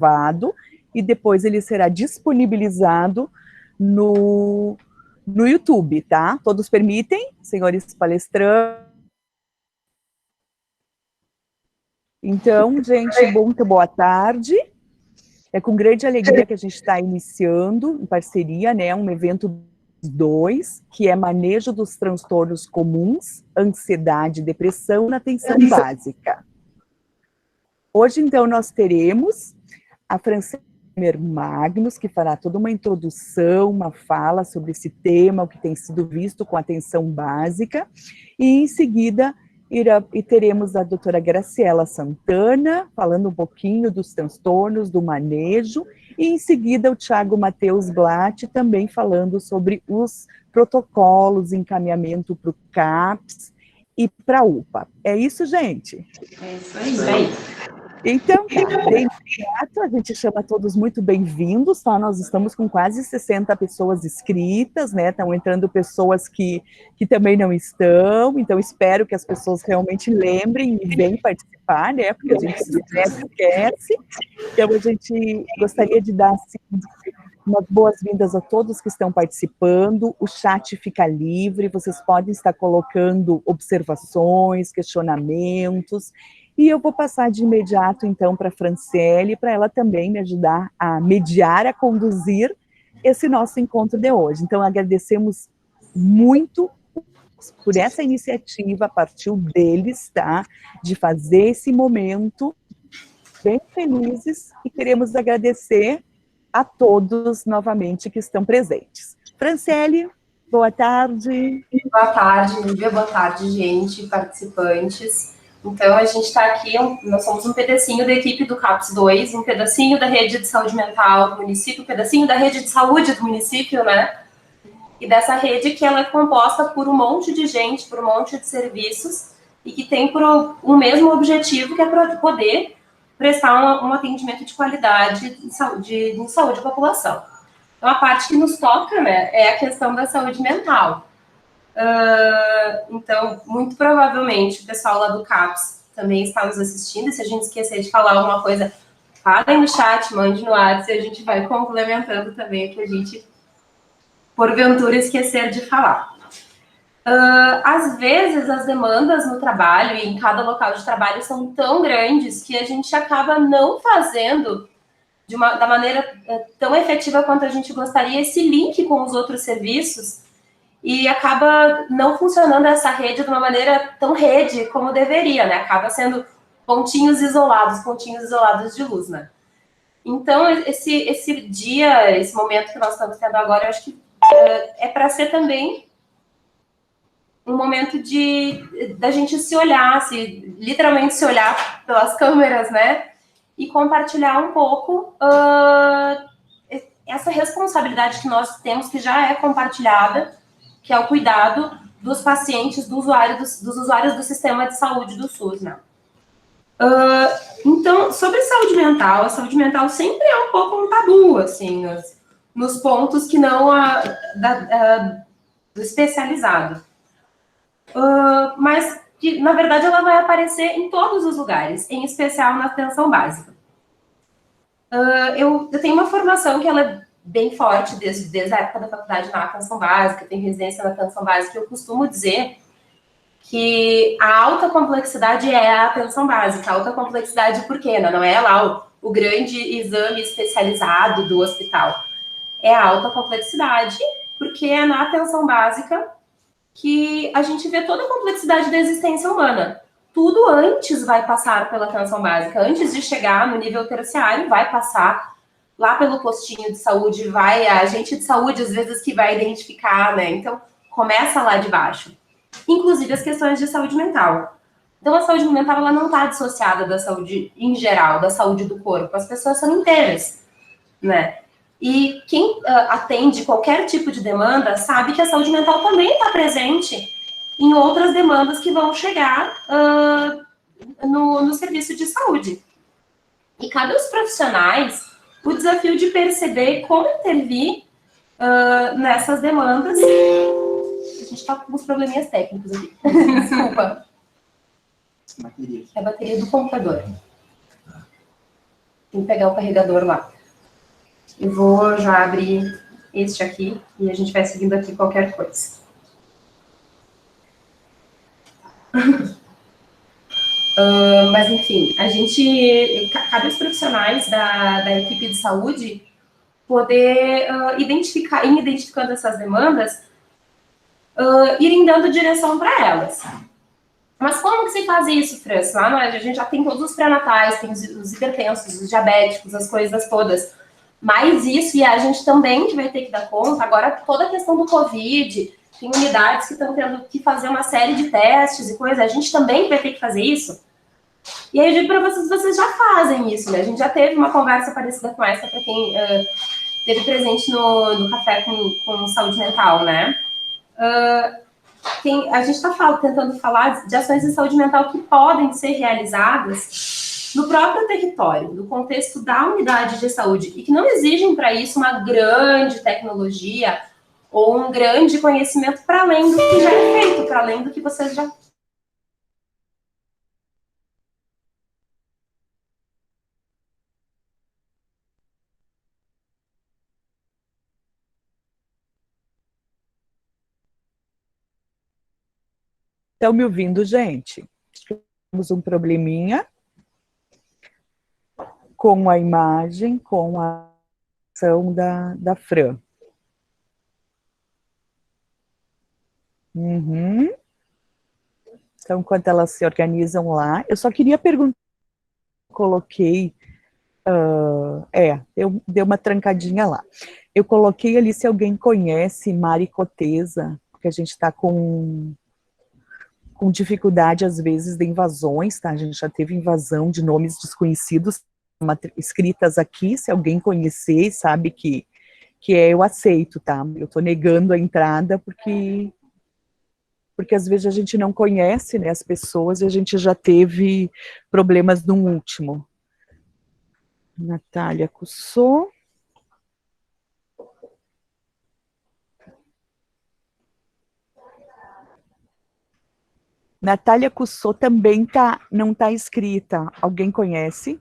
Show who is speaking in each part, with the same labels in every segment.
Speaker 1: gravado e depois ele será disponibilizado no YouTube, tá? Todos permitem, senhores palestrantes? Então, gente, muito boa tarde. É com grande alegria que a gente está iniciando, em parceria, né, um evento 2, que é manejo dos transtornos comuns, ansiedade e depressão na atenção básica. Hoje, então, nós teremos a Francine Magnus, que fará toda uma introdução, uma fala sobre esse tema, o que tem sido visto com atenção básica, e em seguida teremos a doutora Graciela Santana, falando um pouquinho dos transtornos, do manejo, e em seguida o Thiago Matheus Blatt, também falando sobre os protocolos, encaminhamento para o CAPS e para a UPA. É isso, gente?
Speaker 2: É isso aí.
Speaker 1: Então, tá, de imediato, a gente chama todos muito bem-vindos, tá? Nós estamos com quase 60 pessoas inscritas, né? Estão entrando pessoas que também não estão, então espero que as pessoas realmente lembrem e venham participar, né? Porque a gente se esquece. Então, a gente gostaria de dar, assim, umas boas-vindas a todos que estão participando. O chat fica livre, vocês podem estar colocando observações, questionamentos. E eu vou passar de imediato, então, para a Franciele, para ela também me ajudar a mediar, a conduzir esse nosso encontro de hoje. Então, agradecemos muito por essa iniciativa, partiu deles, tá? De fazer esse momento, bem felizes, e queremos agradecer a todos, novamente, que estão presentes. Franciele, boa tarde.
Speaker 2: Boa tarde, Lívia, boa tarde, gente, participantes. Então, a gente está aqui, nós somos um pedacinho da equipe do CAPS 2, um pedacinho da rede de saúde mental do município, um pedacinho da rede de saúde do município, né? E dessa rede que ela é composta por um monte de gente, por um monte de serviços, e que tem o mesmo objetivo, que é para poder prestar um atendimento de qualidade em saúde à população. Então, a parte que nos toca, né, é a questão da saúde mental. Então, muito provavelmente, o pessoal lá do CAPS também está nos assistindo. Se a gente esquecer de falar alguma coisa, falem no chat, mande no WhatsApp, e a gente vai complementando também o que a gente, porventura, esquecer de falar. Às vezes, as demandas no trabalho e em cada local de trabalho são tão grandes que a gente acaba não fazendo da maneira tão efetiva quanto a gente gostaria esse link com os outros serviços, e acaba não funcionando essa rede de uma maneira tão rede como deveria, né? Acaba sendo pontinhos isolados de luz, né? Então, esse dia, esse momento que nós estamos tendo agora, eu acho que é para ser também um momento da gente se olhar, literalmente se olhar pelas câmeras, né? E compartilhar um pouco essa responsabilidade que nós temos, que já é compartilhada, que é o cuidado dos pacientes, dos usuários do sistema de saúde do SUS, né? Então, sobre saúde mental, a saúde mental sempre é um pouco um tabu, assim, nos pontos que não do especializado. Mas, que, na verdade, ela vai aparecer em todos os lugares, em especial na atenção básica. Eu tenho uma formação que ela é bem forte desde a época da faculdade na atenção básica, tenho residência na atenção básica, eu costumo dizer que a alta complexidade é a atenção básica. A alta complexidade por quê? Não é lá o grande exame especializado do hospital. É a alta complexidade porque é na atenção básica que a gente vê toda a complexidade da existência humana. Tudo antes vai passar pela atenção básica. Antes de chegar no nível terciário, vai passar lá pelo postinho de saúde, vai a agente de saúde, às vezes, que vai identificar, né? Então, começa lá de baixo. Inclusive as questões de saúde mental. Então, a saúde mental, ela não está dissociada da saúde em geral, da saúde do corpo. As pessoas são inteiras, né? E quem atende qualquer tipo de demanda sabe que a saúde mental também está presente em outras demandas que vão chegar no serviço de saúde. E cabe aos profissionais o desafio de perceber como intervir nessas demandas. A gente está com uns probleminhas técnicos aqui. Desculpa. É a bateria do computador. Tem que pegar o carregador lá. Eu vou já abrir este aqui e a gente vai seguindo aqui qualquer coisa. Mas, enfim, cabe aos profissionais da equipe de saúde poder identificando essas demandas, irem dando direção para elas. Mas como que se faz isso, França? Lá a gente já tem todos os pré-natais, tem os hipertensos, os diabéticos, as coisas todas. Mas isso, e a gente também vai ter que dar conta, agora toda a questão do Covid, tem unidades que estão tendo que fazer uma série de testes e coisas, a gente também vai ter que fazer isso. E aí eu digo para vocês já fazem isso, né? A gente já teve uma conversa parecida com essa para quem esteve presente no Café com Saúde Mental, né? A gente está tentando falar de ações de saúde mental que podem ser realizadas no próprio território, no contexto da unidade de saúde, e que não exigem para isso uma grande tecnologia ou um grande conhecimento para além do que já é feito, para além do que vocês já...
Speaker 1: Estão me ouvindo, gente? Temos um probleminha com a imagem, com a ação da Fran. Uhum. Então, enquanto elas se organizam lá, eu só queria perguntar, coloquei, deu uma trancadinha lá. Eu coloquei ali se alguém conhece Mari Cotesa, porque a gente está com dificuldade, às vezes, de invasões, tá? A gente já teve invasão de nomes desconhecidos escritas aqui, se alguém conhecer e sabe que eu aceito, tá? Eu tô negando a entrada porque às vezes a gente não conhece, né, as pessoas, e a gente já teve problemas no último. Natália Cussô. Natália Cussô também não está escrita. Alguém conhece?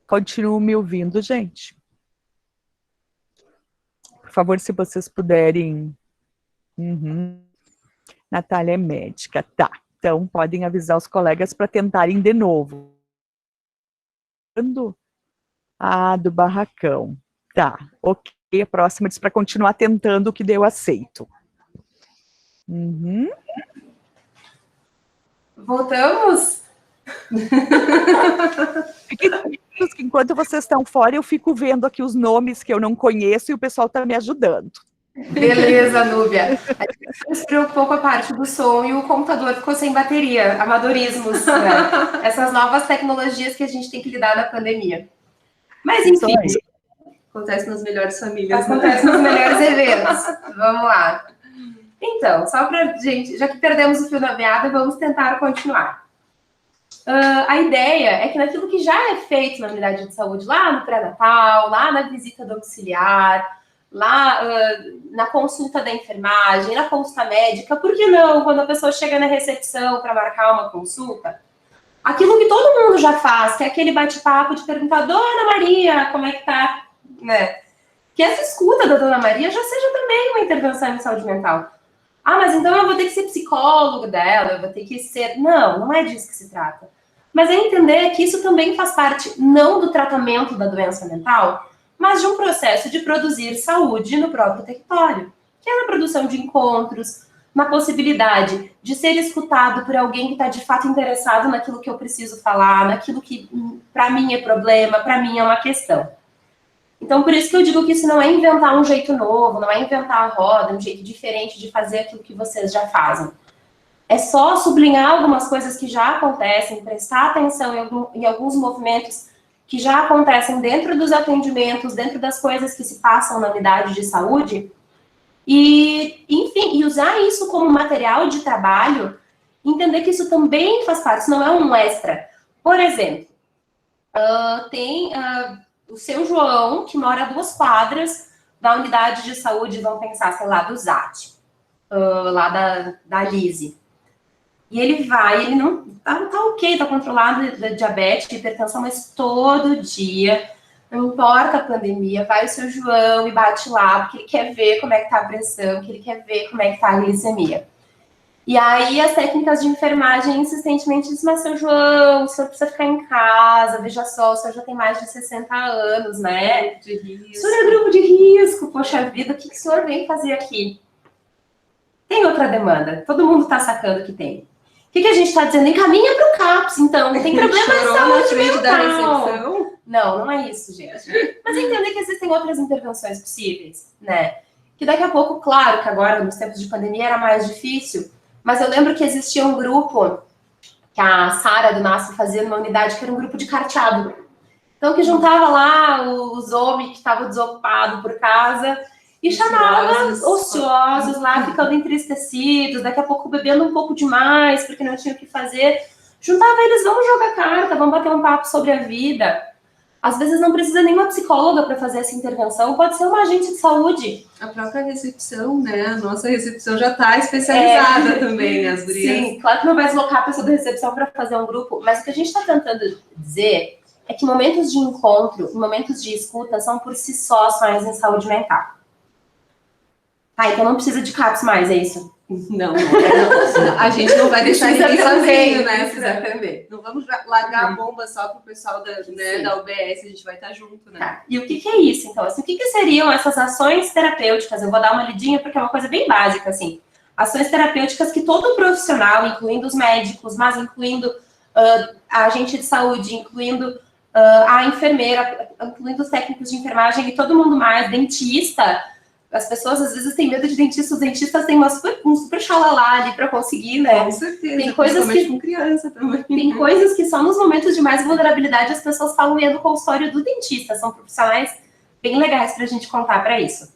Speaker 1: Continuam me ouvindo, gente? Por favor, se vocês puderem... Uhum. Natália é médica, tá. Então, podem avisar os colegas para tentarem de novo. Do barracão. Tá, ok. A próxima diz para continuar tentando, o que deu aceito. Uhum.
Speaker 2: Voltamos?
Speaker 1: Enquanto vocês estão fora, eu fico vendo aqui os nomes que eu não conheço e o pessoal está me ajudando.
Speaker 2: Beleza, Núbia. A gente se preocupou com a parte do som e o computador ficou sem bateria. Amadorismos, né? Essas novas tecnologias que a gente tem que lidar na pandemia. Mas, enfim, acontece nas melhores famílias. Acontece nos melhores eventos. Vamos lá. Então, só para gente, já que perdemos o fio da meada, vamos tentar continuar. A ideia é que naquilo que já é feito na unidade de saúde, lá no pré-natal, lá na visita domiciliar, lá na consulta da enfermagem, na consulta médica, por que não, quando a pessoa chega na recepção para marcar uma consulta, aquilo que todo mundo já faz, que é aquele bate-papo de perguntar, Dona Maria, como é que tá? Né? Que essa escuta da Dona Maria já seja também uma intervenção em saúde mental. Ah, mas então eu vou ter que ser psicólogo dela, eu vou ter que ser... Não, não é disso que se trata. Mas é entender que isso também faz parte, não do tratamento da doença mental, mas de um processo de produzir saúde no próprio território, que é na produção de encontros, na possibilidade de ser escutado por alguém que está de fato interessado naquilo que eu preciso falar, naquilo que para mim é problema, para mim é uma questão. Então, por isso que eu digo que isso não é inventar um jeito novo, não é inventar a roda, um jeito diferente de fazer aquilo que vocês já fazem. É só sublinhar algumas coisas que já acontecem, prestar atenção em alguns movimentos que já acontecem dentro dos atendimentos, dentro das coisas que se passam na unidade de saúde, e, enfim, e usar isso como material de trabalho, entender que isso também faz parte, isso não é um extra. Por exemplo, tem o seu João, que mora a 2 quadras da unidade de saúde, vamos pensar, sei lá, do ZAT, lá da Lise. E ele vai, ele não tá ok, tá controlado da diabetes, de hipertensão, mas todo dia, não importa a pandemia, vai o seu João e bate lá, porque ele quer ver como é que tá a pressão, que ele quer ver como é que tá a glicemia. E aí as técnicas de enfermagem insistentemente dizem, mas seu João, o senhor precisa ficar em casa, veja só, o senhor já tem mais de 60 anos, né?
Speaker 3: De risco.
Speaker 2: O senhor é grupo de risco, poxa vida, o que o senhor vem fazer aqui? Tem outra demanda, todo mundo está sacando que tem. O que a gente está dizendo? Encaminha para o CAPS, então, não tem problema de saúde mental.
Speaker 3: Da recepção.
Speaker 2: Não é isso, gente. Mas entender que existem outras intervenções possíveis, né? Que daqui a pouco, claro que agora, nos tempos de pandemia, era mais difícil, mas eu lembro que existia um grupo que a Sara do NASF fazia numa unidade, que era um grupo de carteado. Então, que juntava lá os homens que estavam desocupados por casa e chamava ociosos lá, ficando entristecidos, daqui a pouco bebendo um pouco demais, porque não tinha o que fazer. Juntava eles, vamos jogar carta, vamos bater um papo sobre a vida. Às vezes não precisa nenhuma psicóloga para fazer essa intervenção, pode ser uma agente de saúde.
Speaker 3: A própria recepção, né? A nossa recepção já está especializada também, né, as gurias?
Speaker 2: Sim, claro que não vai deslocar a pessoa da recepção para fazer um grupo, mas o que a gente está tentando dizer é que momentos de encontro, momentos de escuta são por si só ações em saúde mental. Tá, então não precisa de CAPS mais, é isso?
Speaker 3: Não. A gente não vai deixar ninguém sozinho, né?
Speaker 2: Precisa também.
Speaker 3: Não vamos largar a bomba só pro pessoal da UBS, a gente vai estar junto, né?
Speaker 2: Tá. E o que é isso, então? Assim, o que seriam essas ações terapêuticas? Eu vou dar uma lidinha porque é uma coisa bem básica, assim. Ações terapêuticas que todo profissional, incluindo os médicos, mas incluindo a agente de saúde, incluindo a enfermeira, incluindo os técnicos de enfermagem e todo mundo mais, dentista. As pessoas às vezes têm medo de dentista, os dentistas têm um super xalalá ali para conseguir, né?
Speaker 3: Com certeza,
Speaker 2: tem coisas que
Speaker 3: com criança também.
Speaker 2: Tem coisas que só nos momentos de mais vulnerabilidade as pessoas falam do consultório do dentista, são profissionais bem legais para a gente contar para isso.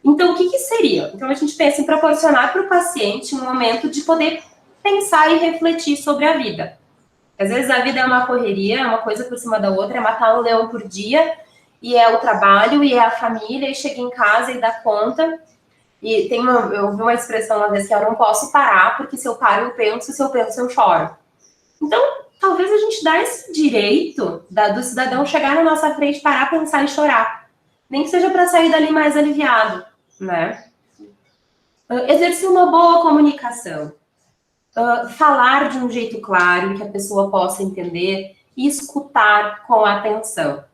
Speaker 2: Então, o que seria? Então, a gente pensa em proporcionar para o paciente um momento de poder pensar e refletir sobre a vida. Às vezes a vida é uma correria, é uma coisa por cima da outra, é matar um leão por dia, e é o trabalho, e é a família, e chega em casa e dá conta. E eu ouvi uma expressão uma vez que eu não posso parar, porque se eu paro eu penso, se eu penso eu choro. Então, talvez a gente dá esse direito do cidadão chegar na nossa frente, parar, pensar e chorar. Nem que seja para sair dali mais aliviado, né? Exercer uma boa comunicação. Falar de um jeito claro, que a pessoa possa entender, e escutar com atenção.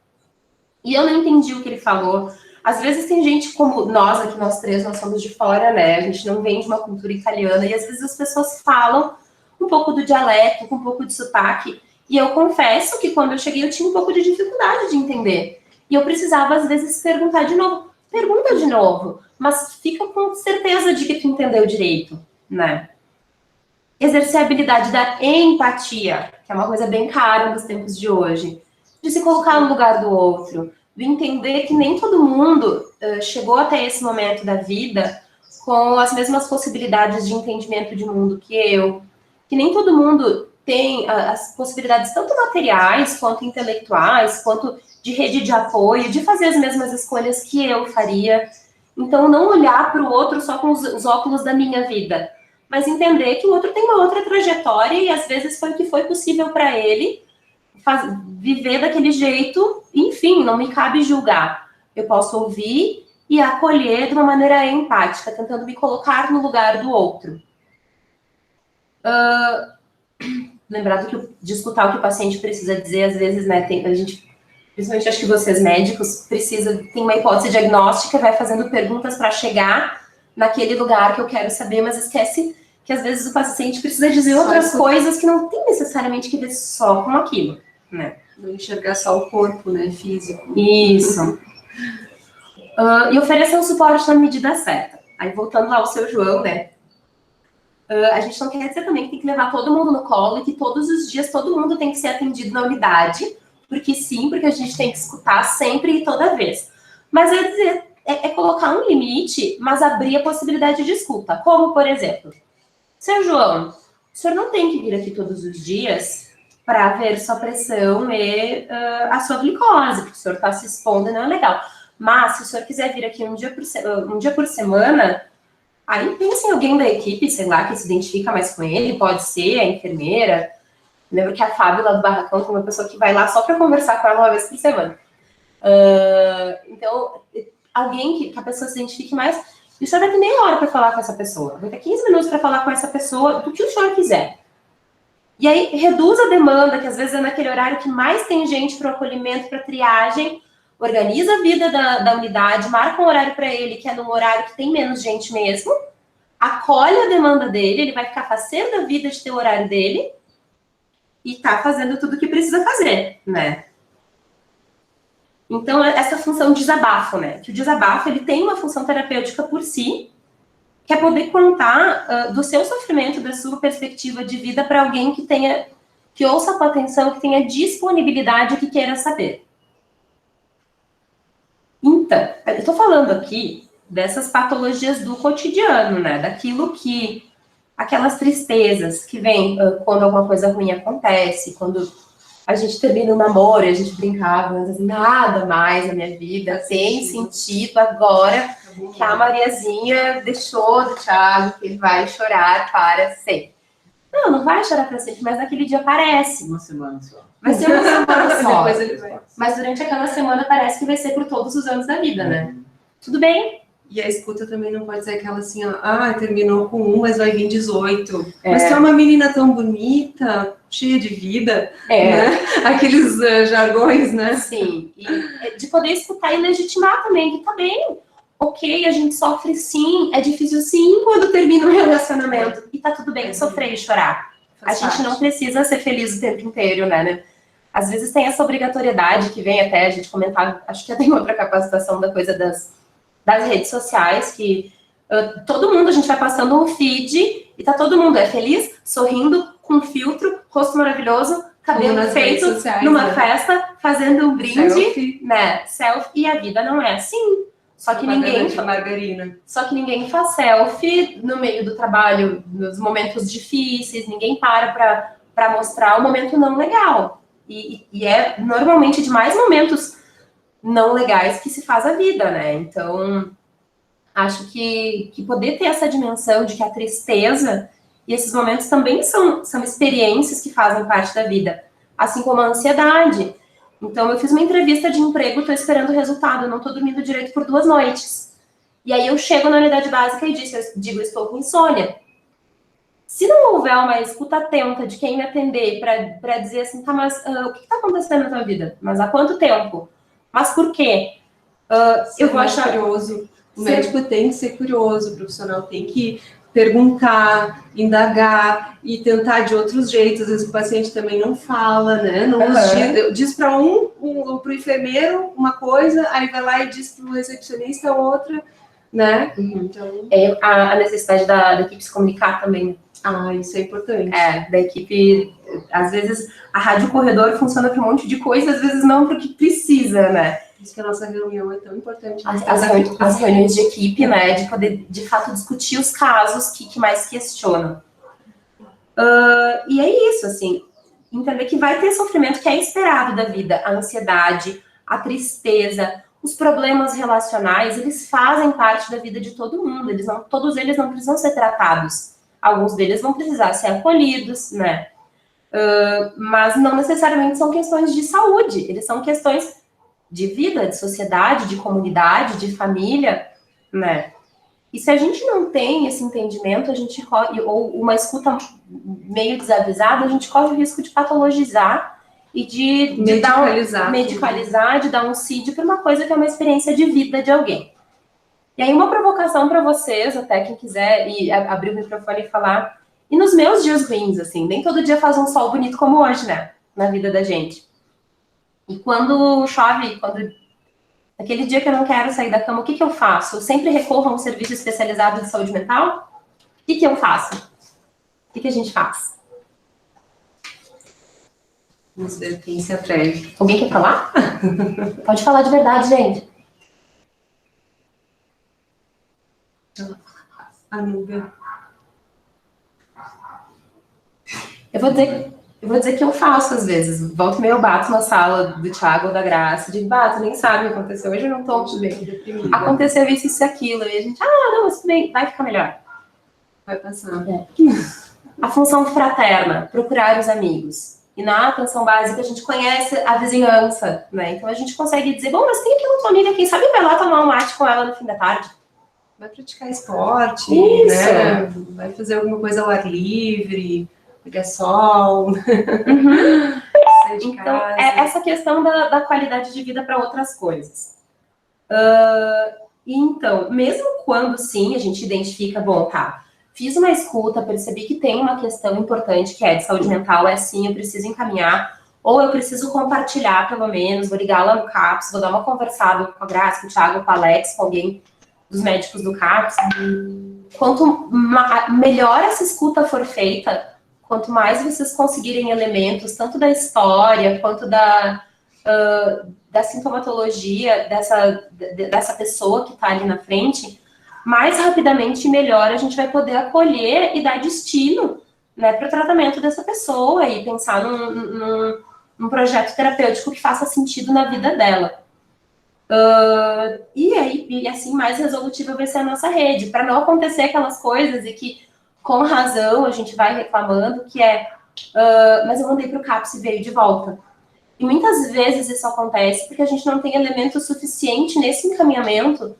Speaker 2: E eu não entendi o que ele falou. Às vezes tem gente como nós, aqui nós três, nós somos de fora, né? A gente não vem de uma cultura italiana, e às vezes as pessoas falam um pouco do dialeto, com um pouco de sotaque. E eu confesso que quando eu cheguei eu tinha um pouco de dificuldade de entender. E eu precisava, às vezes, perguntar de novo. Pergunta de novo, mas fica com certeza de que tu entendeu direito, né? Exercer a habilidade da empatia, que é uma coisa bem cara nos tempos de hoje. De se colocar no lugar do outro, de entender que nem todo mundo chegou até esse momento da vida com as mesmas possibilidades de entendimento de mundo que eu, que nem todo mundo tem as possibilidades tanto materiais, quanto intelectuais, quanto de rede de apoio, de fazer as mesmas escolhas que eu faria. Então, não olhar para o outro só com os óculos da minha vida, mas entender que o outro tem uma outra trajetória e às vezes foi o que foi possível para ele viver daquele jeito, enfim, não me cabe julgar. Eu posso ouvir e acolher de uma maneira empática, tentando me colocar no lugar do outro. Lembrar de escutar o que o paciente precisa dizer, às vezes, né, a gente, principalmente acho que vocês médicos, tem uma hipótese diagnóstica, vai fazendo perguntas para chegar naquele lugar que eu quero saber, mas esquece que às vezes o paciente precisa dizer outras coisas que não tem necessariamente que ver só com aquilo, né?
Speaker 3: Não enxergar só o corpo, né, físico.
Speaker 2: Isso. E oferecer um suporte na medida certa. Aí, voltando lá ao seu João, né? A gente não quer dizer também que tem que levar todo mundo no colo e que todos os dias todo mundo tem que ser atendido na unidade, porque sim, porque a gente tem que escutar sempre e toda vez. Mas é colocar um limite, mas abrir a possibilidade de escuta. Como, por exemplo, seu João, o senhor não tem que vir aqui todos os dias, para ver sua pressão e a sua glicose, porque o senhor está se expondo e não é legal. Mas, se o senhor quiser vir aqui um dia por semana, aí pense em alguém da equipe, sei lá, que se identifica mais com ele, pode ser a enfermeira. Lembro que a Fábio, lá do Barracão, tem uma pessoa que vai lá só para conversar com ela uma vez por semana. Então, alguém que a pessoa se identifique mais, e o senhor vai ter meia hora para falar com essa pessoa, vai ter 15 minutos para falar com essa pessoa do que o senhor quiser. E aí, reduz a demanda, que às vezes é naquele horário que mais tem gente para o acolhimento, para triagem, organiza a vida da unidade, marca um horário para ele, que é num horário que tem menos gente mesmo, acolhe a demanda dele, ele vai ficar faceiro da vida de ter o horário dele, e tá fazendo tudo o que precisa fazer, né? Então, essa função de desabafo, né? Que o desabafo, ele tem uma função terapêutica por si, que é poder contar do seu sofrimento, da sua perspectiva de vida para alguém que ouça com atenção, que tenha disponibilidade, que queira saber. Então, eu estou falando aqui dessas patologias do cotidiano, né? Daquilo que, aquelas tristezas que vêm quando alguma coisa ruim acontece, quando a gente termina um namoro e a gente brincava, mas assim, nada mais na minha vida tem sentido agora que a Mariazinha deixou do Thiago, que ele vai chorar para sempre. Não, não vai chorar para sempre, mas naquele dia parece.
Speaker 3: Uma semana só.
Speaker 2: Vai ser uma semana só.
Speaker 3: Depois ele vai.
Speaker 2: Mas durante aquela semana parece que vai ser por todos os anos da vida, né? Tudo bem.
Speaker 3: E a escuta também não pode ser aquela assim, ó, terminou com 1, mas vai vir 18. Mas tu é uma menina tão bonita, cheia de vida, né? Aqueles jargões, né?
Speaker 2: Sim. E de poder escutar e legitimar também, que tá bem. Ok, a gente sofre sim, é difícil sim quando termina um relacionamento. E tá tudo bem sofrer e chorar. A gente não precisa ser feliz o tempo inteiro, né? Às vezes tem essa obrigatoriedade que vem até a gente comentar, acho que já tem outra capacitação da coisa das redes sociais, que todo mundo, a gente vai passando um feed e tá todo mundo feliz, sorrindo, com filtro, rosto maravilhoso, cabelo feito, sociais, numa festa, fazendo um brinde, selfie. Né? Selfie, e a vida não é assim. Só que ninguém faz selfie no meio do trabalho, nos momentos difíceis, ninguém para mostrar o momento não legal. E é normalmente de mais momentos não legais que se faz a vida, né? Então, acho que poder ter essa dimensão de que a tristeza e esses momentos também são experiências que fazem parte da vida, assim como a ansiedade. Então, eu fiz uma entrevista de emprego, estou esperando o resultado, eu não estou dormindo direito por 2 noites. E aí eu chego na unidade básica e digo, estou com insônia. Se não houver uma escuta atenta de quem me atender para dizer assim, tá, mas o que está acontecendo na tua vida? Mas há quanto tempo? Mas por quê? Eu vou achar
Speaker 3: curioso. O médico tem que ser curioso, o profissional tem que perguntar, indagar e tentar de outros jeitos. Às vezes o paciente também não fala, né? Não diz para pro enfermeiro uma coisa, aí vai lá e diz para o recepcionista outra, né?
Speaker 2: Então, a necessidade da equipe se comunicar também.
Speaker 3: Isso é importante.
Speaker 2: Da equipe, às vezes a rádio corredor funciona para um monte de coisa, às vezes não para o que precisa, né?
Speaker 3: Por isso que a nossa reunião é tão importante.
Speaker 2: As reuniões de equipe, né? De poder, de fato, discutir os casos que mais questionam. E é isso, assim, entender que vai ter sofrimento que é esperado da vida, a ansiedade, a tristeza, os problemas relacionais, eles fazem parte da vida de todo mundo, todos eles não precisam ser tratados, alguns deles vão precisar ser acolhidos, né? Mas não necessariamente são questões de saúde, eles são questões de vida, de sociedade, de comunidade, de família, né? E se a gente não tem esse entendimento, a gente corre, ou uma escuta meio desavisada, a gente corre o risco de patologizar e de medicalizar, de dar um CID para uma coisa que é uma experiência de vida de alguém. E aí uma provocação para vocês, até quem quiser abrir o microfone e falar, e nos meus dias ruins, assim, nem todo dia faz um sol bonito como hoje, né? Na vida da gente. E quando chove, aquele dia que eu não quero sair da cama, o que eu faço? Eu sempre recorro a um serviço especializado de saúde mental? O que eu faço? O que a gente faz?
Speaker 3: Vamos ver quem se atreve.
Speaker 2: Alguém quer falar? Pode falar de verdade, gente.
Speaker 3: A Núbia.
Speaker 2: Eu vou dizer Eu vou dizer que eu faço às vezes. Volta e meia eu bato na sala do Thiago ou da Graça, digo, bato, nem sabe o que aconteceu. Hoje eu não tô muito bem. Aconteceu isso e aquilo. E a gente, não, mas tudo bem, vai ficar melhor.
Speaker 3: Vai passar.
Speaker 2: A função fraterna, procurar os amigos. E na atenção básica a gente conhece a vizinhança, né? Então a gente consegue dizer, bom, mas tem aquela tua amiga aqui, sabe, vai lá tomar um mate com ela no fim da tarde?
Speaker 3: Vai praticar esporte,
Speaker 2: Isso.
Speaker 3: né? Vai fazer alguma coisa ao ar livre, pegar sol. Sair de
Speaker 2: Então,
Speaker 3: casa.
Speaker 2: é essa questão da qualidade de vida para outras coisas. Então, mesmo quando sim, a gente identifica, bom, tá, fiz uma escuta, percebi que tem uma questão importante que é de saúde mental, é sim, eu preciso encaminhar, ou eu preciso compartilhar, pelo menos, vou ligar lá no CAPS, vou dar uma conversada com a Graça, com o Thiago, com o Alex, com alguém dos médicos do CAPS. Quanto melhor essa escuta for feita, quanto mais vocês conseguirem elementos, tanto da história, quanto da sintomatologia dessa pessoa que está ali na frente, mais rapidamente e melhor a gente vai poder acolher e dar destino, né, para o tratamento dessa pessoa e pensar num projeto terapêutico que faça sentido na vida dela. E assim, mais resolutiva vai ser a nossa rede, para não acontecer aquelas coisas e que, com razão, a gente vai reclamando, que mas eu mandei para o CAPS e veio de volta. E muitas vezes isso acontece porque a gente não tem elemento suficiente nesse encaminhamento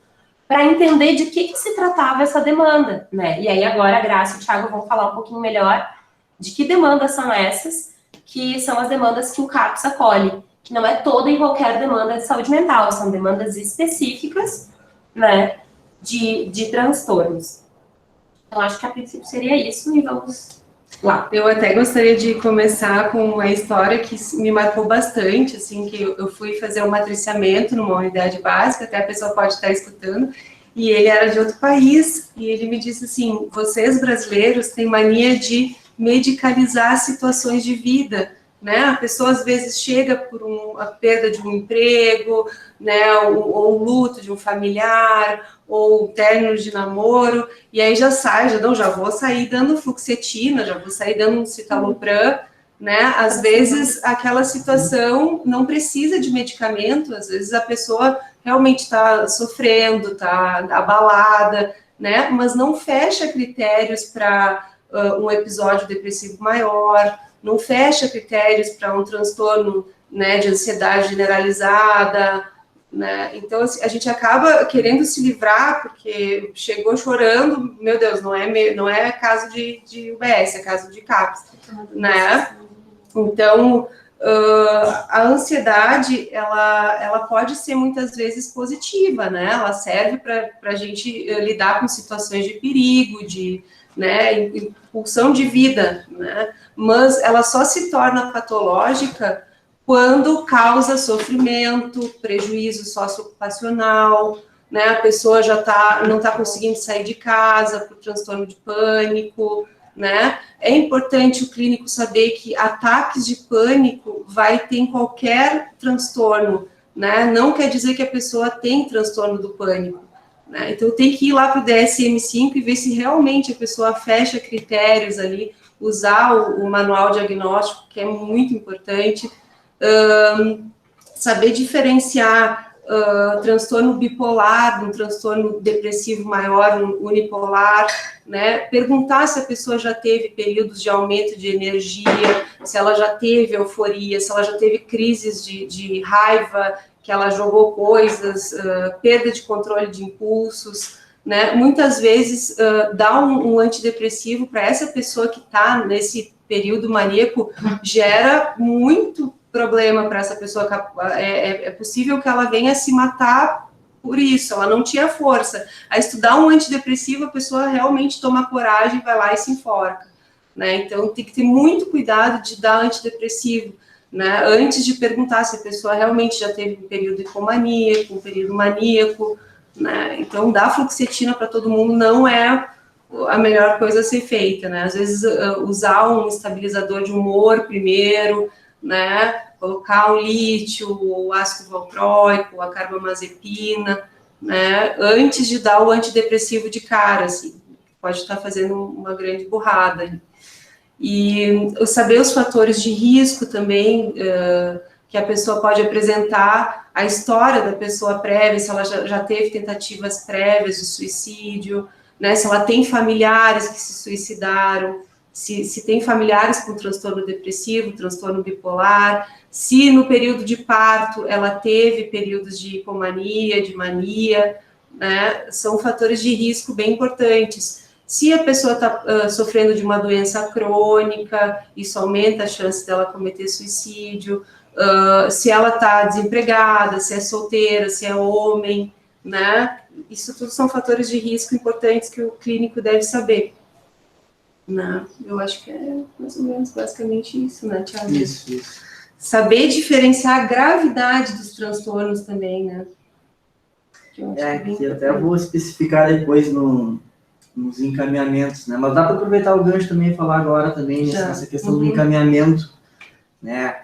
Speaker 2: para entender de que se tratava essa demanda, né? E aí agora a Graça e o Thiago vão falar um pouquinho melhor de que demandas são essas, que são as demandas que o CAPS acolhe, que não é toda e qualquer demanda de saúde mental, são demandas específicas, né, de transtornos. Então, acho que a princípio seria isso e vamos lá.
Speaker 3: Eu até gostaria de começar com uma história que me marcou bastante, assim, que eu fui fazer um matriciamento numa unidade básica, até a pessoa pode estar escutando, e ele era de outro país, e ele me disse assim, vocês brasileiros têm mania de medicalizar situações de vida, né? A pessoa às vezes chega por a perda de um emprego, né? Ou um luto de um familiar, ou um término de namoro, e aí já vou sair dando fluoxetina, já vou sair dando um citalopram, né? Às vezes aquela situação não precisa de medicamento, às vezes a pessoa realmente está sofrendo, está abalada, né? Mas não fecha critérios para um episódio depressivo maior, não fecha critérios para um transtorno, né, de ansiedade generalizada, né? Então a gente acaba querendo se livrar porque chegou chorando, meu Deus, não é caso de UBS, é caso de CAPS, né? Então a ansiedade ela pode ser muitas vezes positiva, né? Ela serve para a gente lidar com situações de perigo, né, impulsão de vida, né? Mas ela só se torna patológica quando causa sofrimento, prejuízo socioocupacional, né? A pessoa não está conseguindo sair de casa por transtorno de pânico, né? É importante o clínico saber que ataques de pânico vai ter em qualquer transtorno, né? Não quer dizer que a pessoa tem transtorno do pânico, né? Então tem que ir lá para o DSM-5 e ver se realmente a pessoa fecha critérios ali, usar o manual diagnóstico, que é muito importante, saber diferenciar transtorno bipolar, um transtorno depressivo maior, um unipolar, né? Perguntar se a pessoa já teve períodos de aumento de energia, se ela já teve euforia, se ela já teve crises de raiva, que ela jogou coisas, perda de controle de impulsos, né? Muitas vezes dar um antidepressivo para essa pessoa que está nesse período maníaco gera muito problema para essa pessoa. É possível que ela venha se matar por isso, ela não tinha força. A estudar um antidepressivo, a pessoa realmente toma coragem, vai lá e se enforca, né? Então tem que ter muito cuidado de dar antidepressivo, né? Antes de perguntar se a pessoa realmente já teve um período hipomaníaco, um período maníaco, né? Então dar fluoxetina para todo mundo não é a melhor coisa a ser feita, né? Às vezes usar um estabilizador de humor primeiro, né? Colocar o lítio, o ácido valproico, a carbamazepina, né? Antes de dar o antidepressivo de cara, assim, pode estar fazendo uma grande burrada. E saber os fatores de risco também, que a pessoa pode apresentar, a história da pessoa prévia, se ela já teve tentativas prévias de suicídio, né, se ela tem familiares que se suicidaram, se tem familiares com transtorno depressivo, transtorno bipolar, se no período de parto ela teve períodos de hipomania, de mania, né, são fatores de risco bem importantes. Se a pessoa está sofrendo de uma doença crônica, isso aumenta a chance dela cometer suicídio, se ela está desempregada, se é solteira, se é homem, né? Isso tudo são fatores de risco importantes que o clínico deve saber. Né? Eu acho que é mais ou menos basicamente isso, né, Thiago?
Speaker 4: Isso.
Speaker 3: Saber diferenciar a gravidade dos transtornos também, né?
Speaker 4: Que até vou especificar depois nos encaminhamentos, né? Mas dá para aproveitar o gancho também e falar agora também nessa questão do encaminhamento, né?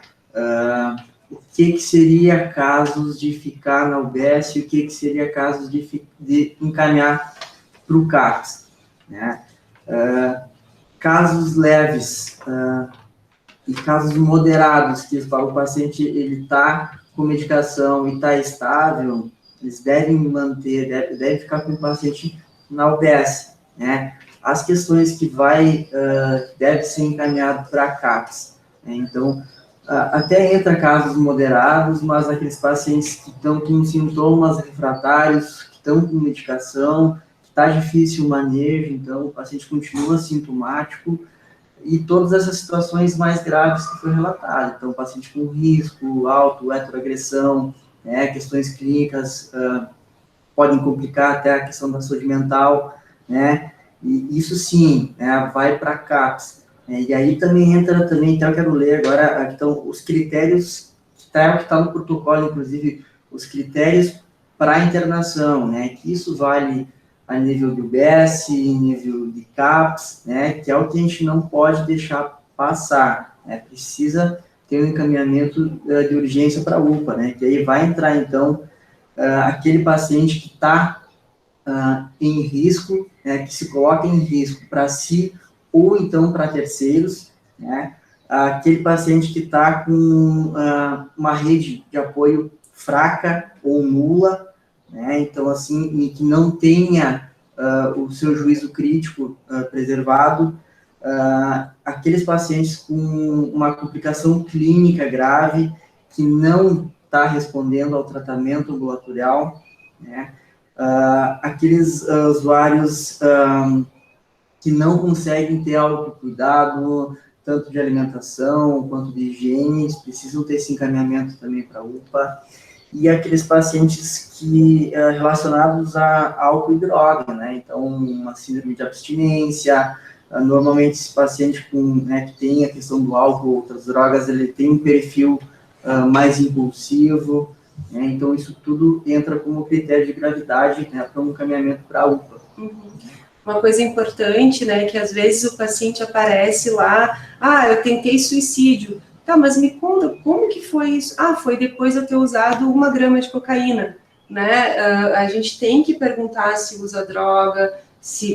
Speaker 4: O que seria casos de ficar na UBS e o que seria casos de encaminhar para o CAPS, né? Casos leves e casos moderados, que o paciente ele está com medicação e está estável, eles devem manter, devem ficar com o paciente na UBS, né? As questões que deve ser encaminhado para a CAPS, né? Então, até entra casos moderados, mas aqueles pacientes que estão com sintomas refratários, que estão com medicação, que está difícil o manejo, então o paciente continua sintomático, e todas essas situações mais graves que foi relatado. Então, paciente com risco alto, heteroagressão, né, questões clínicas podem complicar até a questão da saúde mental, né, e isso sim, né, vai para a CAPS. E aí também entra, então eu quero ler agora, aqui estão os critérios, que está no protocolo, inclusive, os critérios para a internação, né, que isso vale a nível de UBS, nível de CAPS, né, que é o que a gente não pode deixar passar, né, precisa ter um encaminhamento de urgência para a UPA, né, que aí vai entrar, então, aquele paciente que está em risco, né, que se coloca em risco para si ou então para terceiros, né, aquele paciente que está com uma rede de apoio fraca ou nula, né, então, assim, que não tenha o seu juízo crítico preservado, aqueles pacientes com uma complicação clínica grave, que não está respondendo ao tratamento ambulatorial, né, aqueles usuários que não conseguem ter autocuidado, tanto de alimentação quanto de higiene, precisam ter esse encaminhamento também para a UPA, e aqueles pacientes relacionados a álcool e droga, né, então uma síndrome de abstinência, normalmente esse paciente que tem a questão do álcool, outras drogas, ele tem um perfil mais impulsivo, né, então isso tudo entra como critério de gravidade, né, para um encaminhamento para a UPA.
Speaker 3: Uhum. Uma coisa importante, né, que às vezes o paciente aparece lá, eu tentei suicídio. Tá, mas me conta, como que foi isso? Foi depois de eu ter usado 1 grama de cocaína, né? A gente tem que perguntar se usa droga,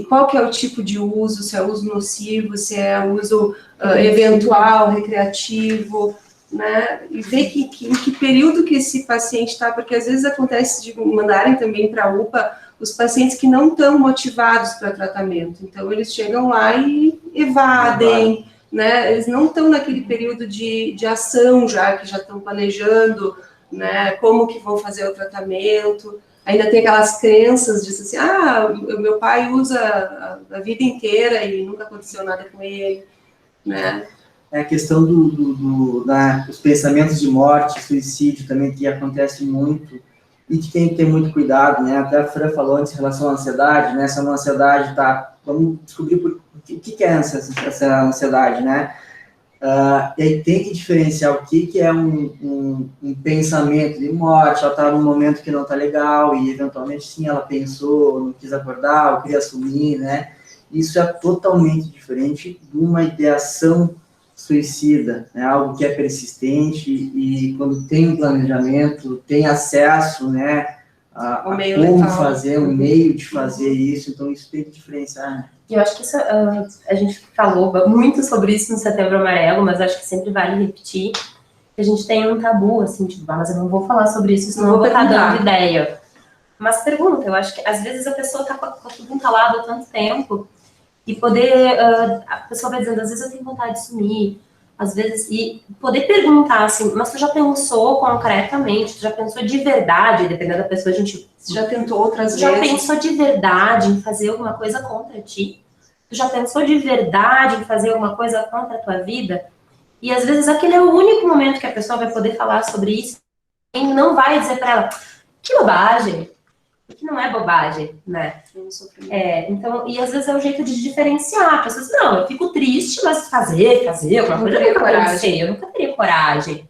Speaker 3: qual que é o tipo de uso, se é uso nocivo, se é uso eventual, recreativo, né? E ver em que período que esse paciente está, porque às vezes acontece de mandarem também para a UPA os pacientes que não estão motivados para tratamento. Então, eles chegam lá e evadem, né? Eles não estão naquele período de ação já, que já estão planejando, né, como que vão fazer o tratamento. Ainda tem aquelas crenças de assim, meu pai usa a vida inteira e nunca aconteceu nada com ele, né?
Speaker 4: É a questão dos pensamentos de morte, suicídio também, que acontece muito, e que tem que ter muito cuidado, né? Até a Fran falou antes em relação à ansiedade, né? Se a ansiedade vamos descobrir o que é essa ansiedade, né? E aí tem que diferenciar o que é um pensamento de morte. Ela está num momento que não está legal e eventualmente sim, ela pensou, não quis acordar, ou queria assumir, né? Isso é totalmente diferente de uma ideação suicida, né? Algo que é persistente e quando tem um planejamento, tem acesso, né, como
Speaker 3: letal.
Speaker 4: fazer, o meio de fazer isso, então isso tem que diferenciar.
Speaker 2: E eu acho que isso, a gente falou muito sobre isso no Setembro Amarelo, mas acho que sempre vale repetir. A gente tem um tabu, assim, tipo, mas eu não vou falar sobre isso, senão eu vou estar dando ideia. Mas pergunta, eu acho que às vezes a pessoa está com tudo entalado há tanto tempo e poder, a pessoa vai dizendo, às vezes eu tenho vontade de sumir, às vezes, e poder perguntar assim, mas tu já pensou concretamente, tu já pensou de verdade, dependendo da pessoa, a gente...
Speaker 3: Você já tentou outras vezes?
Speaker 2: Já pensou de verdade em fazer alguma coisa contra ti? Tu já pensou de verdade em fazer alguma coisa contra a tua vida? E às vezes aquele é o único momento que a pessoa vai poder falar sobre isso e não vai dizer para ela, que bobagem, que não é bobagem, né? Então, e às vezes é o jeito de diferenciar. As pessoas, não, eu fico triste, mas fazer alguma coisa, eu nunca teria coragem.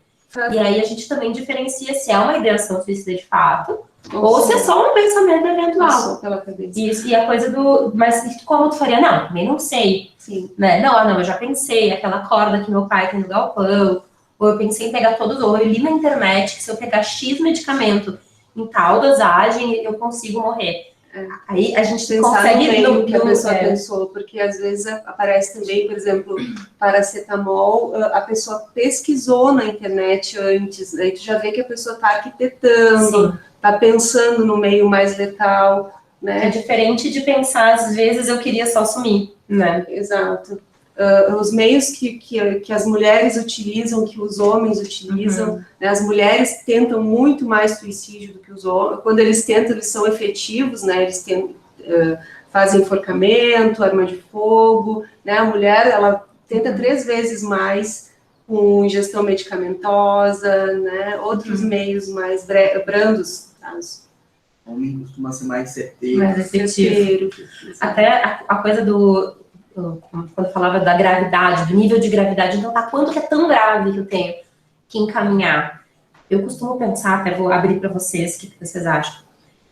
Speaker 2: E aí a gente também diferencia se é uma ideação suicida de fato, ou se é só um pensamento eventual. Isso, e a coisa do... Mas como tu faria? Não, também não sei.
Speaker 3: Sim.
Speaker 2: Né? Não, eu já pensei, aquela corda que meu pai tem no galpão, ou eu pensei em pegar todos, ou eu li na internet que se eu pegar X medicamento em tal dosagem, eu consigo morrer. Aí a gente consegue
Speaker 3: ver o que a pessoa pensou, porque às vezes aparece também, por exemplo, paracetamol, a pessoa pesquisou na internet antes, aí tu já vê que a pessoa está arquitetando, está pensando no meio mais letal, né?
Speaker 2: É diferente de pensar, às vezes eu queria só sumir, né?
Speaker 3: Exato. Os meios que as mulheres utilizam, que os homens utilizam, né? As mulheres tentam muito mais suicídio do que os homens. Quando eles tentam, eles são efetivos, né? Eles fazem enforcamento, arma de fogo, né? A mulher, ela tenta 3 vezes mais com ingestão medicamentosa, né? Outros meios mais brandos, tá?
Speaker 4: O homem costuma ser mais certeiro.
Speaker 2: Mais efetivo. Até a coisa quando falava da gravidade, do nível de gravidade, então tá, quanto que é tão grave que eu tenho que encaminhar? Eu costumo pensar, até vou abrir para vocês, o que vocês acham?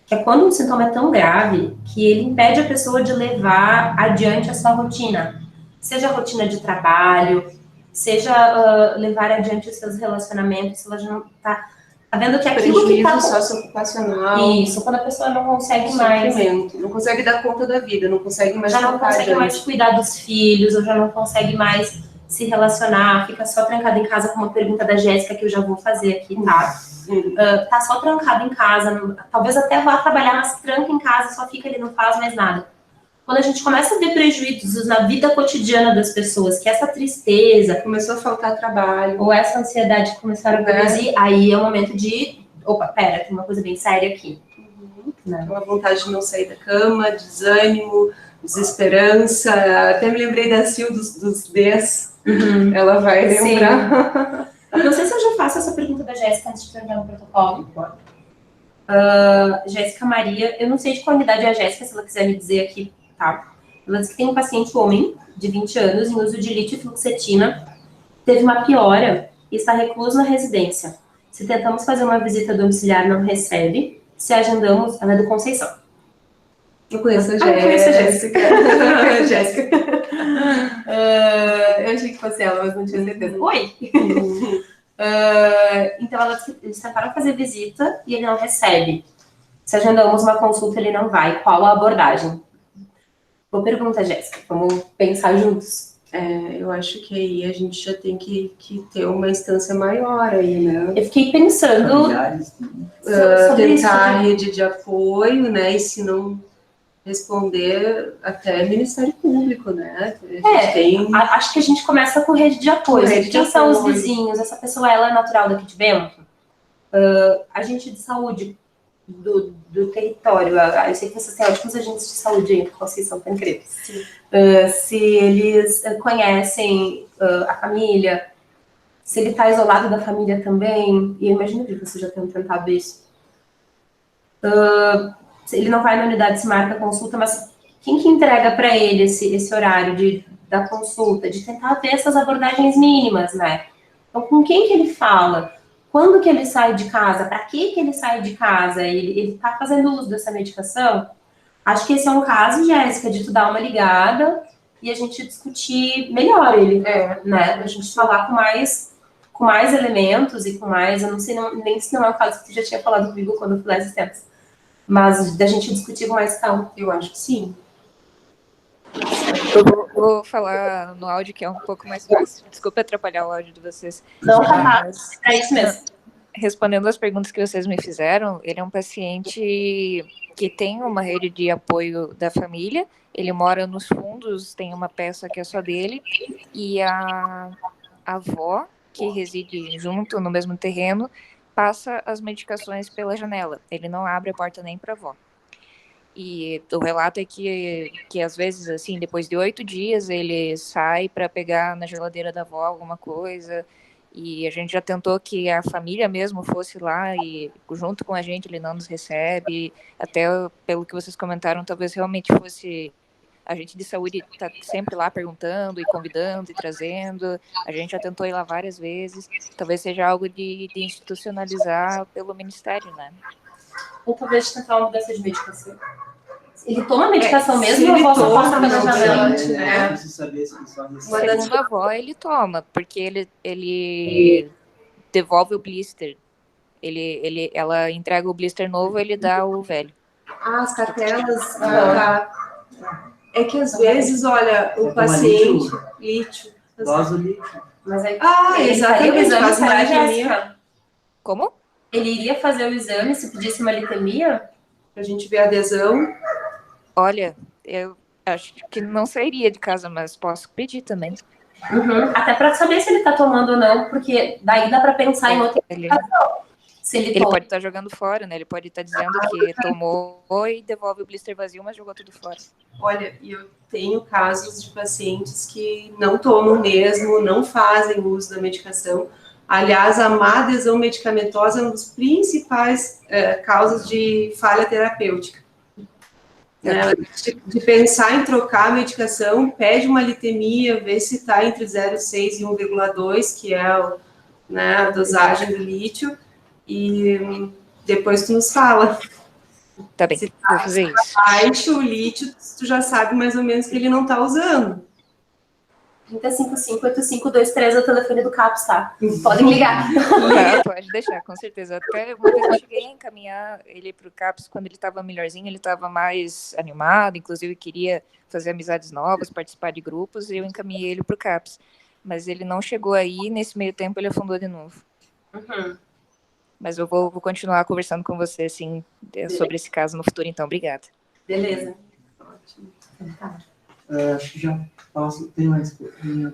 Speaker 2: Que é quando um sintoma é tão grave que ele impede a pessoa de levar adiante a sua rotina. Seja a rotina de trabalho, seja levar adiante os seus relacionamentos, se ela já não tá vendo que aquilo que tá...
Speaker 3: socioocupacional.
Speaker 2: Isso, quando a pessoa não consegue mais...
Speaker 3: Não consegue dar conta da vida, não consegue mais...
Speaker 2: Já não consegue mais cuidar dos filhos, ou já não consegue mais se relacionar, fica só trancada em casa, com uma pergunta da Jéssica que eu já vou fazer aqui, tá? Tá só trancado em casa, talvez até vá trabalhar, mas tranca em casa, só fica ali, não faz mais nada. Quando a gente começa a ver prejuízos na vida cotidiana das pessoas, que essa tristeza...
Speaker 3: Começou a faltar trabalho.
Speaker 2: Ou essa ansiedade que começaram a produzir, aí é o momento de... Opa, pera, tem uma coisa bem séria aqui. Né?
Speaker 3: Uma vontade de não sair da cama, desânimo, desesperança. Até me lembrei da Sil dos Ds. Ela vai lembrar.
Speaker 2: Não sei se eu já faço essa pergunta da Jéssica antes de entrar no protocolo. Jéssica Maria, eu não sei de qual idade é a Jéssica, se ela quiser me dizer aqui, tá? Ela diz que tem um paciente homem, de 20 anos, em uso de litifluxetina, teve uma piora e está recluso na residência. Se tentamos fazer uma visita domiciliar, não recebe. Se agendamos, ela é do Conceição.
Speaker 3: Eu conheço a
Speaker 2: Jéssica.
Speaker 3: Eu conheço a Jéssica.
Speaker 2: Eu achei que fosse ela, mas não tinha certeza. Oi! Então, eles tentaram fazer visita e ele não recebe. Se agendamos uma consulta, ele não vai. Qual a abordagem? Boa pergunta, Jéssica. Vamos pensar juntos.
Speaker 3: Eu acho que aí a gente já tem que ter uma instância maior aí, né?
Speaker 2: Eu fiquei pensando...
Speaker 3: tentar a rede de apoio, né? E se não responder, até Ministério Público, né?
Speaker 2: Acho que a gente começa com rede de apoio. Quem são os vizinhos? Essa pessoa, ela é natural daqui de Bento? Agente de saúde do território. Eu sei que vocês têm ótimos agentes de saúde aí em Conceição, tá incrível. Se eles conhecem a família, se ele está isolado da família também, e eu imagino que vocês já tenham tentado isso. Se ele não vai na unidade, se marca a consulta, mas quem que entrega para ele esse horário da consulta, de tentar ver essas abordagens mínimas, né? Então, com quem que ele fala? Quando que ele sai de casa? Para que ele sai de casa? Ele está fazendo uso dessa medicação? Acho que esse é um caso, Jéssica, de tu dar uma ligada e a gente discutir melhor ele, né? A gente falar com mais elementos e com mais... Eu não sei nem se não é o caso que tu já tinha falado comigo quando eu fui lá esses tempos. Mas da gente discutir com mais calma, eu acho que sim.
Speaker 5: Eu vou falar no áudio, que é um pouco mais fácil. Desculpa atrapalhar o áudio de vocês.
Speaker 2: Não, mas é isso mesmo.
Speaker 5: Respondendo as perguntas que vocês me fizeram, ele é um paciente que tem uma rede de apoio da família, ele mora nos fundos, tem uma peça que é só dele, e a avó, que reside junto no mesmo terreno, passa as medicações pela janela. Ele não abre a porta nem para a avó. E o relato é que às vezes, assim, depois de 8 dias, ele sai para pegar na geladeira da avó alguma coisa, e a gente já tentou que a família mesmo fosse lá, e junto com a gente ele não nos recebe, até pelo que vocês comentaram, talvez realmente fosse a gente de saúde tá sempre lá perguntando e convidando e trazendo, a gente já tentou ir lá várias vezes, talvez seja algo de institucionalizar pelo Ministério, né?
Speaker 2: Ou talvez tentar uma mudança de medicação. Ele toma medicação mesmo
Speaker 3: se
Speaker 2: ou
Speaker 3: ele
Speaker 2: a avó passa
Speaker 3: toma,
Speaker 2: pela
Speaker 3: não
Speaker 2: janela?
Speaker 3: sei,
Speaker 4: Eu preciso saber se ele só recebe.
Speaker 5: Segundo a avó, ele toma, porque ele devolve o blister. Ela entrega o blister novo, ele dá o velho.
Speaker 3: Ah, as cartelas. Tá. É que às vezes, olha, o paciente. Lítio.
Speaker 4: Dose lítio.
Speaker 2: Mas aí,
Speaker 3: Exatamente.
Speaker 2: faria o exame,
Speaker 3: Faz uma
Speaker 2: será,
Speaker 3: litemia.
Speaker 2: Jéssica?
Speaker 5: Como?
Speaker 2: Ele iria fazer o exame se pedisse uma litemia?
Speaker 3: Pra gente ver a adesão.
Speaker 5: Olha, eu acho que não sairia de casa, mas posso pedir também.
Speaker 2: Uhum. Até para saber se ele tá tomando ou não, porque daí dá para pensar em outra
Speaker 5: Ele
Speaker 2: se ele
Speaker 5: pode estar jogando fora, né? Ele pode estar dizendo que tomou e devolve o blister vazio, mas jogou tudo fora.
Speaker 3: Olha, eu tenho casos de pacientes que não tomam mesmo, não fazem uso da medicação. Aliás, a má adesão medicamentosa é uma das principais causas de falha terapêutica. Né? De pensar em trocar a medicação, pede uma litemia, vê se está entre 0,6 e 1,2, que é a dosagem do lítio, e depois tu nos fala.
Speaker 5: Tá bem, vou fazer isso.
Speaker 3: Baixo o lítio, tu já sabe mais ou menos que ele não está usando.
Speaker 2: 3055-8523 é o telefone do CAPS, tá? Podem ligar.
Speaker 5: Pode deixar, com certeza. Até uma vez eu cheguei a encaminhar ele para o CAPS quando ele estava melhorzinho, ele estava mais animado, inclusive queria fazer amizades novas, participar de grupos, e eu encaminhei ele para o CAPS. Mas ele não chegou aí, nesse meio tempo ele afundou de novo.
Speaker 2: Uhum.
Speaker 5: Mas eu vou continuar conversando com você, assim, sobre esse caso no futuro, então. Obrigada.
Speaker 2: Beleza. Ótimo. Tá.
Speaker 4: Acho que já posso. Tem mais.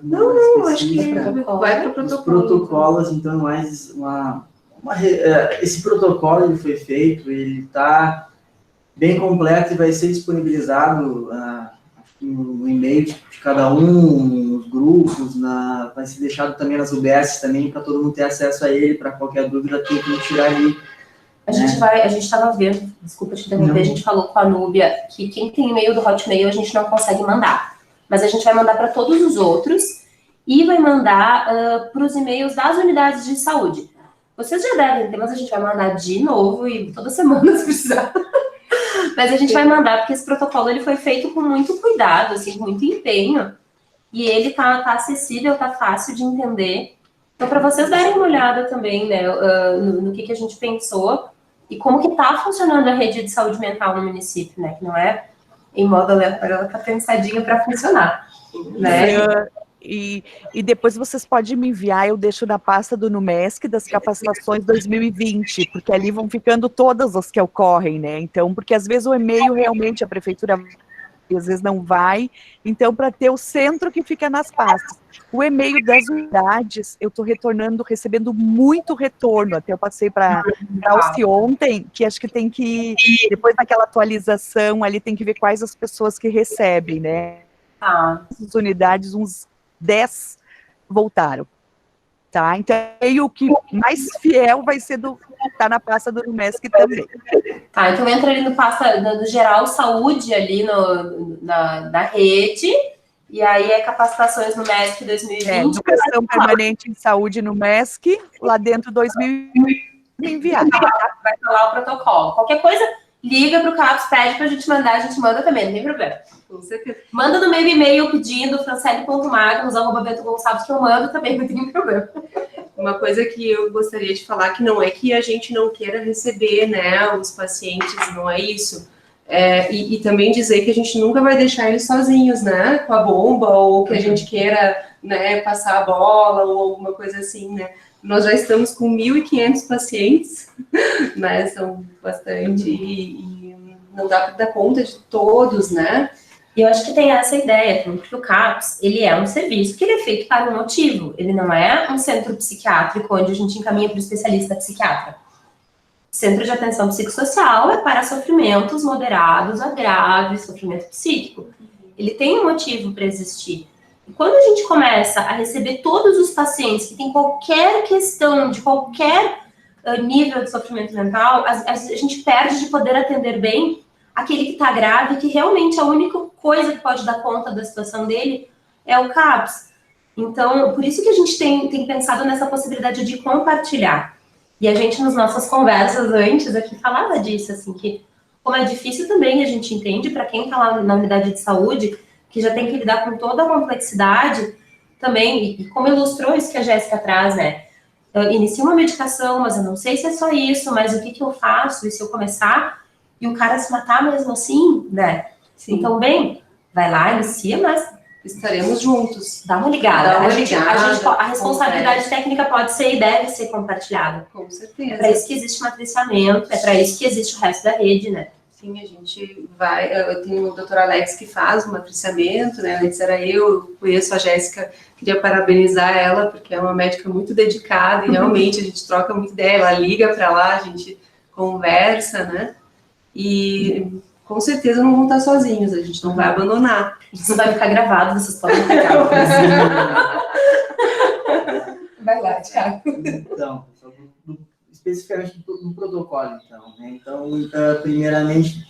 Speaker 3: Não, acho que vai para o
Speaker 4: Os
Speaker 3: protocolo.
Speaker 4: protocolos, então, mais esse protocolo ele foi feito, ele está bem completo e vai ser disponibilizado no e-mail de cada um, nos grupos, vai ser deixado também nas UBS também, para todo mundo ter acesso a ele, para qualquer dúvida tem que tirar ali.
Speaker 2: A gente estava vendo, desculpa te interromper, a gente falou com a Núbia que quem tem e-mail do Hotmail a gente não consegue mandar, mas a gente vai mandar para todos os outros e vai mandar para os e-mails das unidades de saúde. Vocês já devem ter, mas a gente vai mandar de novo e toda semana se precisar. Mas a gente vai mandar porque esse protocolo ele foi feito com muito cuidado, assim, com muito empenho, e ele tá acessível, tá fácil de entender. Então, para vocês darem uma olhada também, né, no que a gente pensou e como que tá funcionando a rede de saúde mental no município, né, que não é em modo aleatório, ela tá pensadinha para funcionar, né?
Speaker 1: E depois vocês podem me enviar, eu deixo na pasta do NUMESC das capacitações 2020, porque ali vão ficando todas as que ocorrem, né? Então, porque às vezes o e-mail realmente a prefeitura às vezes não vai, então para ter o centro que fica nas pastas. O e-mail das unidades, eu estou recebendo muito retorno, até eu passei para a Alci ontem, que acho que tem que, depois daquela atualização ali, tem que ver quais as pessoas que recebem, né? As unidades, uns 10 voltaram, tá? Então, o que mais fiel vai ser tá na pasta do NUMESC também.
Speaker 2: Tá, então entra ali no pasta do geral saúde ali na rede, e aí é capacitações no MESC 2020.
Speaker 1: Educação permanente em saúde no MESC, lá dentro 2020 enviar.
Speaker 2: Vai falar o protocolo. Qualquer coisa, liga para o CAPS, pede para a gente mandar, a gente manda também, não tem problema.
Speaker 3: Com certeza.
Speaker 2: Manda no meu e-mail pedindo francele.magnus@betogonçalves que eu mando também, não tem problema.
Speaker 3: Uma coisa que eu gostaria de falar, que não é que a gente não queira receber, né, os pacientes, não é isso. E também dizer que a gente nunca vai deixar eles sozinhos, né, com a bomba, ou que a gente queira, né, passar a bola, ou alguma coisa assim, né. Nós já estamos com 1.500 pacientes, né, são bastante, e não dá para dar conta de todos, né.
Speaker 2: E eu acho que tem essa ideia, porque o CAPS, ele é um serviço que ele é feito para um motivo. Ele não é um centro psiquiátrico onde a gente encaminha para o especialista psiquiatra. Centro de atenção psicossocial é para sofrimentos moderados a graves, sofrimento psíquico. Ele tem um motivo para existir. E quando a gente começa a receber todos os pacientes que têm qualquer questão, de qualquer nível de sofrimento mental, a gente perde de poder atender bem aquele que está grave, que realmente a única coisa que pode dar conta da situação dele é o CAPS. Então, por isso que a gente tem pensado nessa possibilidade de compartilhar. E a gente, nas nossas conversas antes aqui, falava disso, assim, que como é difícil também, a gente entende, para quem está lá na unidade de saúde, que já tem que lidar com toda a complexidade também, e como ilustrou isso que a Jéssica traz, né? Eu inicio uma medicação, mas eu não sei se é só isso, mas o que eu faço? E se eu começar e o cara se matar mesmo assim, né?
Speaker 3: Sim.
Speaker 2: Então, bem, vai lá, inicia, mas
Speaker 3: estaremos juntos.
Speaker 2: dá uma ligada.
Speaker 3: Dá uma
Speaker 2: ligada, a responsabilidade técnica pode ser e deve ser compartilhada.
Speaker 3: Com certeza.
Speaker 2: É para isso que existe o matriciamento, é para isso que existe o resto da rede, né?
Speaker 3: Sim, a gente vai... Eu tenho o Dr. Alex que faz o matriciamento, né? Antes era eu conheço a Jéssica, queria parabenizar ela, porque é uma médica muito dedicada e realmente a gente troca muita ideia, ela liga para lá, a gente conversa, né? E com certeza não vão estar sozinhos, a gente não vai abandonar.
Speaker 2: Isso vai ficar gravado, vocês podem pegar. Vai lá, Thiago.
Speaker 4: Então, especificamente do protocolo, então, né? Então, primeiramente,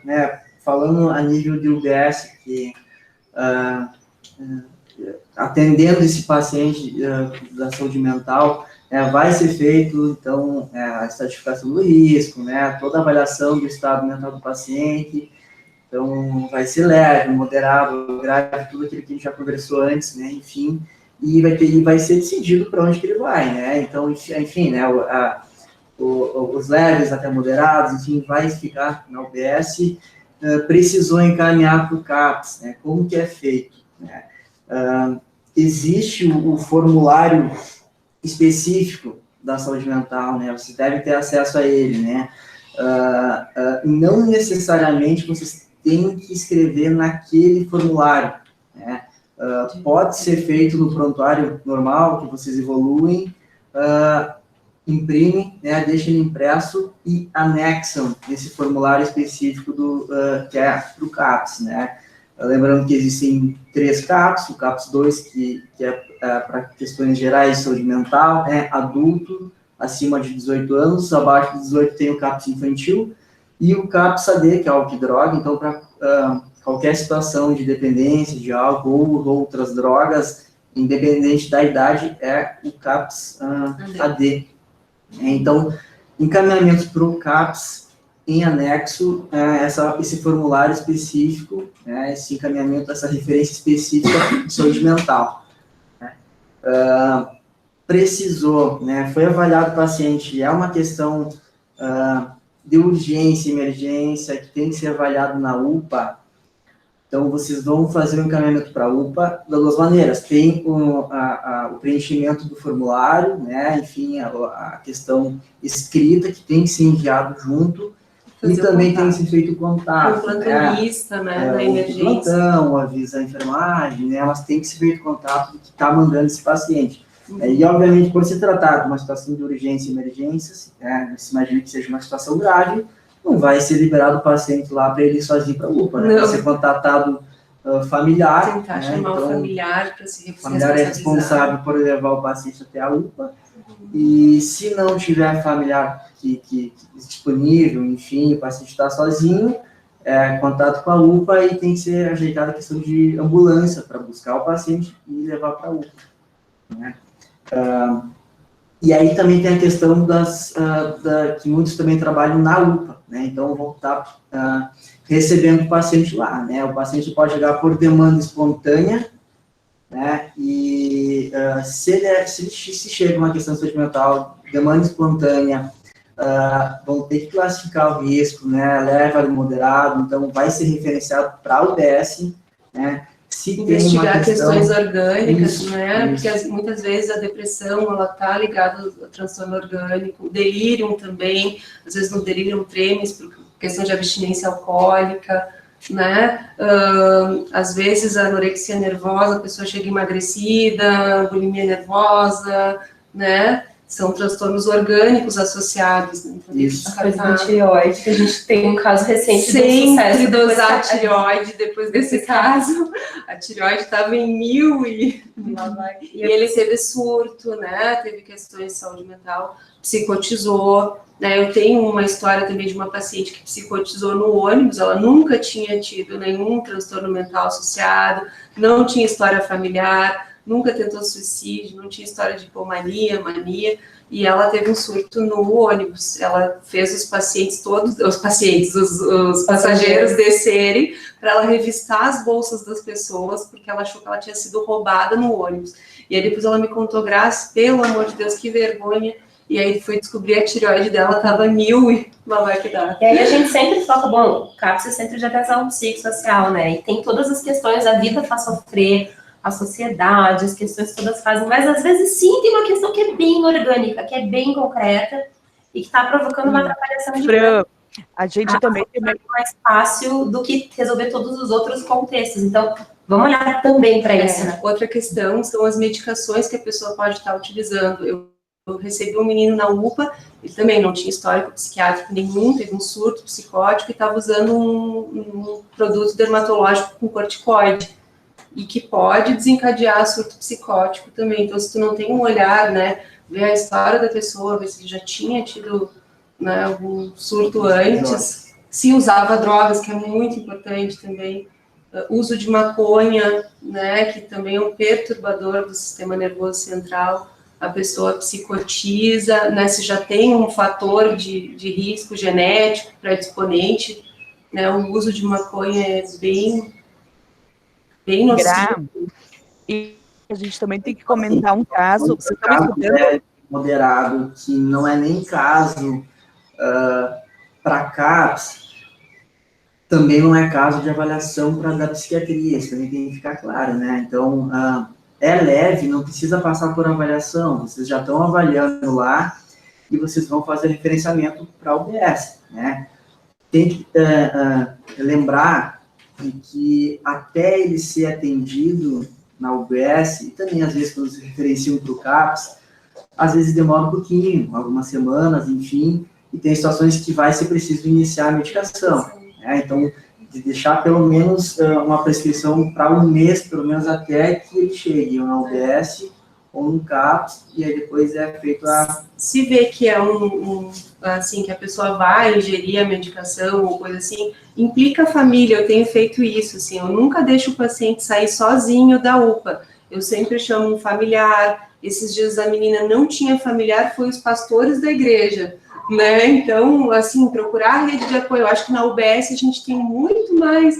Speaker 4: né, falando a nível de UBS, que atendendo esse paciente da saúde mental, vai ser feito, então, a estratificação do risco, né, toda a avaliação do estado mental do paciente, então, vai ser leve, moderado, grave, tudo aquilo que a gente já conversou antes, né, enfim, e vai ser decidido para onde que ele vai, né, então, enfim, né, os leves até moderados, enfim, vai ficar na UBS, precisou encaminhar para o CAPS, né, como que é feito, né, existe o formulário específico da saúde mental, né? Vocês devem ter acesso a ele, né? Não necessariamente vocês têm que escrever naquele formulário, né? Pode ser feito no prontuário normal, que vocês evoluem, imprimem, né? Deixam ele impresso e anexam esse formulário específico que é para o CAPS, né? Lembrando que existem 3 CAPS, o CAPS 2, que é para questões gerais de saúde mental, adulto, acima de 18 anos, abaixo de 18 tem o CAPS infantil, e o CAPS AD, que é álcool e droga, então para qualquer situação de dependência de álcool ou outras drogas, independente da idade, é o CAPS AD. Então, encaminhamentos para o CAPS, em anexo, esse formulário específico, esse encaminhamento, essa referência específica de saúde mental. Precisou, foi avaliado o paciente, é uma questão de urgência, emergência, que tem que ser avaliado na UPA, então vocês vão fazer o encaminhamento para a UPA das 2 maneiras, tem o preenchimento do formulário, enfim, a questão escrita, que tem que ser enviado junto, e também tem que ser feito o contato.
Speaker 3: O plantonista, da emergência.
Speaker 4: O plantão, avisa a enfermagem, elas têm que ser feito contato do que está mandando esse paciente. E, obviamente, por se tratar de uma situação de urgência e emergência, se imagina que seja uma situação grave, não vai ser liberado o paciente lá para ele ir sozinho para a UPA, né? Vai ser contatado familiar.
Speaker 3: Tentar chamar o familiar para se responsabilizar.
Speaker 4: O familiar é responsável por levar o paciente até a UPA. E se não tiver familiar que disponível, enfim, o paciente está sozinho, contato com a UPA e tem que ser ajeitada a questão de ambulância para buscar o paciente e levar para a UPA. Né? E aí também tem a questão que muitos também trabalham na UPA, né? Então vão estar recebendo o paciente lá, né? O paciente pode chegar por demanda espontânea, né? E se chega uma questão de saúde mental, demanda espontânea, vão ter que classificar o risco, né? Leve a moderado, então vai ser referenciado para a UBS, né? Se
Speaker 3: Investigar
Speaker 4: tem uma questão,
Speaker 3: questões orgânicas,
Speaker 4: isso,
Speaker 3: né?
Speaker 4: isso.
Speaker 3: Porque muitas vezes a depressão, ela tá ligada ao transtorno orgânico, o delírio também, às vezes no delírio tremes, por questão de abstinência alcoólica, né? Às vezes a anorexia nervosa, a pessoa chega emagrecida, bulimia nervosa, né? São transtornos orgânicos associados, né? Então,
Speaker 4: isso.
Speaker 2: A coisa da tireoide, que a gente tem um caso recente do
Speaker 3: sempre
Speaker 2: sucesso.
Speaker 3: dosar a tireoide depois desse caso. A tireoide estava em 1000 e lá vai. E ele teve surto, né? Teve questões de saúde mental, psicotizou. Né? Eu tenho uma história também de uma paciente que psicotizou no ônibus, ela nunca tinha tido nenhum transtorno mental associado, não tinha história familiar, nunca tentou suicídio, não tinha história de hipomania, mania, e ela teve um surto no ônibus. Ela fez os pacientes todos, os passageiros descerem para ela revistar as bolsas das pessoas, porque ela achou que ela tinha sido roubada no ônibus. E aí depois ela me contou, Graça, pelo amor de Deus, que vergonha. E aí foi descobrir a tireoide dela estava 1000 e lá vai que dá.
Speaker 2: E aí a gente sempre foca, bom, o CAPS é Centro de Atenção Psicossocial, né? E tem todas as questões, a vida faz sofrer, a sociedade, as questões todas fazem, mas às vezes sim tem uma questão que é bem orgânica, que é bem concreta e que está provocando uma atrapalhação de vida.
Speaker 1: A gente também tem
Speaker 2: mais fácil do que resolver todos os outros contextos. Então, vamos olhar também para isso, né?
Speaker 3: Outra questão são as medicações que a pessoa pode estar utilizando. Eu recebi um menino na UPA, ele também não tinha histórico psiquiátrico nenhum, teve um surto psicótico e estava usando um produto dermatológico com corticoide. E que pode desencadear surto psicótico também. Então, se tu não tem um olhar, né, ver a história da pessoa, ver se ele já tinha tido, né, algum surto antes, se usava drogas, que é muito importante também, uso de maconha, né, que também é um perturbador do sistema nervoso central, a pessoa psicotiza, né, se já tem um fator de risco genético predisponente, né, o uso de maconha é bem nocivo.
Speaker 1: E a gente também tem que comentar um caso. Você está
Speaker 4: caso
Speaker 1: estudando
Speaker 4: moderado, que não é nem caso para CAPS, também não é caso de avaliação da psiquiatria, isso também tem que ficar claro, né? Então, é leve, não precisa passar por avaliação, vocês já estão avaliando lá e vocês vão fazer referenciamento para o UBS, né? Tem que lembrar que até ele ser atendido na UBS, e também às vezes quando se referenciam para o CAPS, às vezes demora um pouquinho, algumas semanas, enfim, e tem situações que vai ser preciso iniciar a medicação, né? Então, de deixar pelo menos uma prescrição para um mês, pelo menos até que ele chegue na UBS ou no CAPS, e aí depois é feito a...
Speaker 3: Se vê que é assim, que a pessoa vai ingerir a medicação ou coisa assim, implica a família. Eu tenho feito isso, assim, eu nunca deixo o paciente sair sozinho da UPA, eu sempre chamo um familiar. Esses dias a menina não tinha familiar, foi os pastores da igreja, né? Então, assim, procurar a rede de apoio. Eu acho que na UBS a gente tem muito mais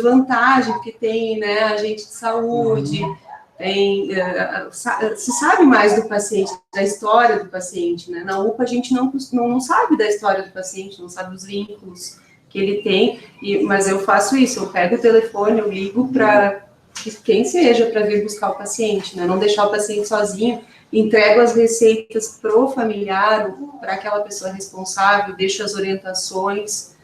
Speaker 3: vantagem, porque tem, né, agente de saúde, se sabe mais do paciente, da história do paciente, né? Na UPA a gente não sabe da história do paciente, não sabe os vínculos que ele tem, mas eu faço isso, eu pego o telefone, eu ligo para quem seja para vir buscar o paciente, né? Não deixar o paciente sozinho, entrego as receitas pro familiar, para aquela pessoa responsável, deixo as orientações,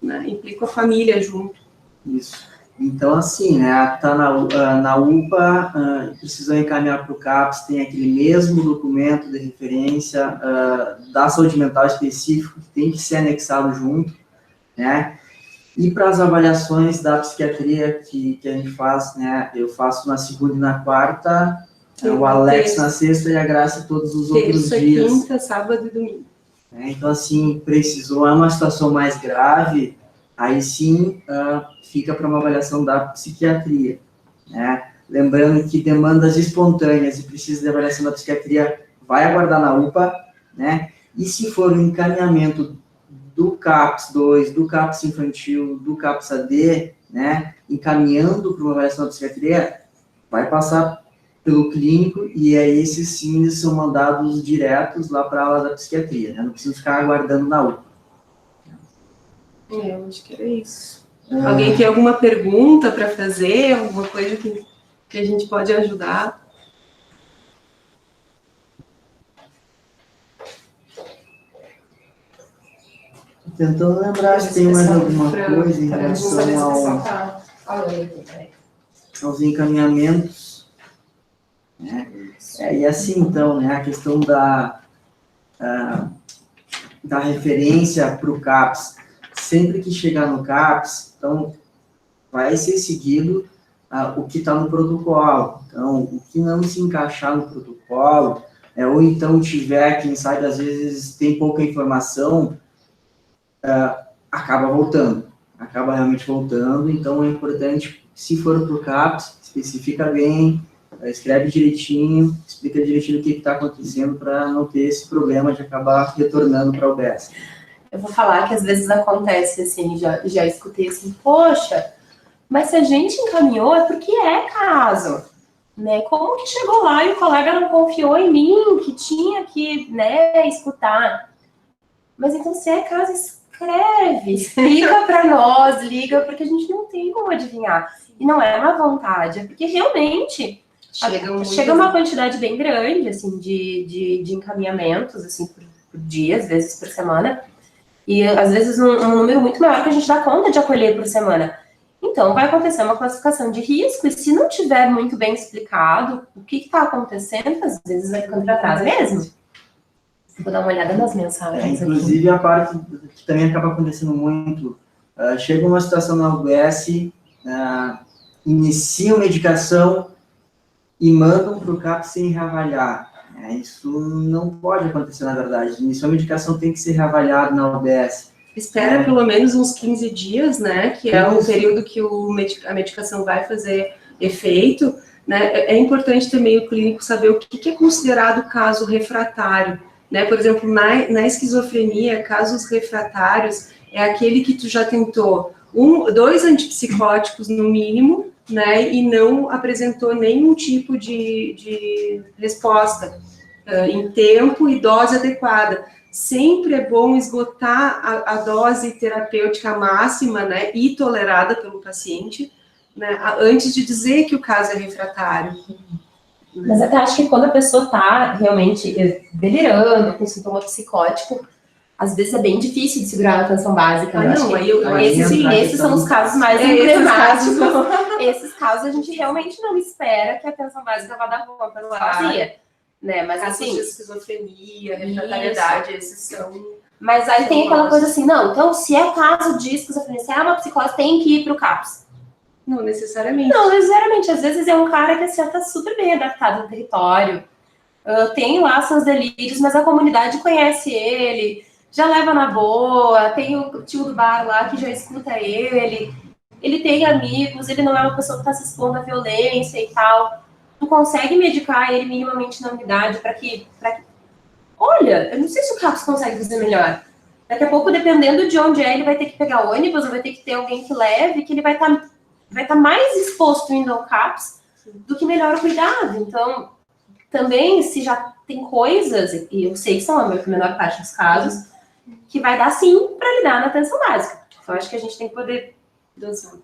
Speaker 3: né? Implico a família junto.
Speaker 4: Isso. Então, assim, né, tá na UPA, precisou encaminhar para o CAPS, tem aquele mesmo documento de referência da saúde mental específico, que tem que ser anexado junto, né, e para as avaliações da psiquiatria que a gente faz, né, eu faço na segunda e na quarta, o Alex na sexta e a Graça todos os outros dias.
Speaker 3: Quinta, sábado e domingo.
Speaker 4: Então, assim, precisou, é uma situação mais grave, aí sim fica para uma avaliação da psiquiatria, né? Lembrando que demandas espontâneas e precisa de avaliação da psiquiatria, vai aguardar na UPA, né? E se for um encaminhamento do CAPS 2, do CAPS infantil, do CAPS AD, né? Encaminhando para uma avaliação da psiquiatria, vai passar pelo clínico e aí esses sim são mandados diretos lá para a ala da psiquiatria, né? Não precisa ficar aguardando na UPA.
Speaker 3: Eu acho que era isso. Alguém tem alguma pergunta para fazer? Alguma coisa que a gente pode ajudar?
Speaker 4: Tentando lembrar se tem mais alguma coisa em relação aos encaminhamentos. Né? E assim, então, né, a questão da referência para o CAPS, sempre que chegar no CAPS, então, vai ser seguido o que está no protocolo. Então, o que não se encaixar no protocolo, ou então tiver, quem sabe, às vezes tem pouca informação, acaba realmente voltando. Então, é importante, se for para o CAPS, especifica bem, escreve direitinho, explica direitinho o que está acontecendo para não ter esse problema de acabar retornando para a UBS.
Speaker 2: Eu vou falar que às vezes acontece assim, já escutei assim, poxa, mas se a gente encaminhou é porque é caso, né? Como que chegou lá e o colega não confiou em mim, que tinha que, né, escutar? Mas então, se é caso, escreve, explica para nós, liga, porque a gente não tem como adivinhar. E não é má vontade, é porque realmente chega uma quantidade bem grande, assim, de encaminhamentos, assim, por dia, às vezes por semana, e às vezes um número muito maior que a gente dá conta de acolher por semana. Então, vai acontecer uma classificação de risco, e se não tiver muito bem explicado o que está acontecendo, às vezes vai ficando para trás mesmo. Vou dar uma olhada nas mensagens.
Speaker 4: Inclusive, a parte que também acaba acontecendo muito, chega uma situação na UBS, iniciam medicação e mandam para o CAPS sem reavaliar. Isso não pode acontecer, na verdade. Iniciou a medicação, tem que ser reavaliado na UBS.
Speaker 3: Espera pelo menos uns 15 dias, né, que é o período que a medicação vai fazer efeito, né. É importante também o clínico saber o que é considerado caso refratário, né. Por exemplo, na esquizofrenia, casos refratários é aquele que tu já tentou 2 antipsicóticos no mínimo, né, e não apresentou nenhum tipo de resposta em tempo e dose adequada. Sempre é bom esgotar a dose terapêutica máxima, né, e tolerada pelo paciente, né, antes de dizer que o caso é refratário.
Speaker 2: Mas até acho que quando a pessoa está realmente delirando, com sintoma psicótico, às vezes é bem difícil de segurar a atenção básica. Esses são os casos mais emblemáticos. Esses casos a gente realmente não espera que a atenção básica vá dar conta sozinha. Né, mas
Speaker 3: casos
Speaker 2: assim,
Speaker 3: de esquizofrenia, refratariedade, esses são...
Speaker 2: Mas aí tem aquela coisa assim, não, então se é caso de esquizofrenia, se é uma psicose, tem que ir para o CAPS.
Speaker 3: Não necessariamente.
Speaker 2: Não necessariamente, às vezes é um cara que assim, está super bem adaptado no território, tem lá seus delírios, mas a comunidade conhece ele, já leva na boa, tem o tio do bar lá que já escuta ele tem amigos, ele não é uma pessoa que está se expondo à violência e tal. Tu consegue medicar ele minimamente na unidade para que... Olha, eu não sei se o CAPS consegue fazer melhor. Daqui a pouco, dependendo de onde ele vai ter que pegar ônibus, ou vai ter que ter alguém que leve, que ele vai estar mais exposto indo ao CAPS do que melhor o cuidado. Então, também, se já tem coisas, e eu sei que são a menor parte dos casos, que vai dar sim para lidar na atenção básica. Então, acho que a gente tem que poder dosar.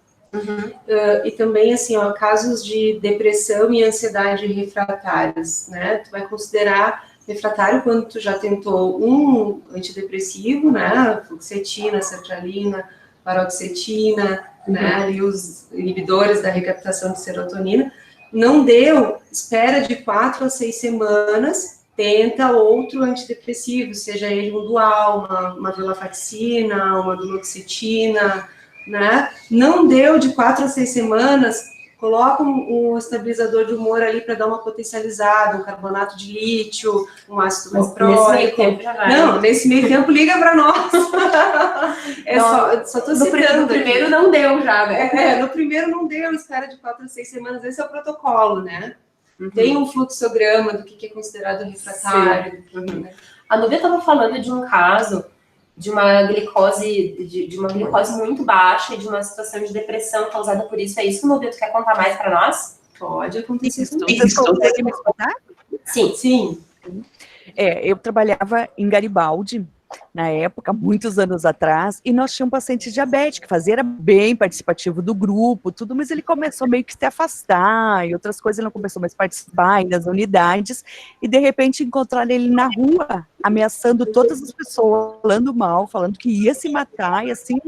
Speaker 3: E também, assim, casos de depressão e ansiedade refratários, né? Tu vai considerar refratário quando tu já tentou um antidepressivo, né? Fluoxetina, sertralina, paroxetina, né? E os inibidores da recaptação de serotonina. Não deu, espera de 4 a 6 semanas, tenta outro antidepressivo, seja ele um dual, uma venlafaxina, uma duloxetina, né? Não deu de 4 a 6 semanas, coloca um estabilizador de humor ali para dar uma potencializada, um carbonato de lítio, um ácido valproico.
Speaker 2: Nesse meio tempo já vai.
Speaker 3: Não, nesse meio tempo liga para nós. Só tô citando.
Speaker 2: No primeiro não deu já, né?
Speaker 3: No primeiro não deu, espera de 4 a 6 semanas, esse é o protocolo, né? Tem um fluxograma do que é considerado refratário. Né?
Speaker 2: A Núbia estava falando de um caso de uma glicose, de uma glicose muito baixa e de uma situação de depressão causada por isso. É isso, Núbia? Tu quer contar mais para nós?
Speaker 3: Pode acontecer também.
Speaker 1: Vocês conseguem me escutar?
Speaker 2: Sim.
Speaker 3: Sim.
Speaker 1: Eu trabalhava em Garibaldi, na época, muitos anos atrás, e nós tínhamos um paciente diabético, era bem participativo do grupo, tudo, mas ele começou meio que se afastar, e outras coisas, ele não começou mais a participar das unidades, e de repente encontraram ele na rua, ameaçando todas as pessoas, falando mal, falando que ia se matar, e assim,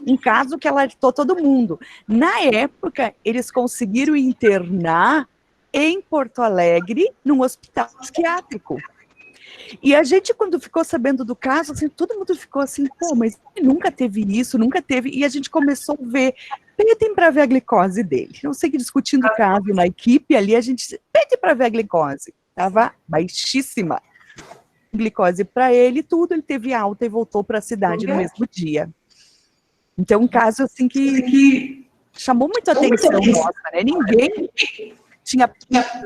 Speaker 1: um caso que alertou todo mundo. Na época, eles conseguiram internar em Porto Alegre, num hospital psiquiátrico. E a gente, quando ficou sabendo do caso, assim, todo mundo ficou assim, pô, mas ele nunca teve isso, nunca teve, e a gente começou a ver, pedem para ver a glicose dele. Eu sei que discutindo o caso na equipe ali, a gente pede para ver a glicose, estava baixíssima. Glicose para ele, tudo, ele teve alta e voltou para a cidade no mesmo dia. Então, um caso assim que chamou muita atenção nossa, né? Ninguém tinha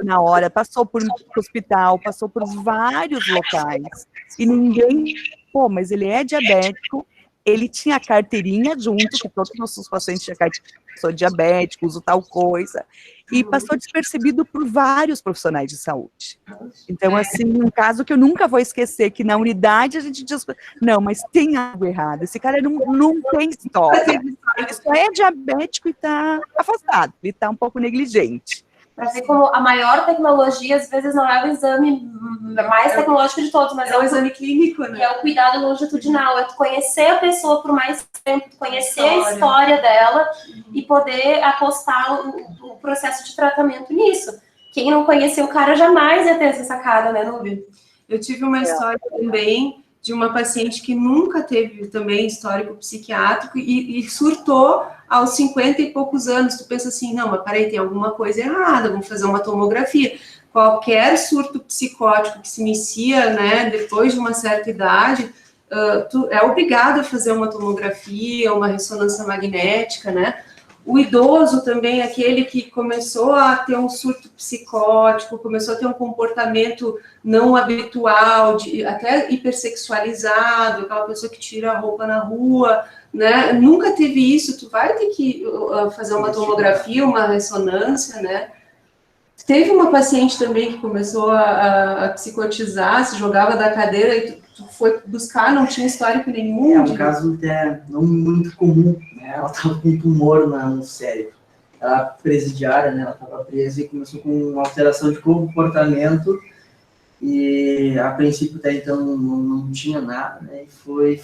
Speaker 1: na hora, passou por um hospital, passou por vários locais, e ninguém, pô, mas ele é diabético, ele tinha a carteirinha junto, que todos os nossos pacientes tinham carteirinha, sou diabético, uso tal coisa, e passou despercebido por vários profissionais de saúde. Então, assim, um caso que eu nunca vou esquecer, que na unidade a gente diz, não, mas tem algo errado, esse cara não tem história, ele só é diabético e está afastado, ele está um pouco negligente.
Speaker 2: Para ver como a maior tecnologia, às vezes, não é o exame mais tecnológico de todos, mas
Speaker 3: é o exame clínico, né?
Speaker 2: É o cuidado longitudinal, é tu conhecer a pessoa por mais tempo, tu conhecer a história dela e poder apostar o processo de tratamento nisso. Quem não conheceu o cara jamais ia ter essa sacada, né, Núbia?
Speaker 3: Eu tive uma história também de uma paciente que nunca teve também histórico psiquiátrico e surtou aos 50 e poucos anos. Tu pensa assim, não, mas peraí, tem alguma coisa errada, vamos fazer uma tomografia. Qualquer surto psicótico que se inicia, né, depois de uma certa idade, tu é obrigado a fazer uma tomografia, uma ressonância magnética, né? O idoso também, aquele que começou a ter um surto psicótico, começou a ter um comportamento não habitual, até hipersexualizado, aquela pessoa que tira a roupa na rua, né? Nunca teve isso, tu vai ter que fazer uma tomografia, uma ressonância, né? Teve uma paciente também que começou a psicotizar, se jogava da cadeira e tu foi buscar, não tinha histórico nenhum.
Speaker 4: É um caso até não muito comum, né? Ela estava com um tumor no cérebro. Ela era presidiária, né? Ela estava presa e começou com uma alteração de comportamento e a princípio até então não tinha nada, né? E foi.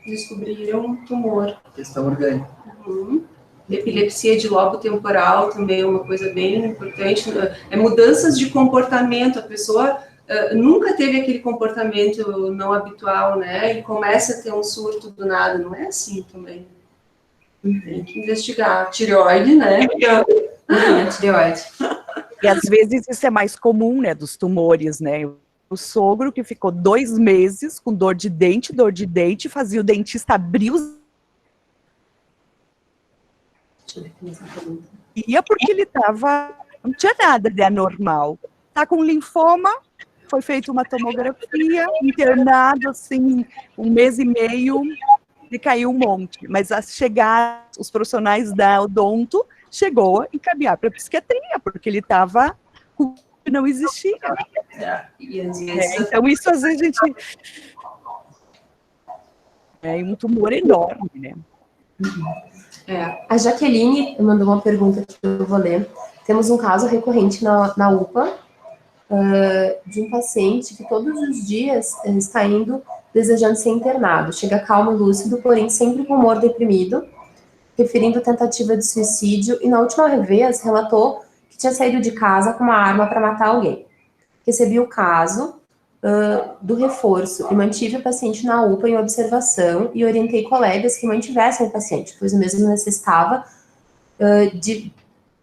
Speaker 3: Descobriram um tumor.
Speaker 4: Questão orgânica.
Speaker 3: Uhum. Epilepsia de lobo temporal também é uma coisa bem importante. É mudanças de comportamento. A pessoa nunca teve aquele comportamento não habitual, né? E começa a ter um surto do nada. Não é assim também. Tem que investigar. Tireoide, né?
Speaker 2: Tireoide.
Speaker 1: E às vezes isso é mais comum, né? Dos tumores, né? O sogro que ficou 2 meses com dor de dente, fazia o dentista abrir os... Ia porque ele não tinha nada de anormal. Tá com linfoma, foi feita uma tomografia, internado, assim, 1 mês e meio, e caiu um monte. Mas a chegar, os profissionais da odonto, chegou a encaminhar para a psiquiatria, porque ele estava com que não existia. Então, isso às vezes a gente... É um tumor enorme, né?
Speaker 2: A Jaqueline mandou uma pergunta que eu vou ler. Temos um caso recorrente na UPA de um paciente que todos os dias está indo desejando ser internado. Chega calmo e lúcido, porém sempre com humor deprimido, referindo tentativa de suicídio, e na última vez relatou que tinha saído de casa com uma arma para matar alguém. Recebi o caso do reforço e mantive o paciente na UPA em observação e orientei colegas que mantivessem o paciente, pois o mesmo necessitava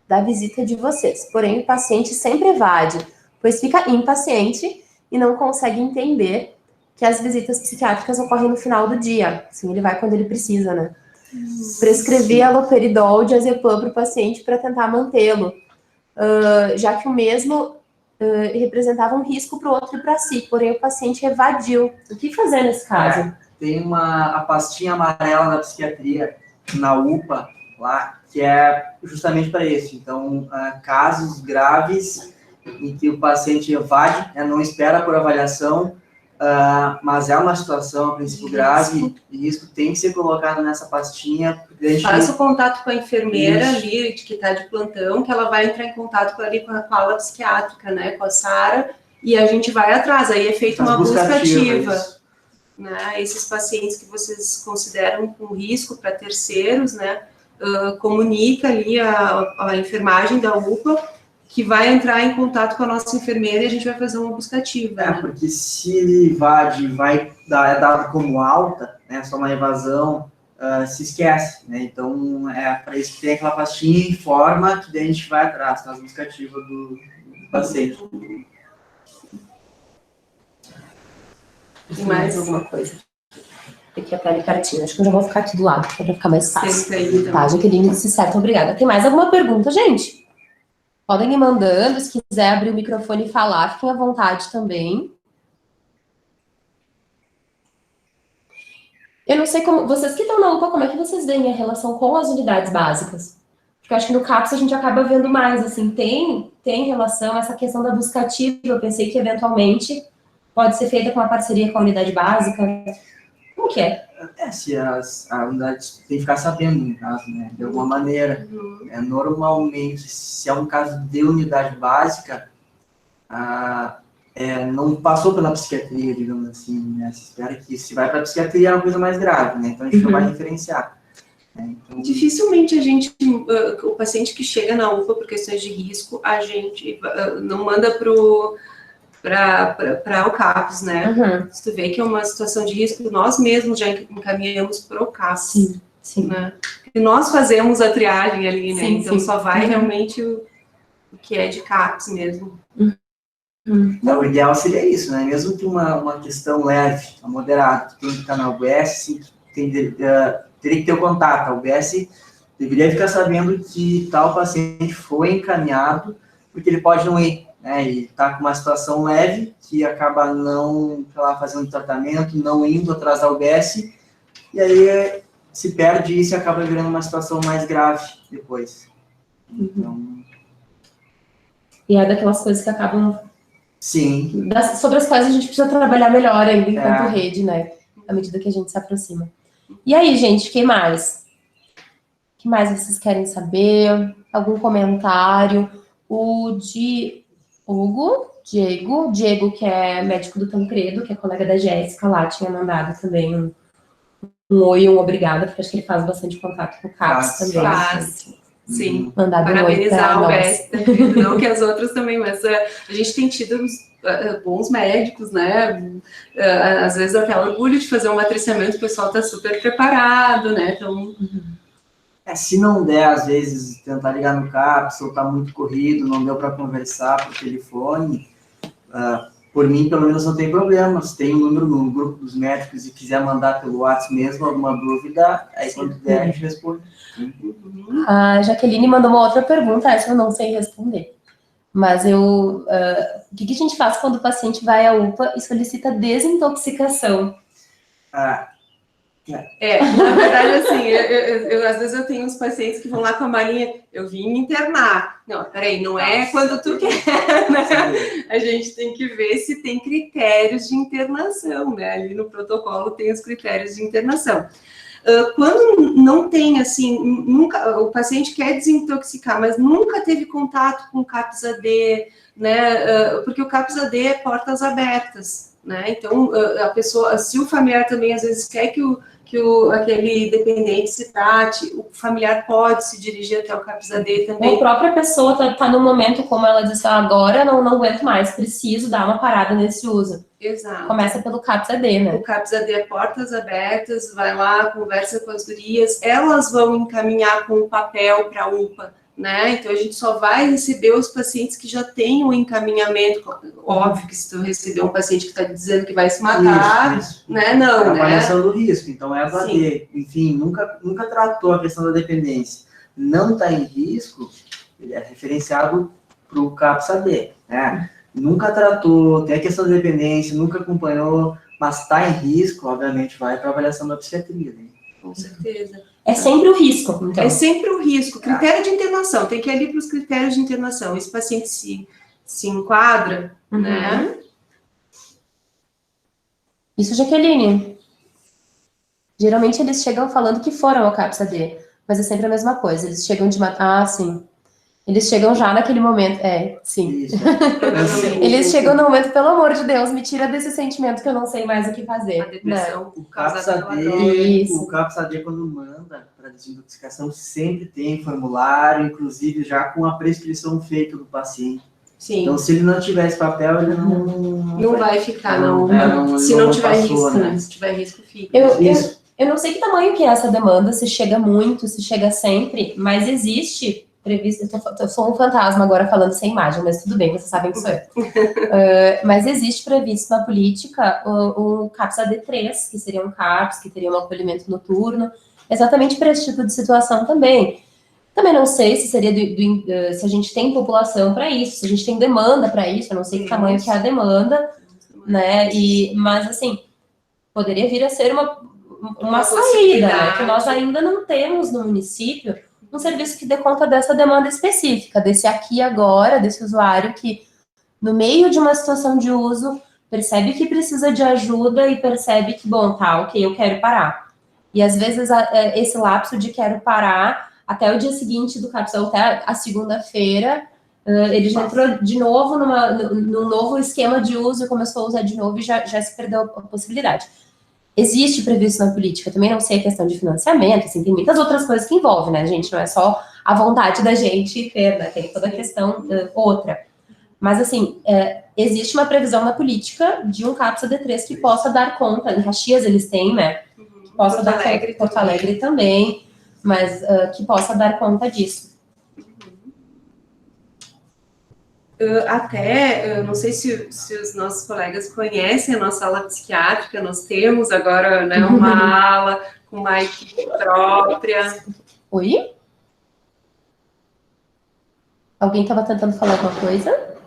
Speaker 2: da visita de vocês. Porém, o paciente sempre evade, pois fica impaciente e não consegue entender que as visitas psiquiátricas ocorrem no final do dia. Assim, ele vai quando ele precisa, né? Prescrevi haloperidol, diazepam para o paciente para tentar mantê-lo, já que o mesmo representava um risco para o outro e para si, porém o paciente evadiu. O que fazer nesse caso?
Speaker 4: Tem a pastinha amarela na psiquiatria, na UPA, lá, que é justamente para isso. Então, casos graves em que o paciente evade, né, não espera por avaliação, mas é uma situação, a princípio, grave, e risco tem que ser colocado nessa pastinha.
Speaker 3: Faça o contato com a enfermeira ali, que está de plantão, que ela vai entrar em contato com a ala psiquiátrica, né, com a Sara, e a gente vai atrás. Aí é feita uma busca ativa. Né, esses pacientes que vocês consideram com risco para terceiros, né, comunica ali a enfermagem da UPA, que vai entrar em contato com a nossa enfermeira e a gente vai fazer uma busca ativa. Né?
Speaker 4: Porque se ele evade, é dado como alta, né, só uma evasão, se esquece, né? Então, para isso que tem aquela pastinha em forma que daí a gente vai atrás, na busca ativa do paciente.
Speaker 2: Tem mais alguma coisa? Aqui a pele cartinha. Acho que eu já vou ficar aqui do lado, para ficar mais fácil.
Speaker 3: Aí, então.
Speaker 2: Tá, Jaqueline disse certo, obrigada. Tem mais alguma pergunta, gente? Podem ir mandando, se quiser abrir o microfone e falar, fiquem à vontade também. Eu não sei como, vocês que estão na UPA, como é que vocês veem a relação com as unidades básicas? Porque eu acho que no CAPS a gente acaba vendo mais, assim, tem relação, essa questão da busca ativa, eu pensei que eventualmente pode ser feita com uma parceria com a unidade básica. Como que é?
Speaker 4: Se a unidade tem que ficar sabendo, no caso, né, de alguma maneira. Normalmente, se é um caso de unidade básica, não passou pela psiquiatria, digamos assim, né, se espera que se vai para a psiquiatria é uma coisa mais grave, né, então a gente não vai referenciar. Né, então...
Speaker 3: Dificilmente a gente, o paciente que chega na UPA por questões de risco, a gente não manda para o CAPS, né? Se tu vê que é uma situação de risco, nós mesmos já encaminhamos para o CAPS. Sim. Né? E nós fazemos a triagem ali, né? Então só vai realmente o que é de CAPS mesmo.
Speaker 4: Então, o ideal seria isso, né? Mesmo que uma questão leve, moderada, que tem que estar na UBS, sim, teria que ter o contato. A UBS deveria ficar sabendo que tal paciente foi encaminhado, porque ele pode não ir. Né, e está com uma situação leve, que acaba não fazendo tratamento, não indo atrás da UBS, e aí se perde isso e acaba virando uma situação mais grave depois. Então...
Speaker 2: E é daquelas coisas que acabam...
Speaker 4: Sim.
Speaker 2: Sobre as quais a gente precisa trabalhar melhor ainda enquanto rede, né? À medida que a gente se aproxima. E aí, gente, quem mais? O que mais vocês querem saber? Algum comentário? O Diego, que é médico do Tancredo, que é colega da Jéssica lá, tinha mandado também um oi, um obrigada, porque acho que ele faz bastante contato com o CAPS também.
Speaker 3: Faz, sim.
Speaker 2: Mandado
Speaker 3: parabenizar
Speaker 2: um oi
Speaker 3: o BES, não que as outras também, mas a gente tem tido bons médicos, né? Às vezes dá até orgulho de fazer um matriciamento, o pessoal está super preparado, né? Então...
Speaker 4: se não der, às vezes, tentar ligar no CAPS, ou está muito corrido, não deu para conversar por telefone, por mim, pelo menos, não tem problema. Se tem um número no grupo dos médicos e quiser mandar pelo WhatsApp mesmo alguma dúvida, aí quando der, a gente responde.
Speaker 2: A Jaqueline mandou uma outra pergunta, essa eu não sei responder. Mas o que a gente faz quando o paciente vai à UPA e solicita desintoxicação?
Speaker 3: Na verdade, assim, às vezes eu tenho uns pacientes que vão lá com a malinha, eu vim me internar. Não, peraí, não é quando tu quer, né? A gente tem que ver se tem critérios de internação, né? Ali no protocolo tem os critérios de internação. Quando não tem, assim, nunca, o paciente quer desintoxicar, mas nunca teve contato com o CAPS-AD, né? Porque o CAPS-AD é portas abertas, né? Então, a pessoa, se o familiar também às vezes quer que aquele dependente se trate, o familiar pode se dirigir até o CAPS-AD também.
Speaker 2: A própria pessoa tá no momento, como ela disse, agora não aguento mais, preciso dar uma parada nesse uso.
Speaker 3: Exato.
Speaker 2: Começa pelo CAPS-AD, né?
Speaker 3: O CAPS-AD é portas abertas, vai lá, conversa com as gurias, elas vão encaminhar com o papel para a UPA, né? Então, a gente só vai receber os pacientes que já têm um encaminhamento. Óbvio que se tu receber um paciente que está dizendo que vai se matar,
Speaker 4: isso.
Speaker 3: Né? Não,
Speaker 4: é a avaliação
Speaker 3: né?
Speaker 4: do risco, então é a AD. Enfim, nunca tratou a questão da dependência. Não está em risco, ele é referenciado para o CAPS-AD, né? Nunca tratou, tem a questão da dependência, nunca acompanhou, mas está em risco, obviamente vai para a avaliação da psiquiatria. Né?
Speaker 3: Com certeza.
Speaker 2: É sempre o risco, então.
Speaker 3: É sempre o risco. Critério de internação, tem que ir ali para os critérios de internação. Esse paciente se enquadra, né?
Speaker 2: Isso, Jaqueline. Geralmente eles chegam falando que foram ao CAPS-AD, mas é sempre a mesma coisa. Eles chegam de... Ah, sim. Eles chegam já naquele momento. Sim.
Speaker 4: Isso.
Speaker 2: Eles chegam no momento, pelo amor de Deus, me tira desse sentimento que eu não sei mais o que fazer.
Speaker 3: A depressão,
Speaker 4: O
Speaker 3: causada pela droga.
Speaker 4: O CAPS-AD, quando manda para desintoxicação, sempre tem formulário, inclusive já com a prescrição feita do paciente.
Speaker 3: Sim.
Speaker 4: Então, se ele não tiver esse papel, ele não
Speaker 3: vai ficar, se não tiver risco, né? Se tiver risco, fica.
Speaker 2: Eu não sei que tamanho que é essa demanda, se chega muito, se chega sempre, mas existe previsto, eu sou um fantasma agora falando sem imagem, mas tudo bem, vocês sabem que sou eu. Mas existe previsto na política o CAPS-AD3, que seria um CAPS, que teria um acolhimento noturno, exatamente para esse tipo de situação também. Também não sei se seria se a gente tem população para isso, se a gente tem demanda para isso, eu não sei que tamanho que é a demanda, né? Mas assim, poderia vir a ser uma saída, né? Que nós ainda não temos no município um serviço que dê conta dessa demanda específica, desse aqui e agora, desse usuário que, no meio de uma situação de uso, percebe que precisa de ajuda e percebe que, bom, tá, ok, eu quero parar. E às vezes esse lapso de quero parar, até o dia seguinte do CAPS, ou até a segunda-feira, ele já entrou de novo num novo esquema de uso, começou a usar de novo e já se perdeu a possibilidade. Existe previsto na política, também não sei a questão de financiamento, assim, tem muitas outras coisas que envolvem, né, gente? Não é só a vontade da gente ter, né? Tem toda a questão outra. Mas, assim, existe uma previsão na política de um CAPS-AD3 que possa dar conta. Em Caxias eles têm, né? Que possa dar conta, Porto Alegre também, mas que possa dar conta disso.
Speaker 3: Não sei se os nossos colegas conhecem a nossa ala psiquiátrica, nós temos agora, né, uma ala com uma equipe própria.
Speaker 2: Oi? Alguém estava tentando falar alguma coisa?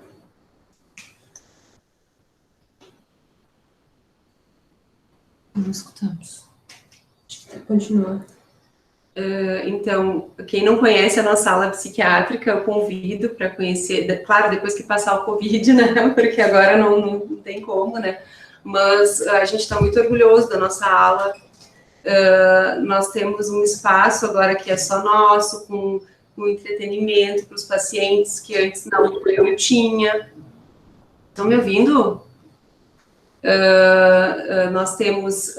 Speaker 2: Não escutamos. Continua.
Speaker 3: Então, quem não conhece a nossa ala psiquiátrica, eu convido para conhecer, claro, depois que passar o Covid, né, porque agora não tem como, né, mas a gente está muito orgulhoso da nossa ala. Nós temos um espaço agora que é só nosso, com entretenimento para os pacientes, que antes eu tinha. Estão me ouvindo? Nós temos...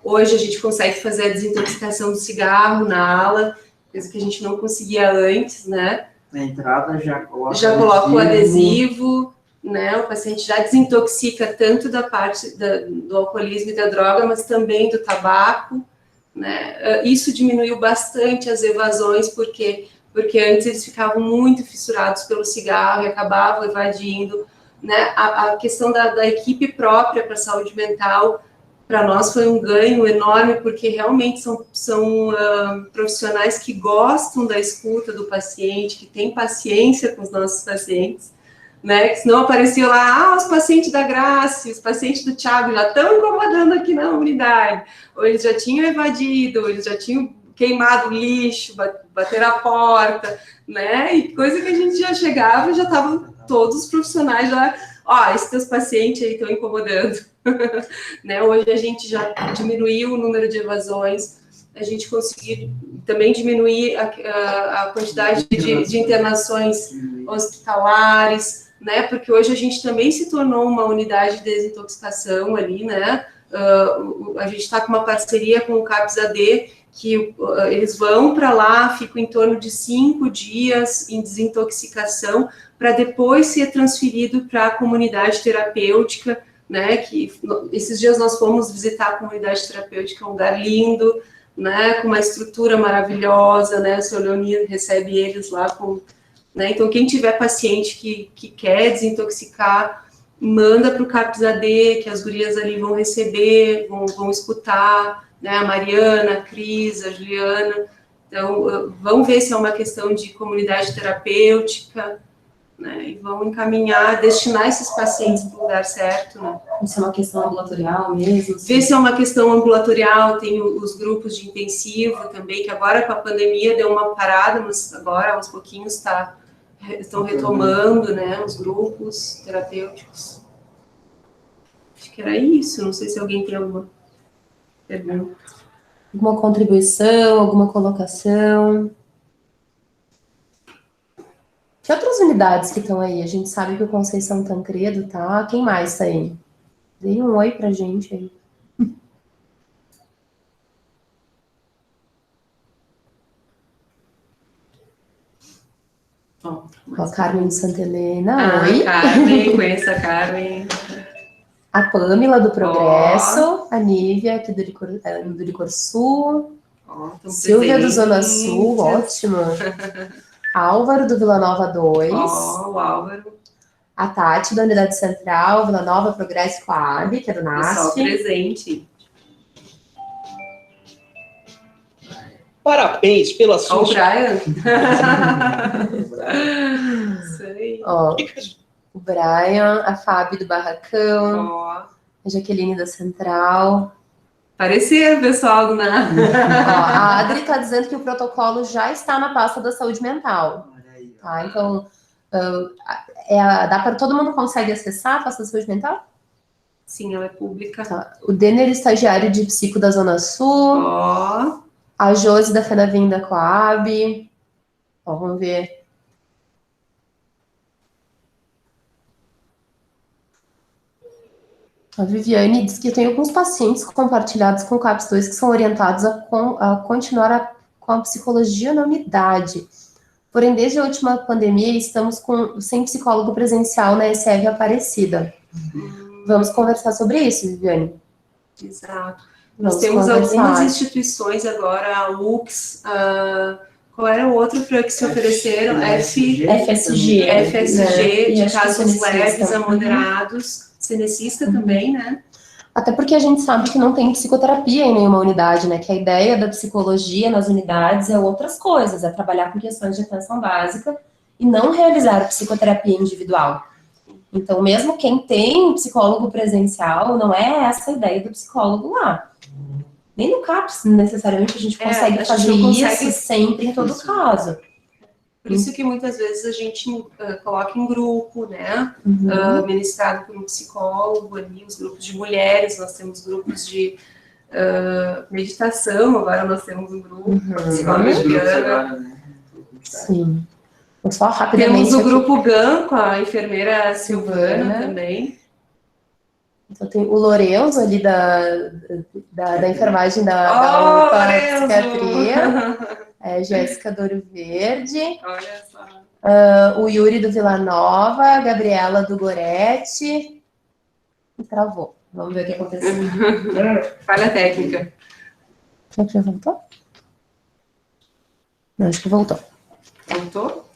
Speaker 3: Hoje a gente consegue fazer a desintoxicação do cigarro na ala, coisa que a gente não conseguia antes, né?
Speaker 4: Na entrada já
Speaker 3: coloca o adesivo, né? O paciente já desintoxica tanto da parte do alcoolismo e da droga, mas também do tabaco, né? Isso diminuiu bastante as evasões, porque antes eles ficavam muito fissurados pelo cigarro e acabavam evadindo, né? A questão da equipe própria para a saúde mental, para nós foi um ganho enorme, porque realmente são profissionais que gostam da escuta do paciente, que têm paciência com os nossos pacientes, né? Que senão apareciam lá, os pacientes da Graça, os pacientes do Thiago já estão incomodando aqui na unidade, ou eles já tinham evadido, ou eles já tinham queimado lixo, bater a porta, né? E coisa que a gente já chegava e já estavam todos os profissionais já, esses teus pacientes aí estão incomodando. Né? Hoje a gente já diminuiu o número de evasões, a gente conseguiu também diminuir a quantidade de internações hospitalares, né? Porque hoje a gente também se tornou uma unidade de desintoxicação ali, né? A gente está com uma parceria com o CAPS-AD, que eles vão para lá, ficam em torno de 5 dias em desintoxicação, para depois ser transferido para a comunidade terapêutica, né, que esses dias nós fomos visitar a comunidade terapêutica, um lugar lindo, né, com uma estrutura maravilhosa, né, o seu Leonir recebe eles lá, né, então quem tiver paciente que quer desintoxicar, manda para o CAPS-AD, que as gurias ali vão receber, vão escutar, né, a Mariana, a Cris, a Juliana, então vão ver se é uma questão de comunidade terapêutica, né? E vão encaminhar, destinar esses pacientes para o lugar certo, né?
Speaker 2: Isso é uma questão ambulatorial mesmo?
Speaker 3: Ver se é uma questão ambulatorial, tem os grupos de intensivo também, que agora com a pandemia deu uma parada, mas agora aos pouquinhos estão retomando, né, os grupos terapêuticos. Acho que era isso, não sei se alguém tem alguma pergunta.
Speaker 2: Alguma contribuição, alguma colocação? Que outras unidades que estão aí? A gente sabe que o Conceição Tancredo tá. Quem mais tá aí? Dê um oi pra gente aí.
Speaker 3: Ó,
Speaker 2: A Carmen de Santa Helena.
Speaker 3: Ah,
Speaker 2: Oi.
Speaker 3: Carmen, conheço a Carmen.
Speaker 2: A Pâmela do Progresso. A Nívia aqui do Licor-Sul. Silvia do Zona Sul, ótimo. Álvaro do Vila Nova 2.
Speaker 3: O Álvaro.
Speaker 2: A Tati da Unidade Central, Vila Nova, Progresso Coab, que é do NASF.
Speaker 3: Pessoal presente.
Speaker 6: Parabéns pela sua...
Speaker 3: Ó, o Brian. Isso aí.
Speaker 2: Ó, o Brian, a Fábio do Barracão,
Speaker 3: Ó,
Speaker 2: a Jaqueline da Central.
Speaker 3: parecia, pessoal do NASF.
Speaker 2: Ó, a Adri está dizendo que o protocolo já está na pasta da saúde mental.
Speaker 4: Olha aí, ó.
Speaker 2: Tá? Então, dá para todo mundo consegue acessar a pasta da saúde mental?
Speaker 3: Sim, ela é pública.
Speaker 2: Tá. O Denner, estagiário de psico da Zona Sul.
Speaker 3: Ó,
Speaker 2: A Josi da Fenavim da Coab. Ó, vamos ver. A Viviane diz que tem alguns pacientes compartilhados com o CAPS 2 que são orientados a continuar com a psicologia na unidade. Porém, desde a última pandemia, estamos sem psicólogo presencial na SF Aparecida. Vamos conversar sobre isso, Viviane.
Speaker 3: exato. Nós
Speaker 2: Vamos
Speaker 3: temos
Speaker 2: conversar.
Speaker 3: algumas instituições agora, a UX, qual era o outro que se ofereceram?
Speaker 2: FSG.
Speaker 3: FSG,
Speaker 2: E
Speaker 3: de
Speaker 2: acho que
Speaker 3: casos
Speaker 2: Cenecista.
Speaker 3: leves a moderados, Cenecista também, né?
Speaker 2: Até porque a gente sabe que não tem psicoterapia em nenhuma unidade, né? Que a ideia da psicologia nas unidades é outras coisas, é trabalhar com questões de atenção básica e não realizar psicoterapia individual. Então, mesmo quem tem psicólogo presencial, não é essa a ideia do psicólogo lá. Nem no CAPS, necessariamente, a gente consegue
Speaker 3: a gente
Speaker 2: fazer
Speaker 3: não consegue
Speaker 2: isso sempre, em todo caso.
Speaker 3: Por isso que muitas vezes a gente coloca em grupo, né? Ministrado por um psicólogo ali, os grupos de mulheres, nós temos grupos de meditação, agora nós temos um grupo, psicóloga Juliana.
Speaker 2: Sim. Só rapidamente.
Speaker 3: Temos o
Speaker 2: aqui.
Speaker 3: grupo GAN com a enfermeira Silvana também.
Speaker 2: Então tem o Lorenzo ali da enfermagem da UPA Psiquiatria. Jéssica do Ouro Verde.
Speaker 3: Olha só.
Speaker 2: O Yuri do Vila Nova, a Gabriela do Gorete. E travou. Vamos ver o que aconteceu.
Speaker 3: Falha técnica.
Speaker 2: Será que já voltou? Não, acho que voltou.
Speaker 3: Voltou?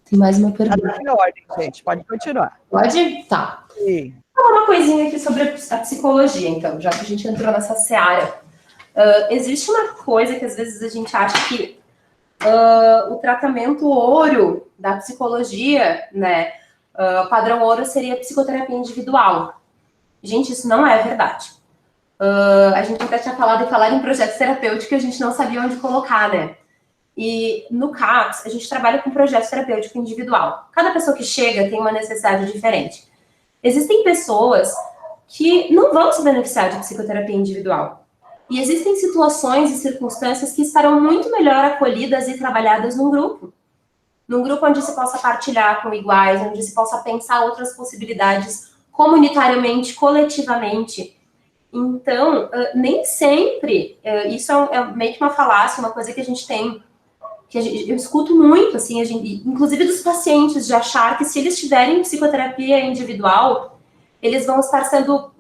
Speaker 2: Tem mais uma pergunta.
Speaker 1: Tá em ordem, gente. Pode continuar.
Speaker 2: Pode? Tá.
Speaker 1: Sim.
Speaker 2: Vou falar uma coisinha aqui sobre a psicologia, então, já que a gente entrou nessa seara. Existe uma coisa que às vezes a gente acha que o tratamento ouro da psicologia, né, padrão ouro seria a psicoterapia individual. Gente, isso não é verdade. A gente até tinha falado em falar em projetos terapêuticos que a gente não sabia onde colocar, né? E no CAPS, a gente trabalha com projeto terapêutico individual. Cada pessoa que chega tem uma necessidade diferente. Existem pessoas que não vão se beneficiar de psicoterapia individual. E existem situações e circunstâncias que estarão muito melhor acolhidas e trabalhadas num grupo. Num grupo onde se possa partilhar com iguais, onde se possa pensar outras possibilidades comunitariamente, coletivamente. Então, nem sempre, isso é meio que uma falácia, uma coisa que a gente tem, eu escuto muito, assim, inclusive dos pacientes, de achar que se eles tiverem psicoterapia individual, eles vão estar sendo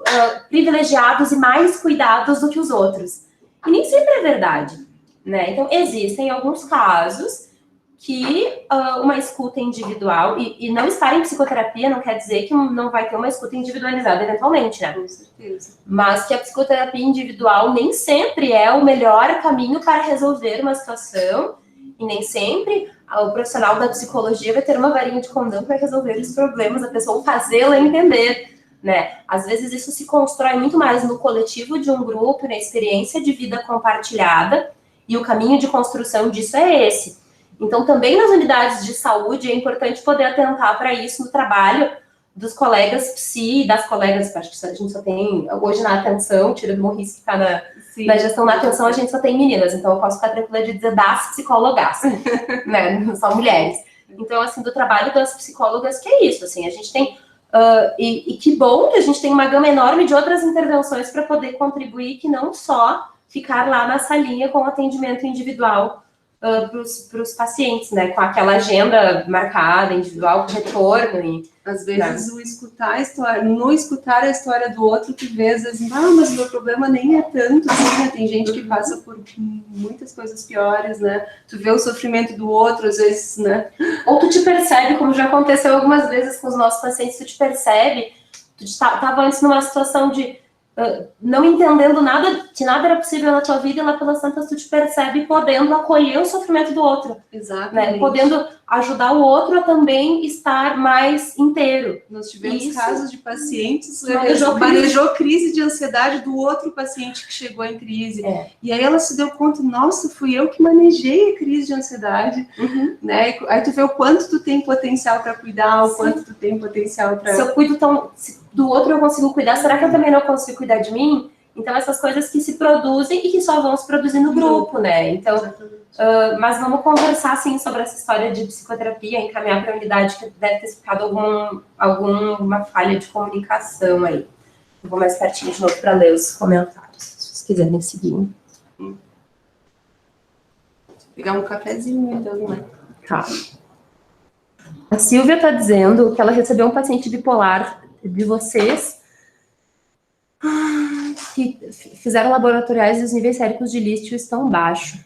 Speaker 2: privilegiados e mais cuidados do que os outros. E nem sempre é verdade, né? Então, existem alguns casos que uma escuta individual, e não estar em psicoterapia não quer dizer que não vai ter uma escuta individualizada eventualmente, né?
Speaker 3: Com certeza.
Speaker 2: Mas que a psicoterapia individual nem sempre é o melhor caminho para resolver uma situação E nem sempre o profissional da psicologia vai ter uma varinha de condão para resolver os problemas da pessoa ou fazê-la entender, né? Às vezes isso se constrói muito mais no coletivo de um grupo, na experiência de vida compartilhada, e o caminho de construção disso é esse. Então, também nas unidades de saúde é importante poder atentar para isso no trabalho dos colegas psi, das colegas, acho que a gente só tem, hoje na atenção, tirando o risco que está na gestão da atenção, a gente só tem meninas, então eu posso ficar tranquila de dizer das psicólogas, né, não são mulheres. Então, assim, do trabalho das psicólogas, que é isso, assim, a gente tem, e que bom que a gente tem uma gama enorme de outras intervenções para poder contribuir, que não só ficar lá na salinha com atendimento individual para os pacientes, né, com aquela agenda marcada, individual, com retorno. E,
Speaker 3: às vezes, o escutar a história, não escutar a história do outro, que vê, às vezes, mas o meu problema nem é tanto, assim, né? Tem gente que passa por muitas coisas piores, né? Tu vê o sofrimento do outro, às vezes, né?
Speaker 2: Ou tu te percebe, como já aconteceu algumas vezes com os nossos pacientes, tu te percebe, tu estava antes numa situação de não entendendo nada, que nada era possível na tua vida, e lá pelas tantas tu te percebe podendo acolher o sofrimento do outro.
Speaker 3: Exatamente.
Speaker 2: Né? Podendo ajudar o outro a também estar mais inteiro.
Speaker 3: Nós tivemos casos de pacientes manejou crise de ansiedade do outro paciente que chegou em crise. E aí ela se deu conta, nossa, fui eu que manejei a crise de ansiedade. Né? Aí tu vê o quanto tu tem potencial para cuidar, o quanto tu tem potencial para...
Speaker 2: Se eu cuido do outro eu consigo cuidar, será que eu também não consigo cuidar de mim? Então, essas coisas que se produzem e que só vão se produzir no grupo, né? Então, mas vamos conversar, sim, sobre essa história de psicoterapia, encaminhar para a unidade, que deve ter ficado alguma falha de comunicação aí. Eu vou mais pertinho de novo para ler os comentários, se vocês quiserem seguir.
Speaker 3: Vou pegar um cafezinho, então, né?
Speaker 2: Tá. A Silvia está dizendo que ela recebeu um paciente bipolar de vocês que fizeram laboratoriais e os níveis séricos de lítio estão baixos.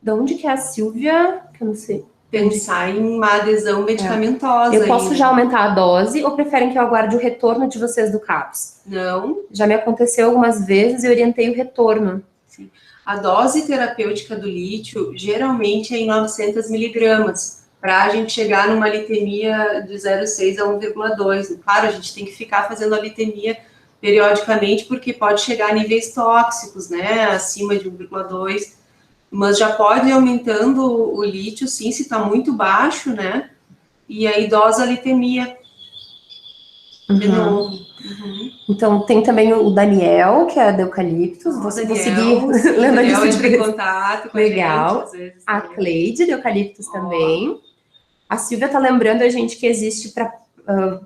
Speaker 2: De onde que é a Silvia? Que eu não sei.
Speaker 3: Pensar em uma adesão medicamentosa.
Speaker 2: Eu posso já aumentar a dose ou preferem que eu aguarde o retorno de vocês do CAPS?
Speaker 3: Não.
Speaker 2: Já me aconteceu algumas vezes e orientei o retorno.
Speaker 3: Sim. A dose terapêutica do lítio geralmente é em 900 miligramas, para a gente chegar numa litemia de 0,6 a 1,2. Claro, a gente tem que ficar fazendo a litemia periodicamente, porque pode chegar a níveis tóxicos, né, acima de 1,2, mas já pode ir aumentando o lítio, sim, se está muito baixo, né, e aí dosa a litemia de novo.
Speaker 2: Então, tem também o Daniel, que é da Eucaliptus, vou seguir lendo a lista
Speaker 3: de contato com
Speaker 2: legal.
Speaker 3: A gente, às vezes,
Speaker 2: a Cleide, de Eucaliptus também. A Silvia está lembrando a gente que existe para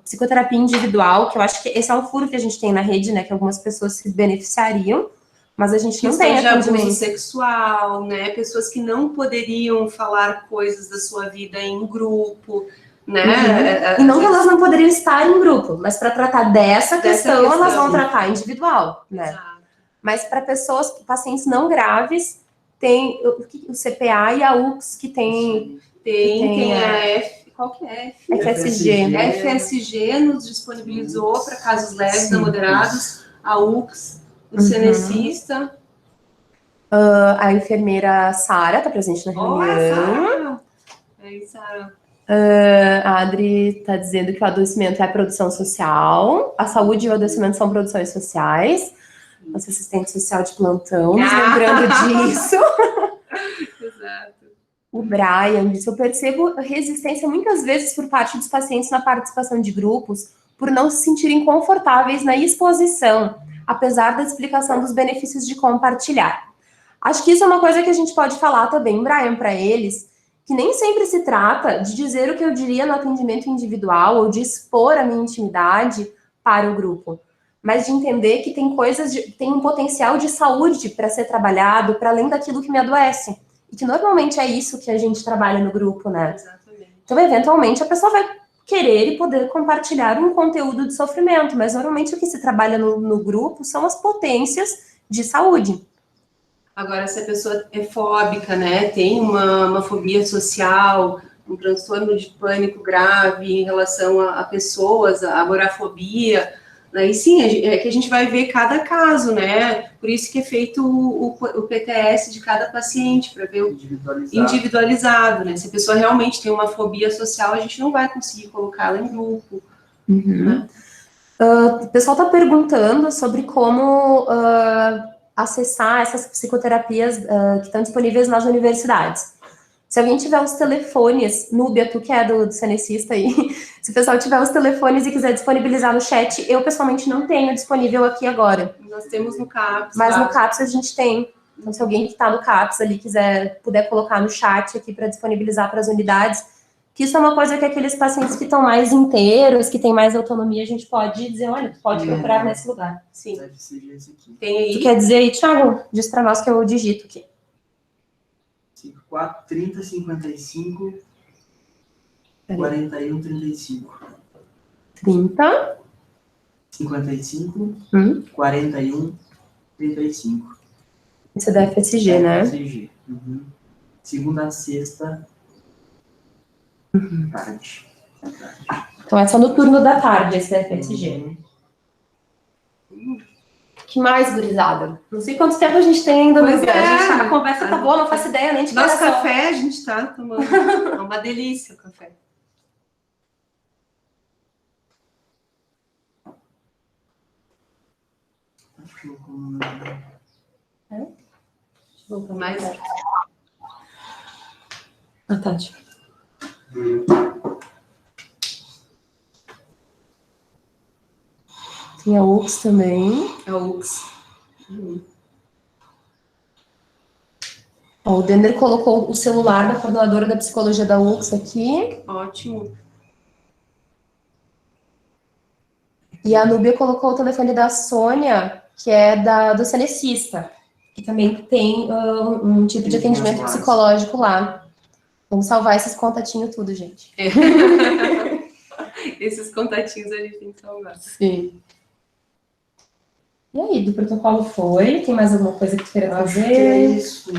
Speaker 2: psicoterapia individual, que eu acho que esse é um furo que a gente tem na rede, né, que algumas pessoas se beneficiariam, mas a gente não tem atendimento.
Speaker 3: Abuso sexual, né, pessoas que não poderiam falar coisas da sua vida em grupo, né?
Speaker 2: E não que elas não poderiam estar em grupo, mas para tratar dessa questão, elas vão tratar individual, né?
Speaker 3: Exato.
Speaker 2: Mas para pessoas, pacientes não graves, tem o CPA e a UX que tem...
Speaker 3: Tem a F... Qual que é?
Speaker 2: FSG.
Speaker 3: FSG nos disponibilizou para casos leves a moderados, a UX, o cenecista.
Speaker 2: A enfermeira Sara está presente na reunião.
Speaker 3: Sara.
Speaker 2: A Adri está dizendo que o adoecimento é a produção social, a saúde e o adoecimento são produções sociais. Nossa assistente social de plantão, lembrando disso.
Speaker 3: Exato.
Speaker 2: O Brian disse, eu percebo resistência muitas vezes por parte dos pacientes na participação de grupos, por não se sentirem confortáveis na exposição, apesar da explicação dos benefícios de compartilhar. Acho que isso é uma coisa que a gente pode falar também, Brian, para eles, que nem sempre se trata de dizer o que eu diria no atendimento individual ou de expor a minha intimidade para o grupo, mas de entender que tem tem um potencial de saúde para ser trabalhado, para além daquilo que me adoece. E que normalmente é isso que a gente trabalha no grupo, né?
Speaker 3: Exatamente.
Speaker 2: Então, eventualmente, a pessoa vai querer e poder compartilhar um conteúdo de sofrimento, mas normalmente o que se trabalha no grupo são as potências de saúde.
Speaker 3: Agora, se a pessoa é fóbica, né, tem uma fobia social, um transtorno de pânico grave em relação a pessoas, a agorafobia, Daí sim, é que a gente vai ver cada caso, né? Por isso que é feito o PTS de cada paciente, para ver o individualizado, né? Se a pessoa realmente tem uma fobia social, a gente não vai conseguir colocá-la em grupo. Né?
Speaker 2: O pessoal está perguntando sobre como acessar essas psicoterapias que estão disponíveis nas universidades. Se alguém tiver os telefones, Núbia, tu que é do Cenecista aí, se o pessoal tiver os telefones e quiser disponibilizar no chat, eu pessoalmente não tenho disponível aqui agora.
Speaker 3: Nós temos no CAPS.
Speaker 2: Mas no CAPS a gente tem. Então, se alguém que está no CAPS ali puder colocar no chat aqui para disponibilizar para as unidades, que isso é uma coisa que aqueles pacientes que estão mais inteiros, que têm mais autonomia, a gente pode dizer, olha, tu pode procurar nesse lugar.
Speaker 3: Sim.
Speaker 4: Deve ser esse aqui.
Speaker 3: Tem aí.
Speaker 2: Tu quer dizer aí, Thiago? Diz para nós que eu digito aqui.
Speaker 4: 54, 30, 55, 41, 35.
Speaker 2: 30.
Speaker 4: 55, 41, 35.
Speaker 2: Isso é da FSG, né?
Speaker 4: FSG. Segunda a sexta, tarde.
Speaker 2: Então, é só no turno da tarde, esse da FSG. Que mais, gurizada? Não sei quanto tempo a gente tem ainda.
Speaker 3: Pois
Speaker 2: A conversa tá boa, não faço ideia nem de que
Speaker 3: Nosso
Speaker 2: horas são.
Speaker 3: café a gente tá tomando. É uma delícia o café.
Speaker 2: Voltar
Speaker 3: mais.
Speaker 2: Tati. Tem a UX também.
Speaker 3: A UX.
Speaker 2: Ó, o Denner colocou o celular da coordenadora da psicologia da UX aqui.
Speaker 3: Ótimo.
Speaker 2: E a Núbia colocou o telefone da Sônia, que é do Cenecista, que também tem um tipo de atendimento psicológico lá. Vamos salvar esses contatinhos tudo, gente.
Speaker 3: Esses contatinhos a gente tem que salvar.
Speaker 2: Sim. E aí, do protocolo foi? Tem mais alguma coisa que tu queira fazer?
Speaker 4: Acho que é isso.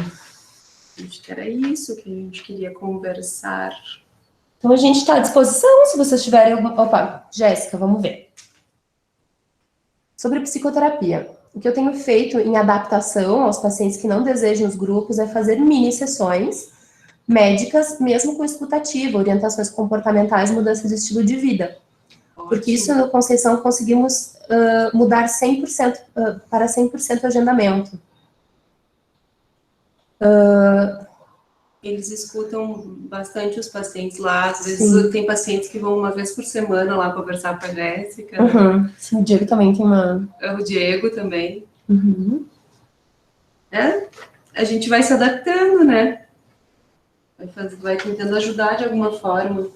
Speaker 3: Acho que era isso que a gente queria conversar.
Speaker 2: Então a gente está à disposição, se vocês tiverem alguma... Opa, Jéssica, vamos ver. Sobre psicoterapia. O que eu tenho feito em adaptação aos pacientes que não desejam os grupos é fazer mini sessões médicas, mesmo com escutativa, orientações comportamentais, mudança de estilo de vida. Porque isso no Conceição conseguimos mudar 100% para 100% agendamento.
Speaker 3: Eles escutam bastante os pacientes lá. Às vezes tem pacientes que vão uma vez por semana lá conversar com a Jéssica.
Speaker 2: Sim, o Diego também tem uma...
Speaker 3: O Diego também. A gente vai se adaptando, né? Vai tentando ajudar de alguma forma.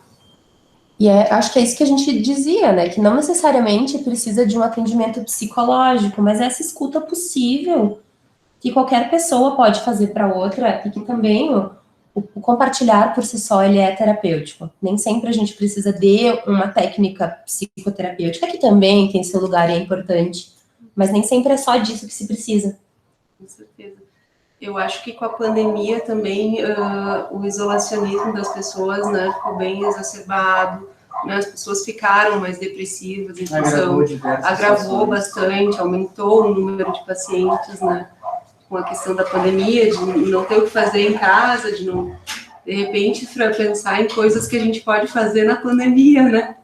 Speaker 2: E acho que é isso que a gente dizia, né? Que não necessariamente precisa de um atendimento psicológico, mas essa escuta possível que qualquer pessoa pode fazer para outra e que também o compartilhar por si só ele é terapêutico. Nem sempre a gente precisa de uma técnica psicoterapêutica, que também tem seu lugar e é importante, mas nem sempre é só disso que se precisa.
Speaker 3: Com certeza. Eu acho que com a pandemia também o isolacionismo das pessoas, né, ficou bem exacerbado, né, as pessoas ficaram mais depressivas, a infecção agravou bastante, aumentou o número de pacientes, né, com a questão da pandemia, de não ter o que fazer em casa, de não, de repente, para pensar em coisas que a gente pode fazer na pandemia, né.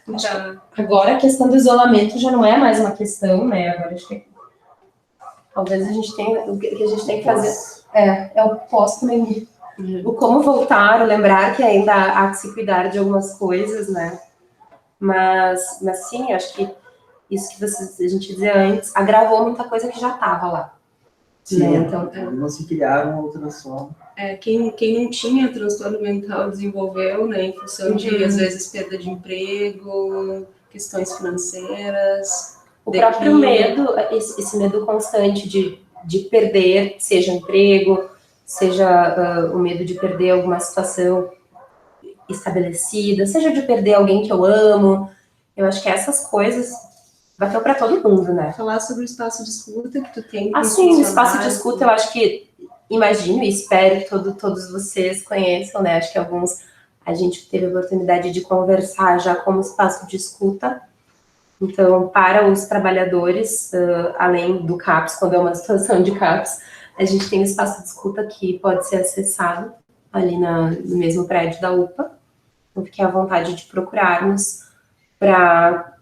Speaker 2: Então, agora a questão do isolamento já não é mais uma questão, né, agora acho que talvez a gente tenha, o que a gente tem que fazer é o pós-pandemia. O como voltar, o lembrar que ainda há que se cuidar de algumas coisas, né? Mas sim, acho que isso que a gente dizia antes, agravou muita coisa que já estava lá.
Speaker 4: Sim,
Speaker 2: né? Então,
Speaker 4: não se criaram outras formas.
Speaker 3: Quem não tinha transtorno mental desenvolveu, né, em função de, às vezes, perda de emprego, questões financeiras.
Speaker 2: O próprio medo, esse medo constante de perder, seja emprego, seja o medo de perder alguma situação estabelecida, seja de perder alguém que eu amo. Eu acho que essas coisas bateu para todo mundo, né?
Speaker 3: Falar sobre o espaço de escuta que tu tem.
Speaker 2: Assim, o espaço de escuta, eu acho que, imagino e espero que todos vocês conheçam, né? Acho que alguns a gente teve a oportunidade de conversar já como espaço de escuta. Então, para os trabalhadores, além do CAPS, quando é uma situação de CAPS, a gente tem um espaço de escuta que pode ser acessado ali no mesmo prédio da UPA. Então, fiquem à vontade de procurarmos para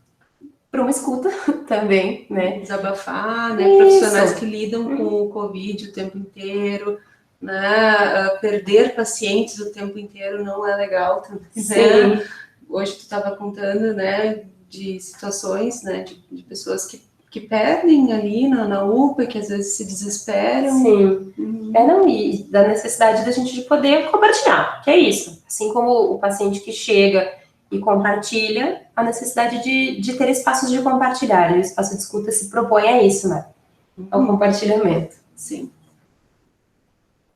Speaker 2: uma escuta também, né?
Speaker 3: Desabafar, né?
Speaker 2: Isso.
Speaker 3: Profissionais que lidam com o Covid o tempo inteiro, né? Perder pacientes o tempo inteiro não é legal também,
Speaker 2: Sim.
Speaker 3: né? Hoje tu estava contando, né, de situações, né, de pessoas que perdem ali na UPA, que às vezes se desesperam.
Speaker 2: Sim. Não, e da necessidade da gente de poder compartilhar, que é isso. Assim como o paciente que chega e compartilha, a necessidade de ter espaços de compartilhar. E o espaço de escuta se propõe a isso, né? Ao compartilhamento.
Speaker 3: Sim.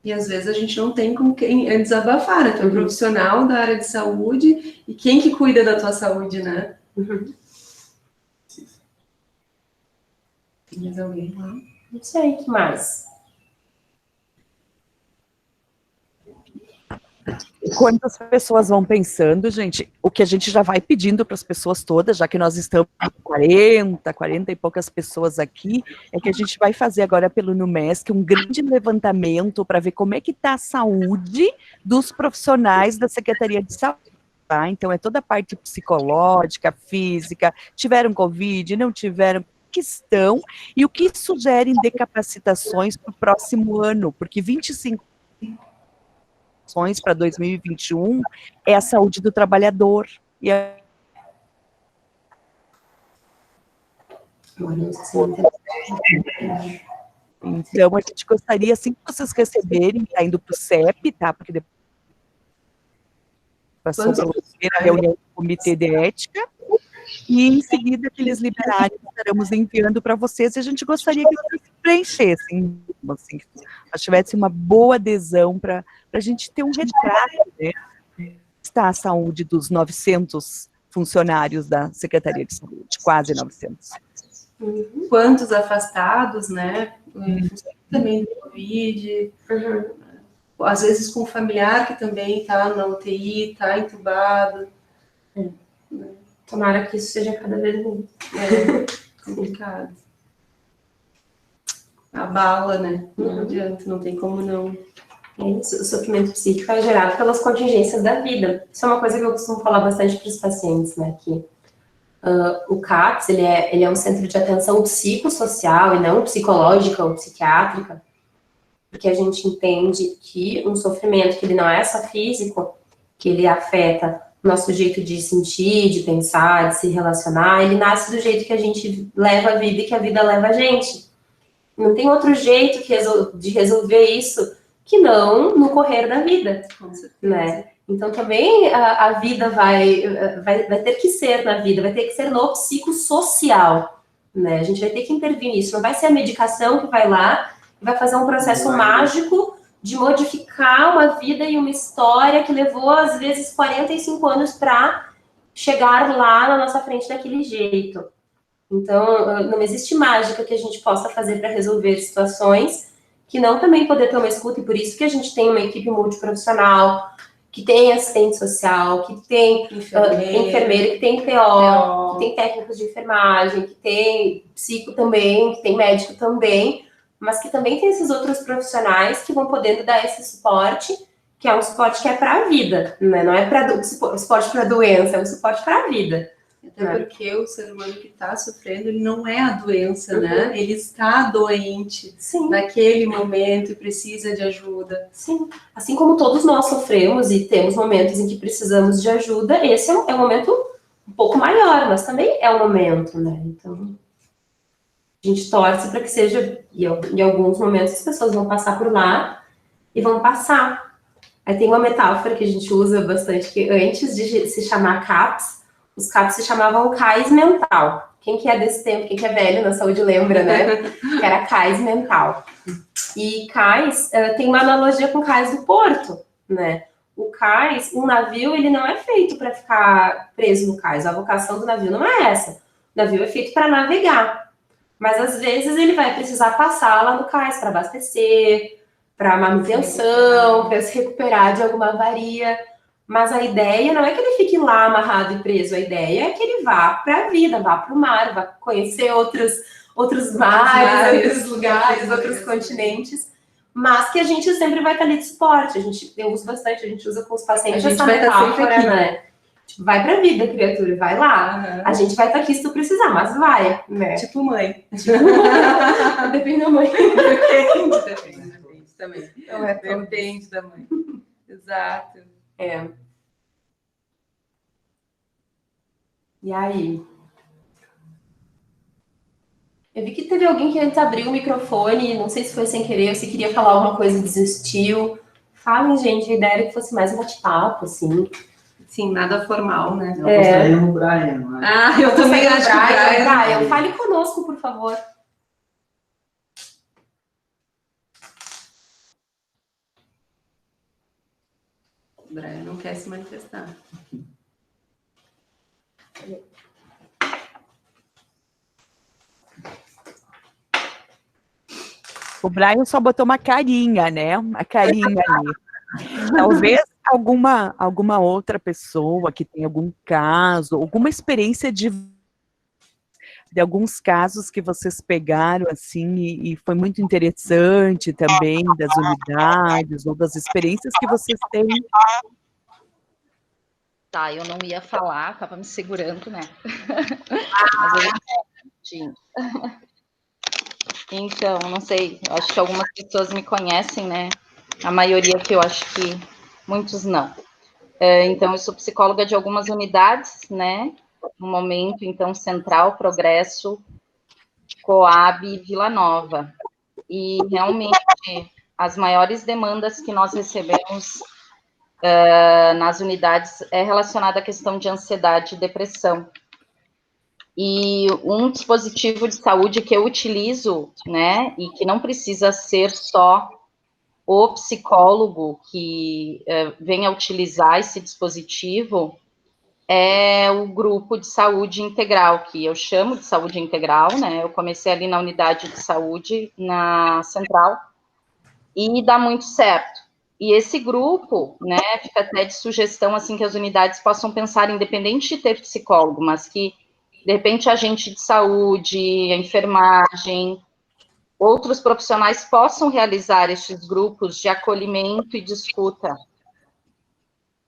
Speaker 3: E às vezes a gente não tem com quem desabafar, né? Tu é um profissional da área de saúde, e quem que cuida da tua saúde, né? Mais alguém lá?
Speaker 2: Não sei, o que mais?
Speaker 1: Quando as pessoas vão pensando, gente, o que a gente já vai pedindo para as pessoas todas, já que nós estamos 40 e poucas pessoas aqui, é que a gente vai fazer agora pelo NUMESC um grande levantamento para ver como é que está a saúde dos profissionais da Secretaria de Saúde. Tá? Então, é toda a parte psicológica, física, tiveram Covid, não tiveram, que estão, e o que sugerem de capacitações para o próximo ano, porque 25 para 2021 é a saúde do trabalhador. E então, a gente gostaria, assim que vocês receberem, tá indo para o CEP, tá? Porque depois passou pela primeira reunião do Comitê de Ética, e em seguida que eles liberarem, estaremos enviando para vocês, e a gente gostaria que vocês preenchessem, assim, que nós tivessem uma boa adesão para a gente ter um retrato, né? Está a saúde dos 900 funcionários da Secretaria de Saúde, quase 900.
Speaker 3: Quantos afastados, né? Também do Covid. Às vezes com um familiar que também está na UTI, está entubado.
Speaker 2: Tomara que isso seja cada vez menos.
Speaker 3: Complicado. Abala, né? Não adianta, não tem como não.
Speaker 2: O sofrimento psíquico é gerado pelas contingências da vida. Isso é uma coisa que eu costumo falar bastante para os pacientes, né? Que o CAPS, ele é um centro de atenção psicossocial e não psicológica ou psiquiátrica, porque a gente entende que um sofrimento que ele não é só físico, que ele afeta o nosso jeito de sentir, de pensar, de se relacionar, ele nasce do jeito que a gente leva a vida e que a vida leva a gente. Não tem outro jeito de resolver isso que não no correr da vida, né? Então, também a vida vai ter que ser na vida, vai ter que ser no psicossocial, né? A gente vai ter que intervir nisso. Não vai ser a medicação que vai lá e vai fazer um processo mágico de modificar uma vida e uma história que levou, às vezes, 45 anos para chegar lá na nossa frente daquele jeito. Então, não existe mágica que a gente possa fazer para resolver situações que não também poder ter uma escuta, e por isso que a gente tem uma equipe multiprofissional, que tem assistente social, que tem enfermeiro, que tem PO, que tem técnicos de enfermagem, que tem psico também, que tem médico também, mas que também tem esses outros profissionais que vão podendo dar esse suporte, que é um suporte que é para a vida, né? Não é para suporte para a doença, é um suporte para a vida.
Speaker 3: Até porque o ser humano que está sofrendo, ele não é a doença, né? Ele está doente naquele momento e precisa de ajuda.
Speaker 2: Sim. Assim como todos nós sofremos e temos momentos em que precisamos de ajuda, esse é um momento um pouco maior, mas também é um momento, né? Então, a gente torce para que seja, e em alguns momentos as pessoas vão passar por lá e vão passar. Aí tem uma metáfora que a gente usa bastante, que antes de se chamar CAPS, os CAPS se chamavam CAIS mental. Quem que é desse tempo, quem que é velho na saúde lembra, né? Que era CAIS mental. E CAIS tem uma analogia com CAIS do porto, né? O CAIS, um navio, ele não é feito para ficar preso no cais. A vocação do navio não é essa. O navio é feito para navegar. Mas às vezes ele vai precisar passar lá no cais para abastecer, para manutenção, para se recuperar de alguma avaria. Mas a ideia não é que ele fique lá amarrado e preso, a ideia é que ele vá para a vida, vá para o mar, vá conhecer outros mares, outros lugares, outros continentes, mas que a gente sempre vai estar ali de suporte. Eu uso bastante, a gente usa com os pacientes
Speaker 3: a gente vai estar sempre aqui,
Speaker 2: né? Tipo, vai pra vida, criatura, vai lá. A gente vai estar aqui se tu precisar, mas vai, né?
Speaker 3: Tipo mãe.
Speaker 2: Depende da mãe.
Speaker 3: Depende também.
Speaker 2: Não é
Speaker 3: Depende da mãe. Exato.
Speaker 2: É. E aí? Eu vi que teve alguém que antes abriu o microfone, não sei se foi sem querer, ou se queria falar alguma coisa e desistiu. Falem, gente, a ideia era que fosse mais um bate-papo, assim.
Speaker 3: Sim, nada formal, né?
Speaker 4: Eu gostaria no Brian. Né?
Speaker 3: Ah, eu também acho que o
Speaker 2: Brian, fale conosco, por favor.
Speaker 3: O Brian não quer se manifestar.
Speaker 1: O Brian só botou uma carinha, né? Uma carinha ali. Talvez alguma outra pessoa que tem algum caso, alguma experiência de alguns casos que vocês pegaram, assim, e foi muito interessante também, das unidades, ou das experiências que vocês têm.
Speaker 6: Tá, eu não ia falar, tava me segurando, né? Mas eu tinha. Então, não sei, acho que algumas pessoas me conhecem, né? A maioria que eu acho que muitos não. Então, eu sou psicóloga de algumas unidades, né? No momento, então, Central, Progresso, Coab e Vila Nova. E, realmente, as maiores demandas que nós recebemos nas unidades é relacionada à questão de ansiedade e depressão. E um dispositivo de saúde que eu utilizo, né, e que não precisa ser só o psicólogo que venha utilizar esse dispositivo, é o grupo de saúde integral, que eu chamo de saúde integral, né, eu comecei ali na unidade de saúde, na Central, e dá muito certo. E esse grupo, né, fica até de sugestão, assim, que as unidades possam pensar, independente de ter psicólogo, mas que, de repente, agente de saúde, a enfermagem, outros profissionais possam realizar esses grupos de acolhimento e de escuta.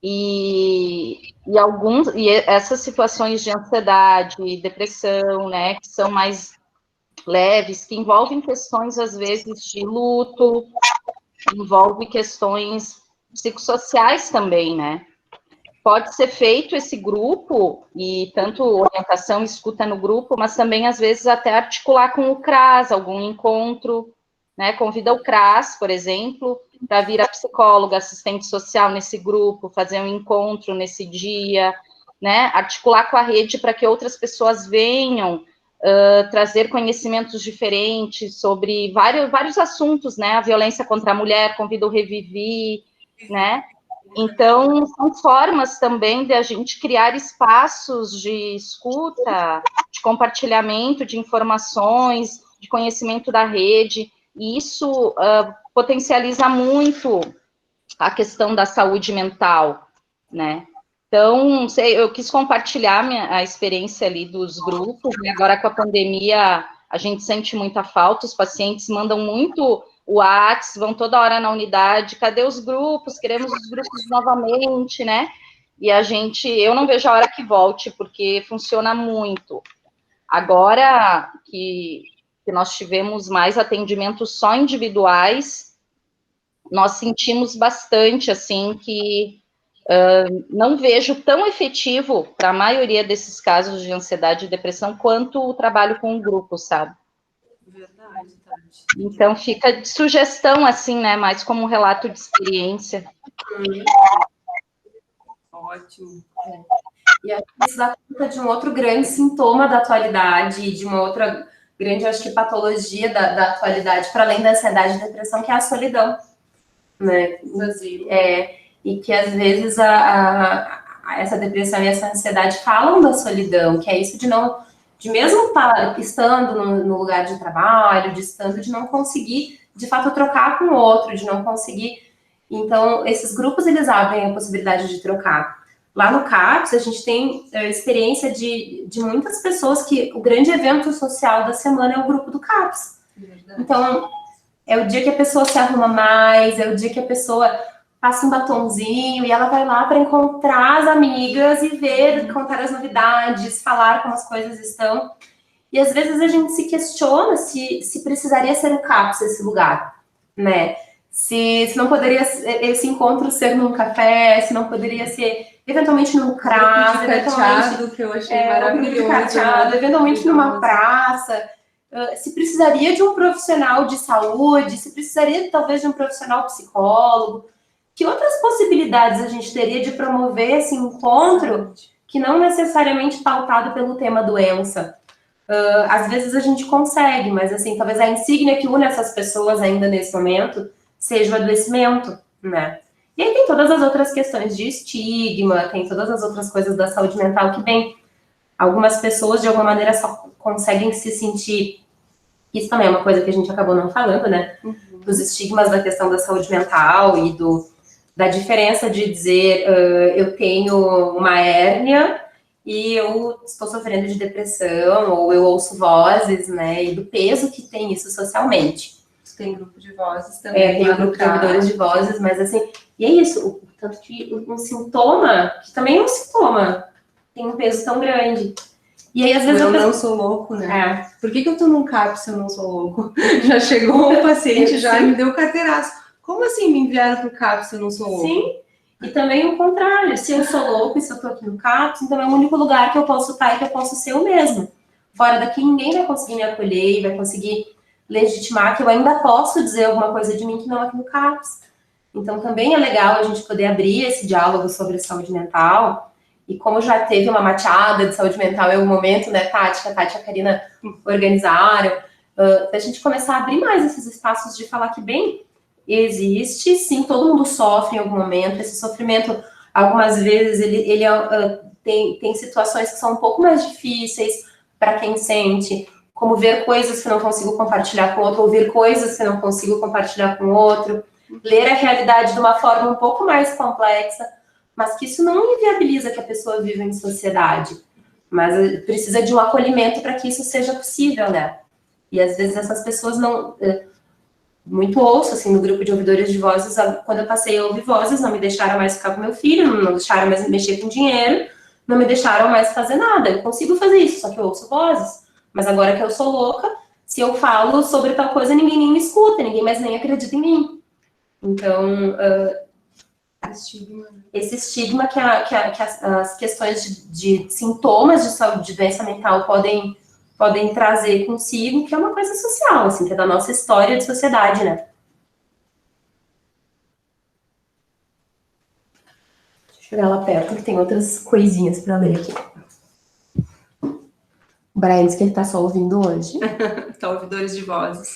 Speaker 6: E essas situações de ansiedade, depressão, né, que são mais leves, que envolvem questões, às vezes, de luto, envolve questões psicossociais também, né? Pode ser feito esse grupo, e tanto orientação, escuta no grupo, mas também, às vezes, até articular com o CRAS, algum encontro, né? Convida o CRAS, por exemplo, para vir a psicóloga, assistente social nesse grupo, fazer um encontro nesse dia, né? Articular com a rede para que outras pessoas venham, trazer conhecimentos diferentes sobre vários assuntos, né? A violência contra a mulher, convida o Revivi, né? Então, são formas também de a gente criar espaços de escuta, de compartilhamento de informações, de conhecimento da rede, e isso potencializa muito a questão da saúde mental, né? Então, eu quis compartilhar a experiência ali dos grupos, né? Agora com a pandemia, a gente sente muita falta, os pacientes mandam muito o WhatsApp, vão toda hora na unidade, cadê os grupos? Queremos os grupos novamente, né? E eu não vejo a hora que volte, porque funciona muito. Agora que nós tivemos mais atendimentos só individuais, nós sentimos bastante, assim, que não vejo tão efetivo para a maioria desses casos de ansiedade e depressão quanto o trabalho com o grupo, sabe?
Speaker 3: Verdade, Tati.
Speaker 6: Então, fica de sugestão, assim, né? Mais como um relato de experiência.
Speaker 3: Ótimo.
Speaker 2: E acho que isso dá conta de um outro grande sintoma da atualidade, de uma outra grande, acho que, patologia da atualidade, para além da ansiedade e depressão, que é a solidão, né?
Speaker 3: Vazio.
Speaker 2: E que, às vezes, essa depressão e essa ansiedade falam da solidão, que é isso de mesmo estando no lugar de trabalho, de não conseguir, de fato, trocar com o outro, de não conseguir Então, esses grupos, eles abrem a possibilidade de trocar. Lá no CAPS, a gente tem experiência de muitas pessoas que o grande evento social da semana é o grupo do CAPS. Então, é o dia que a pessoa se arruma mais, é o dia que a pessoa passa um batonzinho e ela vai lá para encontrar as amigas e ver, contar as novidades, falar como as coisas estão. E às vezes a gente se questiona se precisaria ser o CAPS esse lugar, né? Se não poderia esse encontro ser num café, se não poderia ser eventualmente num CRAS,
Speaker 3: eventualmente que eu achei maravilhoso,
Speaker 2: eventualmente numa praça. Se precisaria de um profissional de saúde, se precisaria talvez de um profissional psicólogo. Que outras possibilidades a gente teria de promover esse encontro que não necessariamente pautado pelo tema doença? Às vezes a gente consegue, mas assim, talvez a insígnia que une essas pessoas ainda nesse momento seja o adoecimento, né? E aí tem todas as outras questões de estigma, tem todas as outras coisas da saúde mental que vem. Algumas pessoas, de alguma maneira, só conseguem se sentir... Isso também é uma coisa que a gente acabou não falando, né? Dos estigmas da questão da saúde mental e da diferença de dizer eu tenho uma hérnia e eu estou sofrendo de depressão, ou eu ouço vozes, né? E do peso que tem isso socialmente.
Speaker 3: Tem grupo de vozes também.
Speaker 2: Tem o grupo de ouvidores de vozes, mas assim... E é isso, tanto que um sintoma, que também é um sintoma, tem um peso tão grande. E aí, às vezes...
Speaker 3: Eu não sou louco, né? Por que eu tô num CAPS se eu não sou louco? Já chegou um paciente, já me deu carteiraço. Como assim me enviaram pro CAPS se eu não sou louco?
Speaker 2: Sim. E também o contrário, se eu sou louco e se eu tô aqui no CAPS, então é o único lugar que eu posso estar e que eu posso ser eu mesmo. Fora daqui, ninguém vai conseguir me acolher e vai conseguir legitimar que eu ainda posso dizer alguma coisa de mim que não aqui no CAPS. Então, também é legal a gente poder abrir esse diálogo sobre saúde mental. E como já teve uma mateada de saúde mental em algum momento, né, Tati, que a Tati e a Karina organizaram, a gente começar a abrir mais esses espaços de falar que, bem, existe, sim, todo mundo sofre em algum momento. Esse sofrimento, algumas vezes, ele tem situações que são um pouco mais difíceis para quem sente, como ver coisas que não consigo compartilhar com outro, ouvir coisas que não consigo compartilhar com outro, ler a realidade de uma forma um pouco mais complexa, mas que isso não inviabiliza que a pessoa viva em sociedade. Mas precisa de um acolhimento para que isso seja possível, né? E às vezes essas pessoas não... Muito ouço, assim, no grupo de ouvidores de vozes, quando eu passei a ouvir vozes, não me deixaram mais ficar com meu filho, não deixaram mais mexer com dinheiro, não me deixaram mais fazer nada. Eu consigo fazer isso, só que eu ouço vozes. Mas agora que eu sou louca, se eu falo sobre tal coisa, ninguém nem me escuta, ninguém mais nem acredita em mim. Então, esse estigma que as questões de sintomas de saúde, de doença mental podem trazer consigo, que é uma coisa social, assim, que é da nossa história de sociedade, né? Deixa eu chegar lá perto, que tem outras coisinhas para ler aqui. O Brian disse que ele tá só ouvindo hoje.
Speaker 3: Tá ouvidores de vozes.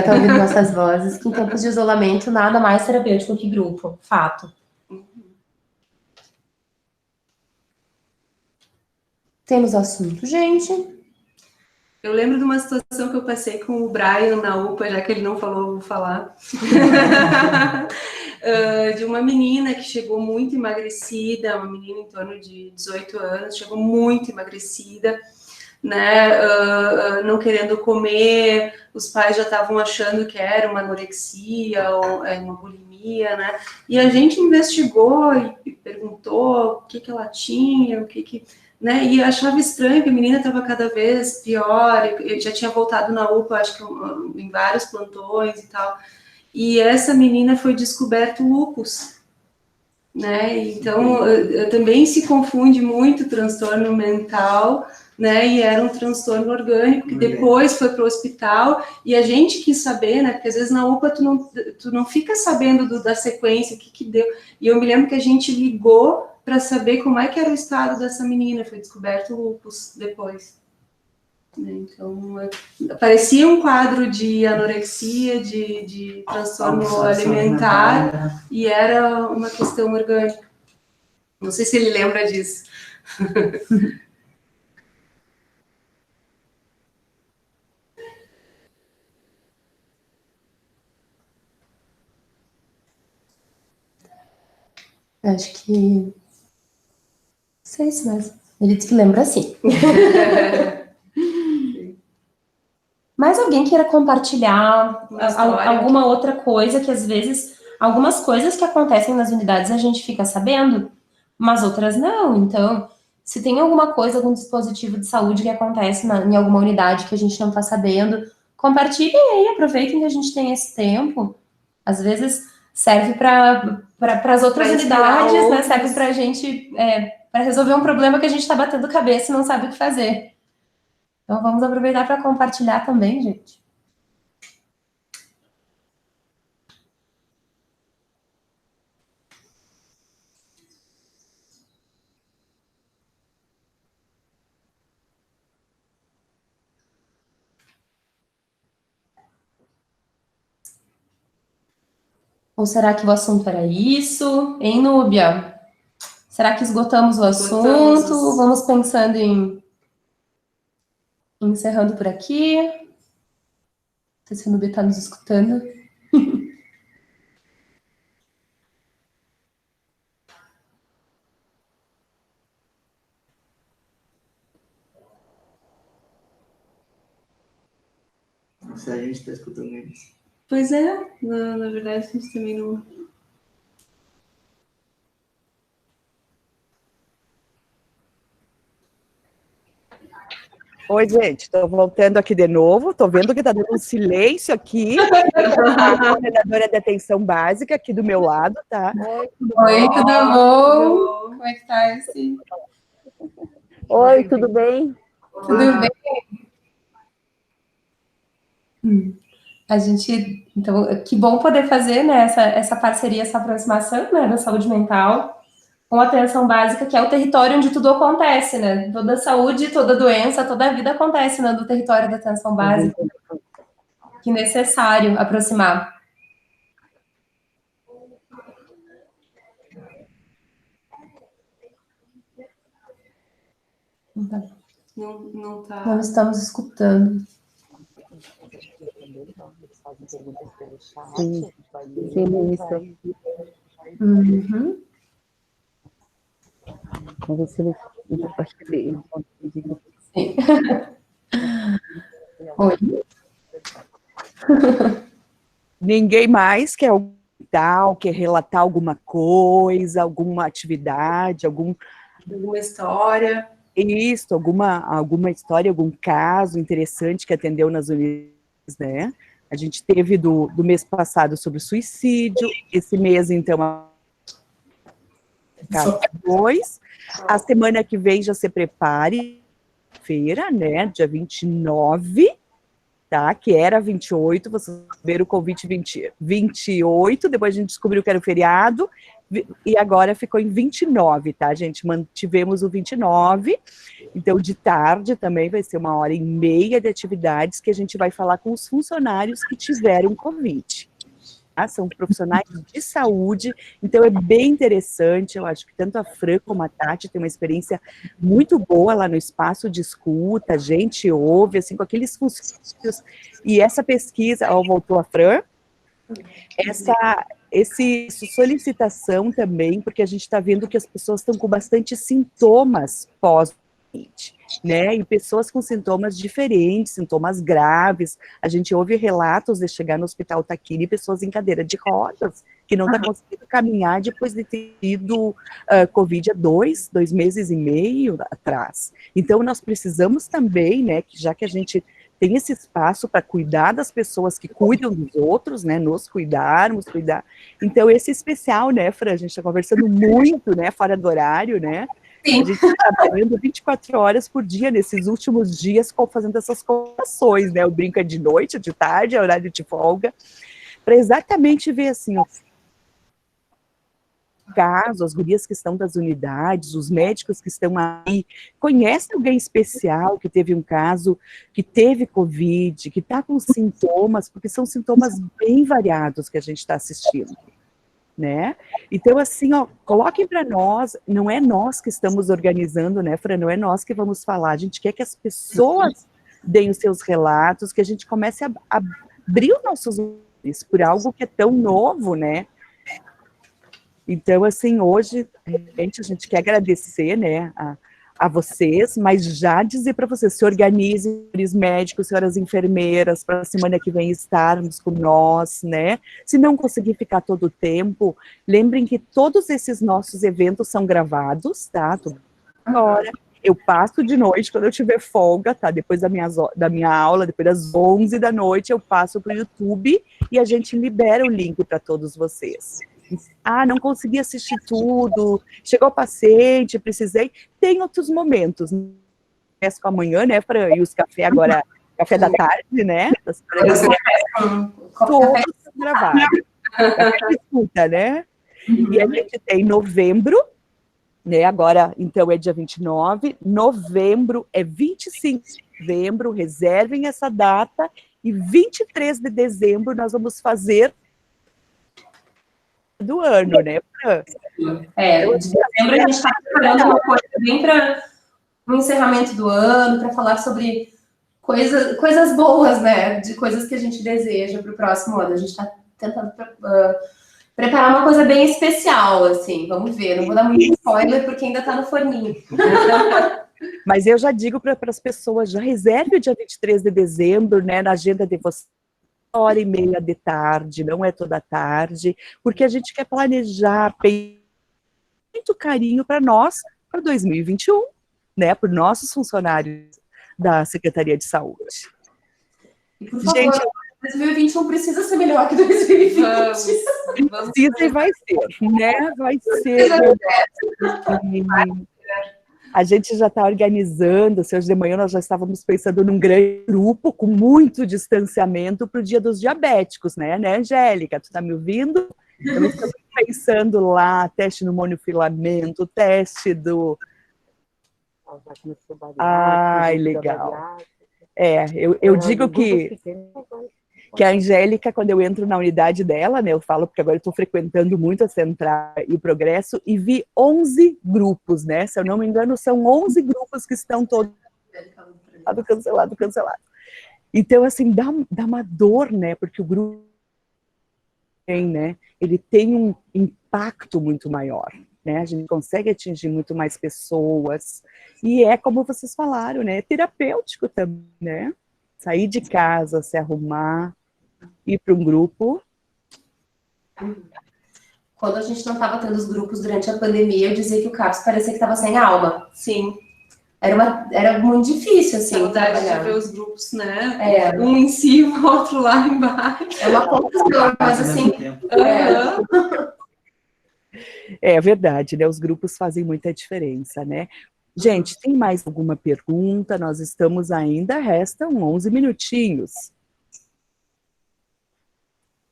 Speaker 2: Tá ouvindo nossas vozes, que em tempos de isolamento, nada mais terapêutico que grupo, fato. Temos assunto, gente.
Speaker 3: Eu lembro de uma situação que eu passei com o Brian na UPA, já que ele não falou, eu vou falar. De uma menina que chegou muito emagrecida, uma menina em torno de 18 anos, chegou muito emagrecida, né, não querendo comer, os pais já estavam achando que era uma anorexia ou uma bulimia, né, e a gente investigou e perguntou o que ela tinha, né, e achava estranho que a menina estava cada vez pior, eu já tinha voltado na UPA, acho que em vários plantões e tal, e essa menina foi descoberto lúpus, né, então também se confunde muito transtorno mental, né, e era um transtorno orgânico, que depois foi para o hospital, e a gente quis saber, né, porque às vezes na UPA tu não fica sabendo da sequência, o que deu, e eu me lembro que a gente ligou para saber como é que era o estado dessa menina, foi descoberto lúpus depois. Então, parecia um quadro de anorexia, de transtorno alimentar, e era uma questão orgânica. Não sei se ele lembra disso.
Speaker 2: Acho que... sei se mesmo. Ele disse que lembra assim. Mais alguém queira compartilhar alguma outra coisa que, às vezes, algumas coisas que acontecem nas unidades a gente fica sabendo, mas outras não. Então, se tem alguma coisa, algum dispositivo de saúde que acontece em alguma unidade que a gente não está sabendo, compartilhem aí, aproveitem que a gente tem esse tempo. Às vezes serve para as outras unidades, né? Serve para a gente, para resolver um problema que a gente está batendo cabeça e não sabe o que fazer. Então, vamos aproveitar para compartilhar também, gente. Ou será que o assunto era isso? Hein, Núbia? Será que esgotamos o assunto? Vamos pensando em... encerrando por aqui. Não sei se o Núbia está nos escutando.
Speaker 4: Se a gente está escutando eles.
Speaker 3: Pois é, na verdade, a gente também não...
Speaker 1: Oi, gente, estou voltando aqui de novo, estou vendo que está dando um silêncio aqui, a coordenadora de atenção básica aqui do meu lado, tá?
Speaker 2: Oi, tudo bom? Como é que tá esse?
Speaker 7: Oi, tudo bem?
Speaker 2: Tudo bem? A gente, então, que bom poder fazer, né, essa parceria, essa aproximação, né, da saúde mental com a atenção básica, que é o território onde tudo acontece, né? Toda saúde, toda doença, toda a vida acontece, né, no território da atenção básica. Que é necessário aproximar.
Speaker 3: Não tá.
Speaker 2: Não estamos escutando.
Speaker 7: Sim, isso.
Speaker 2: Uhum.
Speaker 7: Vamos ver se ele...
Speaker 2: Sim. Oi.
Speaker 1: Ninguém mais quer quer relatar alguma coisa, alguma atividade, alguma
Speaker 3: história.
Speaker 1: Isso, alguma história, algum caso interessante que atendeu nas unidades, né? A gente teve do mês passado sobre suicídio, esse mês, então, caso 2. A semana que vem já se prepare, feira, né? Dia 29, tá? Que era 28, vocês viram o convite 28, depois a gente descobriu que era o feriado, e agora ficou em 29, tá, gente? Mantivemos o 29, então de tarde também vai ser 1h30 de atividades que a gente vai falar com os funcionários que tiveram Covid. Tá? São profissionais de saúde, então é bem interessante, eu acho que tanto a Fran como a Tati têm uma experiência muito boa lá no espaço de escuta, a gente ouve, assim, com aqueles funcionários, e essa pesquisa, voltou a Fran, essa solicitação também, porque a gente está vendo que as pessoas estão com bastante sintomas pós-Covid, né, e pessoas com sintomas diferentes, sintomas graves, a gente ouve relatos de chegar no hospital Taquini, pessoas em cadeira de rodas, que não está conseguindo caminhar depois de ter tido Covid há 2 meses e meio atrás. Então, nós precisamos também, né, que já que a gente tem esse espaço para cuidar das pessoas que cuidam dos outros, né, nos cuidarmos, cuidar. Então, esse especial, né, Fran, a gente está conversando muito, né, fora do horário, né,
Speaker 2: Sim.
Speaker 1: a gente está trabalhando 24 horas por dia nesses últimos dias, fazendo essas conversações, né, o brinco é de noite, de tarde, é horário de folga, para exatamente ver, assim, ó, caso, as gurias que estão das unidades, os médicos que estão aí, conhece alguém especial que teve um caso, que teve Covid, que está com sintomas, porque são sintomas bem variados que a gente está assistindo, né? Então, assim, ó, coloquem para nós, não é nós que estamos organizando, né, Fran, não é nós que vamos falar, a gente quer que as pessoas deem os seus relatos, que a gente comece a abrir os nossos olhos por algo que é tão novo, né? Então, assim, hoje, realmente, a gente quer agradecer, né, a vocês, mas já dizer para vocês, se organizem, senhores médicos, senhoras enfermeiras, para a semana que vem estarmos com nós, né? Se não conseguir ficar todo o tempo, lembrem que todos esses nossos eventos são gravados, tá? Agora, eu passo de noite, quando eu tiver folga, tá? Depois da minha aula, depois das 11 da noite, eu passo para o YouTube e a gente libera o link para todos vocês. Ah, não consegui assistir tudo, chegou o paciente, precisei. Tem outros momentos. Começo com amanhã, né, Fran? E os café agora, café da tarde, né? Todos são gravados. Escuta, né? E a gente tem novembro, né? Agora, então, é dia 29. Novembro é 25 de novembro. Reservem essa data. E 23 de dezembro nós vamos fazer do ano, né, Fran?
Speaker 2: De dezembro a gente está preparando uma coisa bem para o encerramento do ano, para falar sobre coisas boas, né? De coisas que a gente deseja para o próximo ano. A gente está tentando preparar uma coisa bem especial, assim. Vamos ver. Não vou dar muito spoiler, porque ainda está no forninho.
Speaker 1: Mas eu já digo para as pessoas, já reserve o dia 23 de dezembro, né, na agenda de vocês. 1h30 de tarde, não é toda tarde, porque a gente quer planejar muito carinho para nós, para 2021, né, por nossos funcionários da Secretaria de Saúde.
Speaker 2: E por favor, gente, 2021 precisa ser melhor que 2020.
Speaker 1: Precisa e vai ser, né, vai ser. A gente já está organizando, hoje de manhã nós já estávamos pensando num grande grupo com muito distanciamento para o Dia dos Diabéticos, né, Angélica? Tu está me ouvindo? Então, estamos pensando lá, teste no monofilamento, teste do... Ai, legal. Eu digo que a Angélica, quando eu entro na unidade dela, né, eu falo porque agora eu estou frequentando muito a Central e o Progresso, e vi 11 grupos, né, se eu não me engano, são 11 grupos que estão todos cancelados. Então, assim, dá uma dor, né, porque o grupo ele tem um impacto muito maior, né, a gente consegue atingir muito mais pessoas, e é como vocês falaram, né, terapêutico também, né, sair de casa, se arrumar, ir para um grupo.
Speaker 2: Quando a gente não estava tendo os grupos durante a pandemia, eu dizia que o CAPS parecia que estava sem alma.
Speaker 3: Sim.
Speaker 2: Era muito difícil, assim.
Speaker 3: Saudade de ver os grupos, né? Um em cima, o outro lá embaixo.
Speaker 2: É uma confusão, mas assim...
Speaker 1: É verdade, né? Os grupos fazem muita diferença, né? Gente, tem mais alguma pergunta? Nós estamos ainda, restam 11 minutinhos.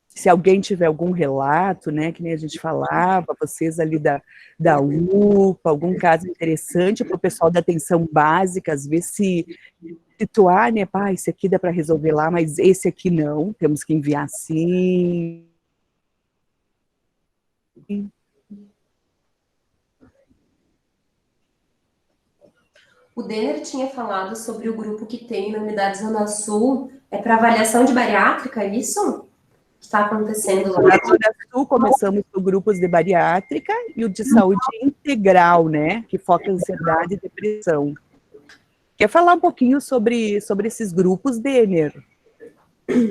Speaker 1: Se alguém tiver algum relato, né, que nem a gente falava, vocês ali da UPA, algum caso interessante para o pessoal da atenção básica, às vezes se situar, né, pá, esse aqui dá para resolver lá, mas esse aqui não, temos que enviar sim.
Speaker 2: O Denner tinha falado sobre o grupo que tem na unidade Zona Sul, para avaliação de bariátrica, é isso? Que está acontecendo lá?
Speaker 1: Na Zona Sul, começamos com grupos de bariátrica e o de saúde integral, né, que foca em ansiedade e depressão. Quer falar um pouquinho sobre esses grupos, Denner?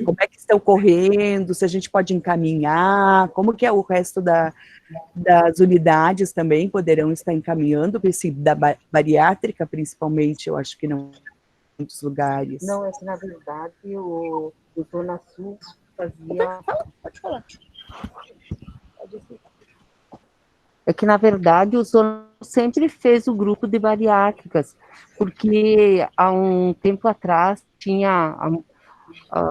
Speaker 1: Como é que estão correndo, se a gente pode encaminhar, como que é o resto das unidades também poderão estar encaminhando, da bariátrica, principalmente, eu acho que não em muitos lugares.
Speaker 7: Não, é que na verdade o Zona Sul fazia... Pode falar. É que na verdade o Zona Sul sempre fez o grupo de bariátricas, porque há um tempo atrás tinha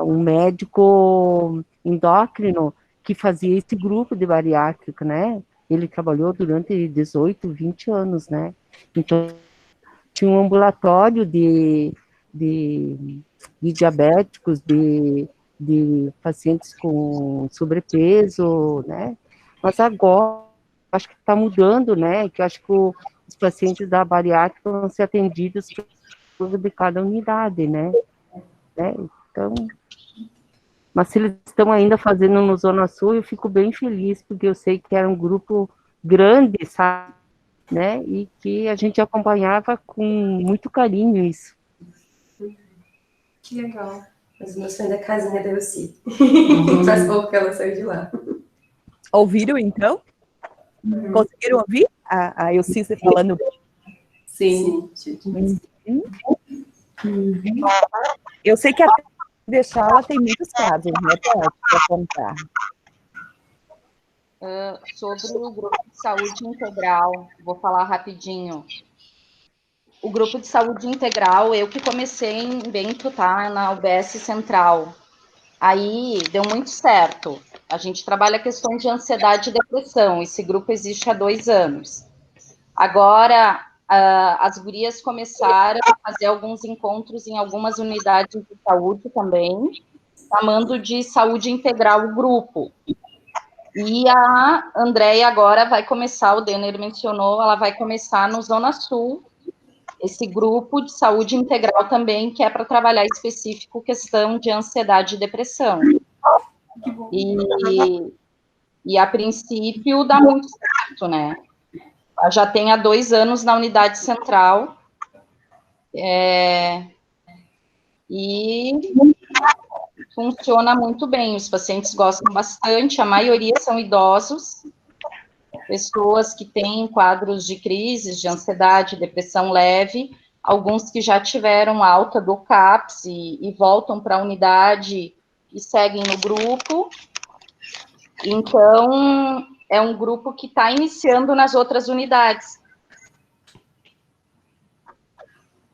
Speaker 7: um médico endócrino que fazia esse grupo de bariátrica, né? Ele trabalhou durante 18, 20 anos, né? Então, tinha um ambulatório de diabéticos, de pacientes com sobrepeso, né? Mas agora, acho que está mudando, né? Que eu acho que os pacientes da bariátrica vão ser atendidos de cada unidade, né? Então, mas se eles estão ainda fazendo no Zona Sul, eu fico bem feliz, porque eu sei que era um grupo grande, sabe? Né? E que a gente acompanhava com muito carinho isso.
Speaker 2: Que legal. Mas o meu sonho da casinha da Elci. Faz pouco que ela saiu de lá.
Speaker 1: Ouviram, então? Conseguiram ouvir a Elci falando?
Speaker 3: Sim.
Speaker 1: Eu sei que a deixá-la tem muitos casos, né, para contar.
Speaker 6: Sobre o grupo de saúde integral, vou falar rapidinho. O grupo de saúde integral, eu que comecei em Bento, tá? Na UBS Central. Aí deu muito certo. A gente trabalha questões de ansiedade e depressão. Esse grupo existe há 2 anos. Agora, as gurias começaram a fazer alguns encontros em algumas unidades de saúde também, chamando de saúde integral o grupo. E a Andréia agora vai começar, o Denner mencionou, ela vai começar no Zona Sul, esse grupo de saúde integral também, que é para trabalhar específico questão de ansiedade e depressão. E a princípio dá muito certo, né? Ela já tem há 2 anos na unidade central, e funciona muito bem, os pacientes gostam bastante, a maioria são idosos, pessoas que têm quadros de crises, de ansiedade, depressão leve, alguns que já tiveram alta do CAPS e voltam para a unidade e seguem no grupo. Então, é um grupo que está iniciando nas outras unidades.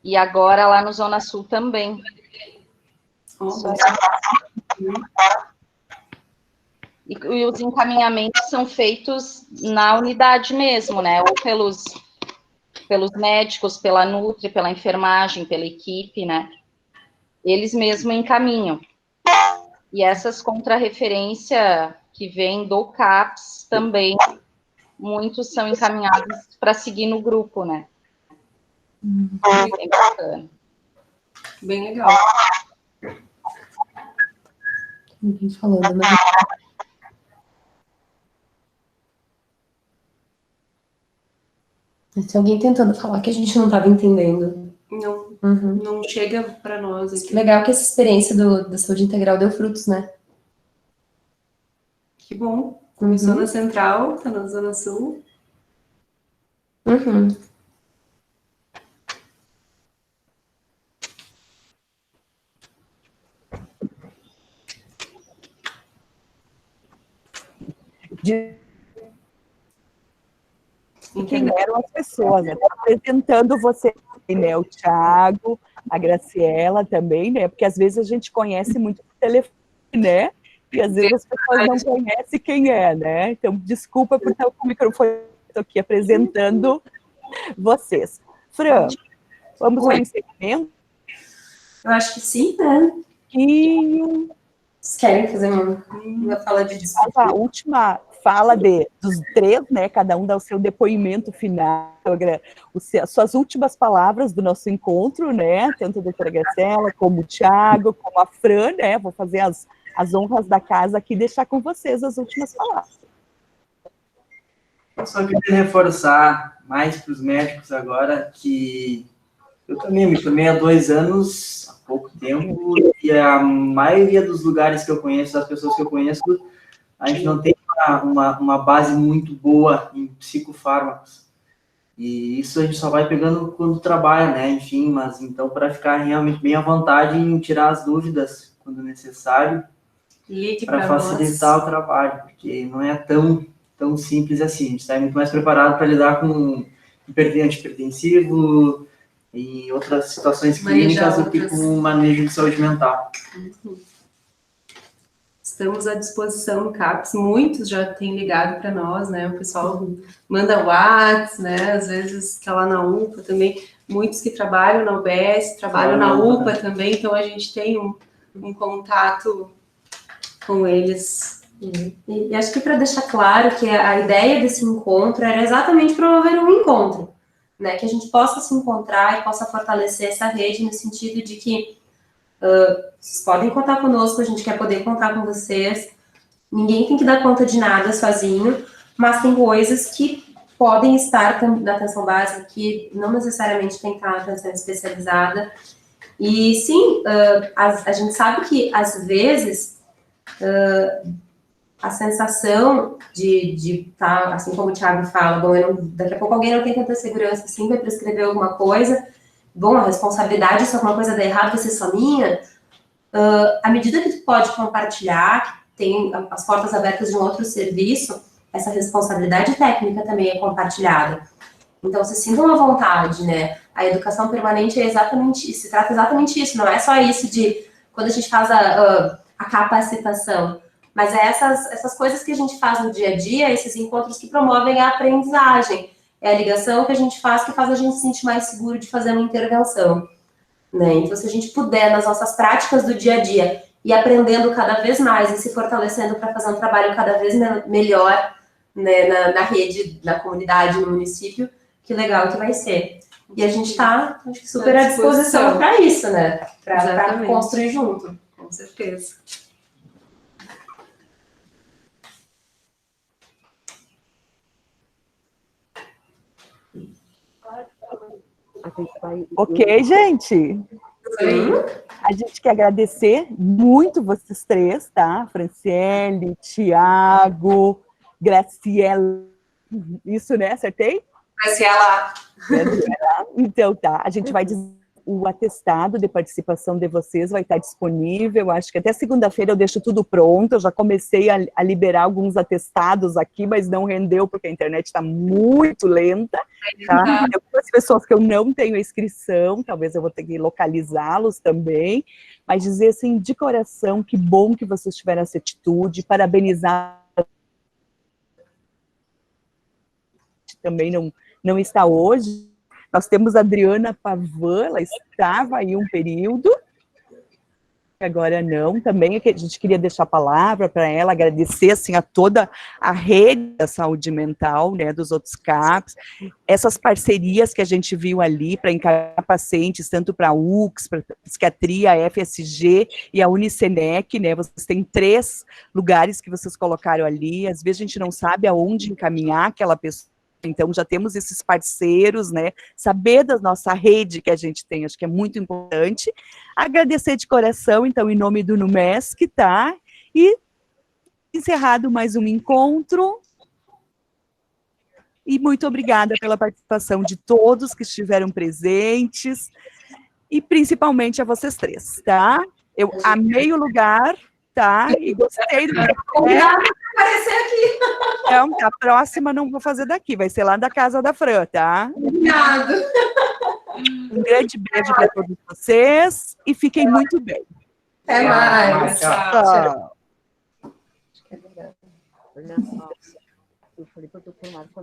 Speaker 6: E agora lá no Zona Sul também. E os encaminhamentos são feitos na unidade mesmo, né? Ou pelos médicos, pela Nutri, pela enfermagem, pela equipe, né? Eles mesmos encaminham. E essas contrarreferências que vêm do CAPS também, muitos são encaminhados para seguir no grupo, né? Bem bacana.
Speaker 3: Bem legal.
Speaker 2: Ninguém falando, mas... Tem alguém tentando falar que a gente não estava entendendo.
Speaker 3: Não, não chega para nós aqui.
Speaker 2: Que legal que essa experiência da saúde integral deu frutos, né?
Speaker 3: Que bom. Começou na Central, tá na Zona Sul.
Speaker 1: Quem eram as pessoas, né? Apresentando você, né? O Thiago, a Graciela também, né? Porque às vezes a gente conhece muito por telefone, né? E às vezes as pessoas não conhecem quem é, né? Então, desculpa por estar com o microfone aqui apresentando vocês. Fran, vamos ao encerramento?
Speaker 2: Eu acho que sim, né? Vocês querem fazer uma fala de despedida?
Speaker 1: A última fala dos 3, né? Cada um dá o seu depoimento final, as suas últimas palavras do nosso encontro, né? Tanto a doutora Graciela, como o Thiago, como a Fran, né? Vou fazer as honras da casa aqui e deixar com vocês as últimas palavras.
Speaker 4: Eu só queria reforçar mais para os médicos agora que eu também me formei há 2 anos, há pouco tempo, e a maioria dos lugares que eu conheço, das pessoas que eu conheço, a gente não tem uma base muito boa em psicofármacos. E isso a gente só vai pegando quando trabalha, né? Enfim, mas então para ficar realmente bem à vontade em tirar as dúvidas quando necessário, para facilitar o trabalho, porque não é tão simples assim. A gente está muito mais preparado para lidar com antihipertensivo e outras situações clínicas do que com o manejo de saúde mental.
Speaker 3: Estamos à disposição no CAPS, muitos já têm ligado para nós, né? O pessoal manda WhatsApp, né? Às vezes está lá na UPA também, muitos que trabalham na UBS, trabalham na UPA também, então a gente tem um contato com eles.
Speaker 2: E acho que para deixar claro que a ideia desse encontro era exatamente promover um encontro, né? Que a gente possa se encontrar e possa fortalecer essa rede no sentido de que vocês podem contar conosco, a gente quer poder contar com vocês. Ninguém tem que dar conta de nada sozinho, mas tem coisas que podem estar na atenção básica, que não necessariamente tem que estar na atenção especializada. E sim, a gente sabe que, às vezes, a sensação de estar, assim como o Thiago fala, bom, daqui a pouco alguém não tem tanta segurança assim, vai prescrever alguma coisa, bom, a responsabilidade se alguma coisa der errado vai ser só minha. À medida que tu pode compartilhar, que tem as portas abertas de um outro serviço, essa responsabilidade técnica também é compartilhada. Então, se sintam à vontade, né? A educação permanente é exatamente isso, se trata exatamente isso, não é só isso de quando a gente faz a capacitação, mas é essas coisas que a gente faz no dia a dia, esses encontros que promovem a aprendizagem, é a ligação que a gente faz que faz a gente se sentir mais seguro de fazer uma intervenção, né? Então, se a gente puder, nas nossas práticas do dia a dia, ir aprendendo cada vez mais e se fortalecendo para fazer um trabalho cada vez melhor, né, na rede, na comunidade, no município, que legal que vai ser. E a gente está super à disposição para isso, né? Para construir junto.
Speaker 3: Com certeza.
Speaker 1: Ok, gente? A gente quer agradecer muito vocês três, tá? Franciele, Thiago, Graciela. Isso, né? Acertei?
Speaker 2: Graciela.
Speaker 1: Então tá, a gente vai dizer o atestado de participação de vocês vai estar disponível, acho que até segunda-feira eu deixo tudo pronto, eu já comecei a liberar alguns atestados aqui, mas não rendeu porque a internet está muito lenta, tá? Tem algumas pessoas que eu não tenho inscrição, talvez eu vou ter que localizá-los também, mas dizer assim, de coração, que bom que vocês tiveram essa atitude, parabenizar também não está hoje. Nós temos a Adriana Pavan, ela estava aí um período, agora não, também a gente queria deixar a palavra para ela, agradecer assim, a toda a rede da saúde mental, né, dos outros CAPs, essas parcerias que a gente viu ali para encarar pacientes, tanto para a UX, para a psiquiatria, a FSG e a Unicenec, né, vocês têm 3 lugares que vocês colocaram ali, às vezes a gente não sabe aonde encaminhar aquela pessoa, então já temos esses parceiros, né, saber da nossa rede que a gente tem, acho que é muito importante, agradecer de coração, então, em nome do NUMESC, tá, e encerrado mais um encontro, e muito obrigada pela participação de todos que estiveram presentes, e principalmente a vocês 3, tá, eu amei o lugar, tá, e gostei do
Speaker 2: Aparecer aqui.
Speaker 1: Então, a próxima não vou fazer daqui, vai ser lá da casa da Fran, tá?
Speaker 3: Obrigado.
Speaker 1: Um grande beijo para todos vocês e fiquem muito bem.
Speaker 2: Até mais.
Speaker 1: Tchau.
Speaker 7: Olha só, eu falei para o doutor Marco